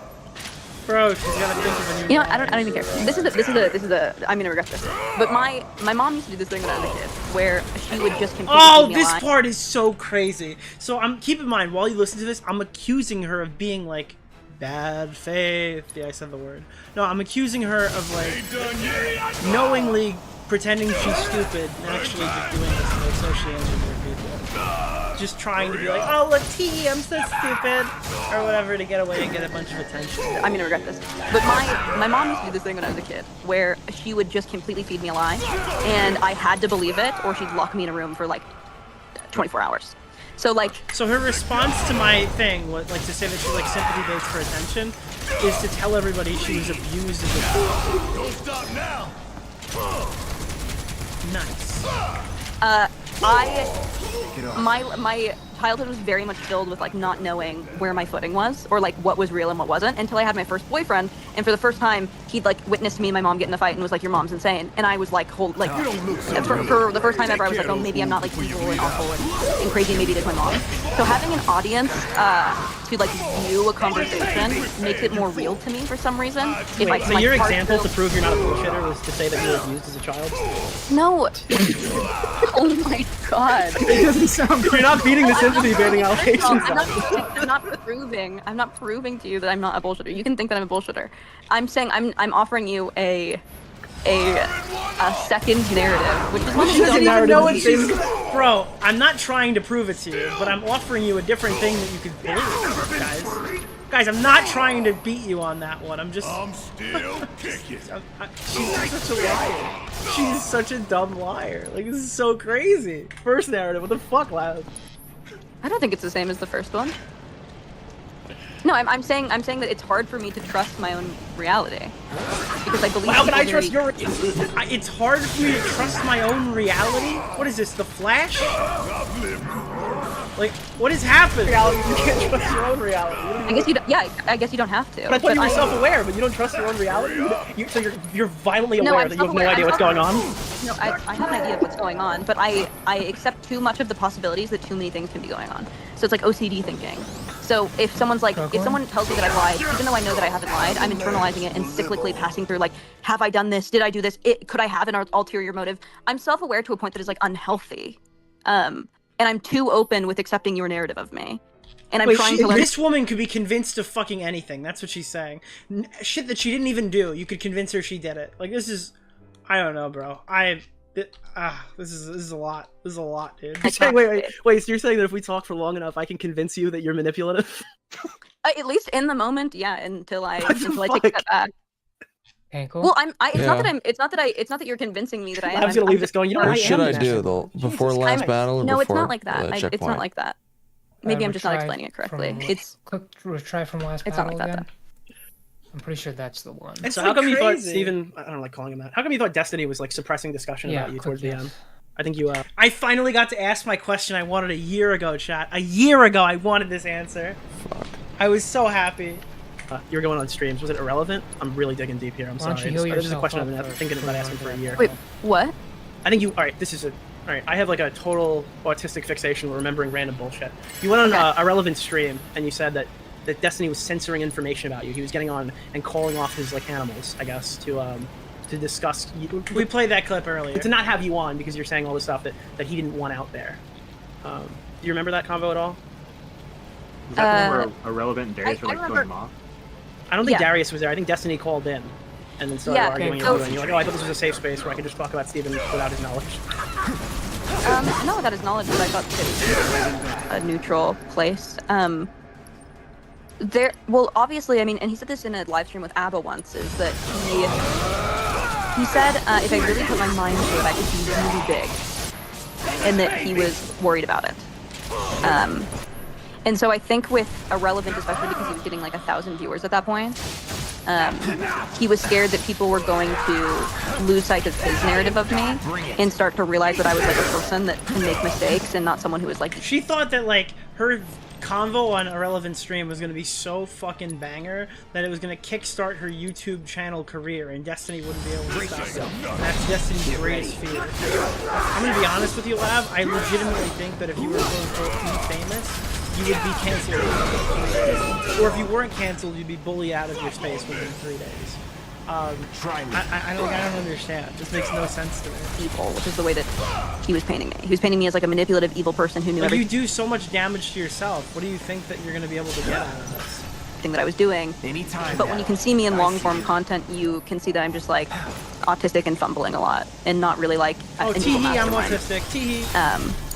Bro, she's gonna think of a new. You know, I don't even care. This is a. I'm gonna regret this. But my mom used to do this thing when I was a kid, where she would just completely Oh, feed me this alive. part is so crazy. So keep in mind while you listen to this, I'm accusing her of being like bad faith. Yeah, I said the word. No, I'm accusing her of like knowingly pretending she's stupid and actually just doing this to like socially engineer people. Just trying to be like, oh look, T, I'm so stupid, or whatever, to get away and get a bunch of attention. I'm gonna regret this. But my mom used to do this thing when I was a kid, where she would just completely feed me a lie, and I had to believe it, or she'd lock me in a room for like 24 hours. So like. So her response to my thing, like to say that she's like sympathy based for attention, is to tell everybody she was abused as a child. Don't stop now. Nice. My childhood was very much filled with like not knowing where my footing was or like what was real and what wasn't until I had my first boyfriend, and for the first time he'd like witnessed me and my mom get in a fight and was like, your mom's insane, and I was like, for the first time ever I was like, oh, maybe I'm not like evil and awful and crazy, maybe it is my mom. So having an audience to like view a conversation makes it more real to me for some reason. Wait, so your example to prove you're not a bullshitter was to say that you were abused as a child? No. Oh my god. It doesn't sound good. You're not beating the sympathy baiting allegations. I'm not proving to you that I'm not a bullshitter. You can think that I'm a bullshitter. I'm saying I'm offering you a second narrative, which is one She doesn't even know what she's. Bro, I'm not trying to prove it to you, but I'm offering you a different thing that you could believe, guys. Guys, I'm not trying to beat you on that one. I'm still kicking. She's such a liar. She's such a dumb liar. Like, this is so crazy. First narrative, what the fuck, Lav? I don't think it's the same as the first one. No, I'm saying that it's hard for me to trust my own reality because I believe. How can I trust your? It's hard for me to trust my own reality. What is this? The Flash? Like, what is happening? You can't trust your own reality. I guess you don't. Yeah, I guess you don't have to. But I thought you were self-aware, but you don't trust your own reality. So you're violently aware that you have no idea what's going on. No, I have an idea of what's going on, but I accept too much of the possibilities that too many things can be going on. So it's like OCD thinking. So if someone tells me that I've lied, even though I know that I haven't lied, I'm internalizing it and cyclically passing through like, have I done this? Did I do this? Could I have an ulterior motive? I'm self-aware to a point that is like unhealthy. And I'm too open with accepting your narrative of me. And I'm trying to learn. This woman could be convinced of fucking anything. That's what she's saying. Shit that she didn't even do. You could convince her she did it. Like, this is, I don't know, bro. This is a lot. This is a lot, dude. Wait. So you're saying that if we talk for long enough, I can convince you that you're manipulative? At least in the moment, yeah. Until I take a step back. Ankle. Well, it's not that you're convincing me that I am. I'm gonna leave this going. You know What should I do though? Before last battle or No, before it's not like that. the It's not like that. Maybe I'm just not explaining it correctly. It's retry from last it's not battle like that. again. I'm pretty sure that's the one. So how come you thought Steven, I don't like calling him that. How come you thought Destiny was like suppressing discussion about you towards the end? I think you I finally got to ask my question I wanted a year ago, chat. A year ago I wanted this answer. Fuck. I was so happy. you were going on streams. Was it irrelevant? I'm really digging deep here. I'm sorry. This is a question I've been thinking about asking for a year. Wait, what? I think you. All right, this is a. All right, I have like a total autistic fixation with remembering random bullshit. You went on a relevant stream and you said that Destiny was censoring information about you. He was getting on and calling off his like animals, I guess, to discuss. We played that clip earlier. To not have you on because you're saying all the stuff that he didn't want out there. Do you remember that convo at all? Was that where Irrelevant and Darius were like killing him off? I don't think Darius was there. I think Destiny called in and then started arguing and doing. You're like, oh, I thought this was a safe space where I could just talk about Steven without his knowledge. Not without his knowledge, but I thought it was a neutral place. Well, obviously, I mean, and he said this in a live stream with Abba once, is that he said if I really put my mind to it, I could be really big, and that he was worried about it. And so I think with Irrelevant, especially because he was getting like 1,000 viewers at that point, he was scared that people were going to lose sight of his narrative of me and start to realize that I was like a person that can make mistakes and not someone who was like. She thought that like her convo on Irrelevant stream was gonna be so fucking banger that it was gonna kickstart her YouTube channel career and Destiny wouldn't be able to stop it. And that's Destiny's greatest fear. I'm gonna be honest with you, Lav. I legitimately think that if you were quote-unquote famous, you would be canceled in 3 days. Or if you weren't canceled, you'd be bullied out of your space within 3 days. I don't understand. This makes no sense to me. Evil, which is the way that he was painting me. He was painting me as like a manipulative, evil person who knew everything. You do so much damage to yourself. What do you think that you're going to be able to get out of this? Thing that I was doing. But when you can see me in long-form content, you can see that I'm just like autistic and fumbling a lot, and not really like. Oh, tee-hee, I'm autistic. Tee-hee.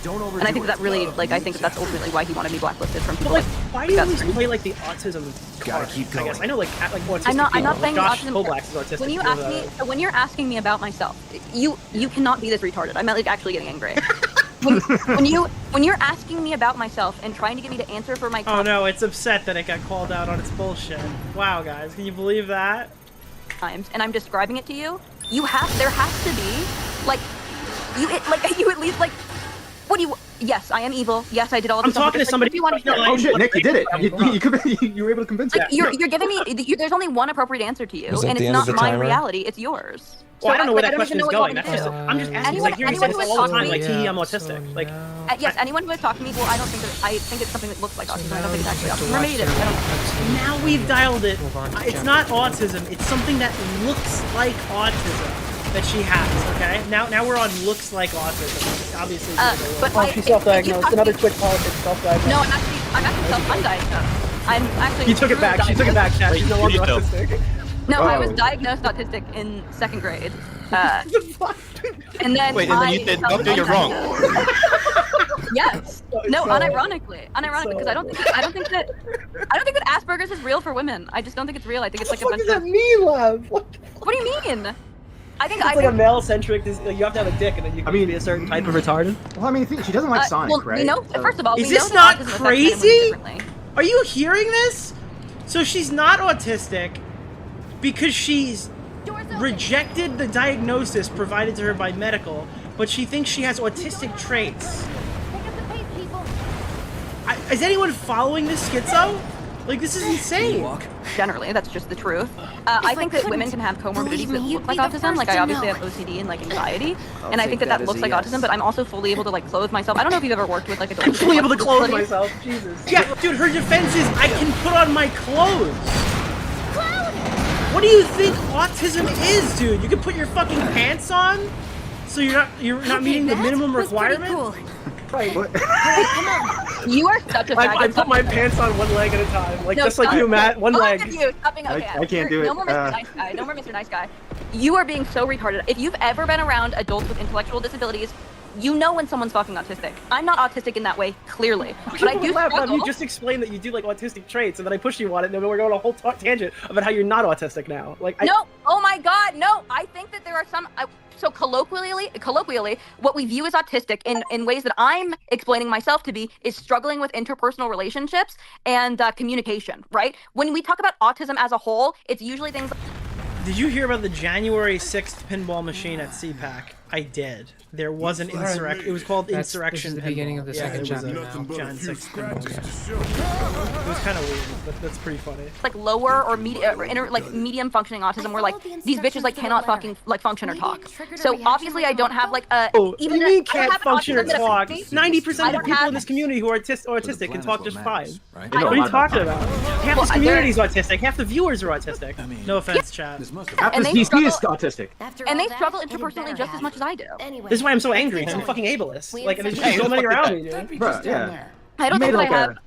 And I think that really, like, I think that's ultimately why he wanted me blacklisted from people. But, like, why do you always play like the autism card? I guess I know like autistic. I'm not playing Josh autism. Koblax is autistic. When you ask me, when you're asking me about myself, you cannot be this retarded. I'm like actually getting angry. when you're asking me about myself and trying to get me to answer for my. Oh no, it's upset that it got called out on its bullshit. Wow, guys, can you believe that? Times, and I'm describing it to you. There has to be like you at least like. What do you? Yes, I am evil. Yes, I did all of this. I'm talking to somebody. If you want to oh shit, Nick, you did it. You were able to convince me. You're giving me. There's only one appropriate answer to you, and it's not my reality. It's yours. Well, I don't know where that question is going. I'm just asking. Like you say this all the time. Like, I'm autistic. Like, yes, anyone who has talked to me. Well, I don't think that. I think it's something that looks like autism. I don't think it's actually autism. Or maybe it is. Now we've dialed it. It's not autism. It's something that looks like autism that she has. Okay. Now we're on looks like autism. Obviously. But she's self-diagnosed. Another Twitch politics self-diagnosed. No, I'm actually undiagnosed. I'm actually. You took it back. She took it back, Chad. She's no longer autistic. No, I was diagnosed autistic in 2nd grade. And then wait, and then you said, "Okay, you're wrong." Yes. No, unironically, because I don't think that Asperger's is real for women. I just don't think it's real. I think it's like a bunch of. What does that mean, love? What do you mean? I think it's like a male-centric. You have to have a dick, and then you can be a certain type of retarded. Well, I mean, she doesn't like Sonic, right? First of all, is this not crazy? Are you hearing this? So she's not autistic because she's rejected the diagnosis provided to her by medical, but she thinks she has autistic traits. Is anyone following this schizo? Like, this is insane. Generally, that's just the truth. I think that women can have comorbidities that look like autism. Like, I obviously have OCD and, like, anxiety. And I think that looks like autism, but I'm also fully able to, like, clothe myself. I don't know if you've ever worked with, like, I'm fully able to clothe myself. Jesus. Yeah, dude, her defense is, I can put on my clothes. What do you think autism is, dude? You can put your fucking pants on? So you're not meeting the minimum requirement? Cool. Right. Come on. You are such a I put my pants on one leg at a time. Like, just like you, Matt. One leg. I can't do it. No more Mr. Nice Guy. No more Mr. Nice Guy. You are being so retarded. If you've ever been around adults with intellectual disabilities, you know when someone's fucking autistic. I'm not autistic in that way, clearly, but I do struggle. You just explained that you do like autistic traits, and then I pushed you on it, and then we're going on a whole tangent about how you're not autistic now. Like, no, oh my god, no! I think that there are some. So colloquially, what we view as autistic in ways that I'm explaining myself to be is struggling with interpersonal relationships and communication. Right? When we talk about autism as a whole, it's usually things. Did you hear about the January 6th pinball machine at CPAC? I did. There was an insurrection. It was called Insurrection. This is the beginning of the second chapter now. Jan 6th pinball. It was kind of weird, but that's pretty funny. It's like lower or medium functioning autism, where like these bitches like cannot fucking like function or talk. So obviously I don't have like a. Even you mean can't function or talk? 90% of people in this community who are autistic can talk just fine. What are you talking about? Half this community is autistic. Half the viewers are autistic. No offense, chat. Half this DC is autistic. And they struggle interpersonally just as much as I do. This is why I'm so angry. I'm fucking ableist. Like, there's just so many around me, dude. Bro, yeah. I don't think that I have.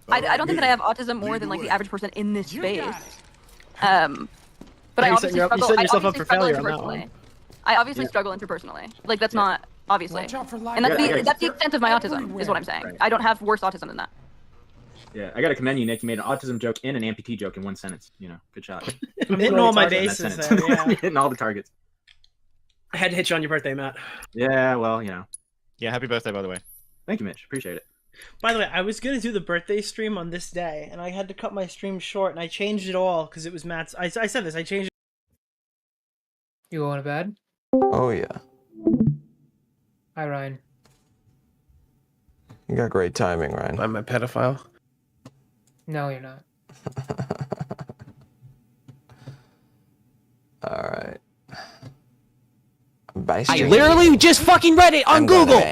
I don't think that I have autism more than like the average person in this space. But I obviously struggle. You're setting yourself up for failure on that interpersonally. one. I obviously struggle interpersonally. Like that's not obviously, and that's the extent of my autism is what I'm saying. I don't have worse autism than that. Yeah, I gotta commend you, Nick. You made an autism joke and an amputee joke in one sentence. You know, good shot. I'm hitting all my bases there, yeah. Hitting all the targets. I had to hit you on your birthday, Matt. Yeah, well, you know. Yeah, happy birthday, by the way. Thank you, Mitch. Appreciate it. By the way, I was gonna do the birthday stream on this day, and I had to cut my stream short, and I changed it all because it was Matt's. I said this. I changed it. You going to bed? Oh yeah. Hi, Ryan. You got great timing, Ryan. I'm a pedophile. No, you're not. All right. Bye. I literally just fucking read it on Google.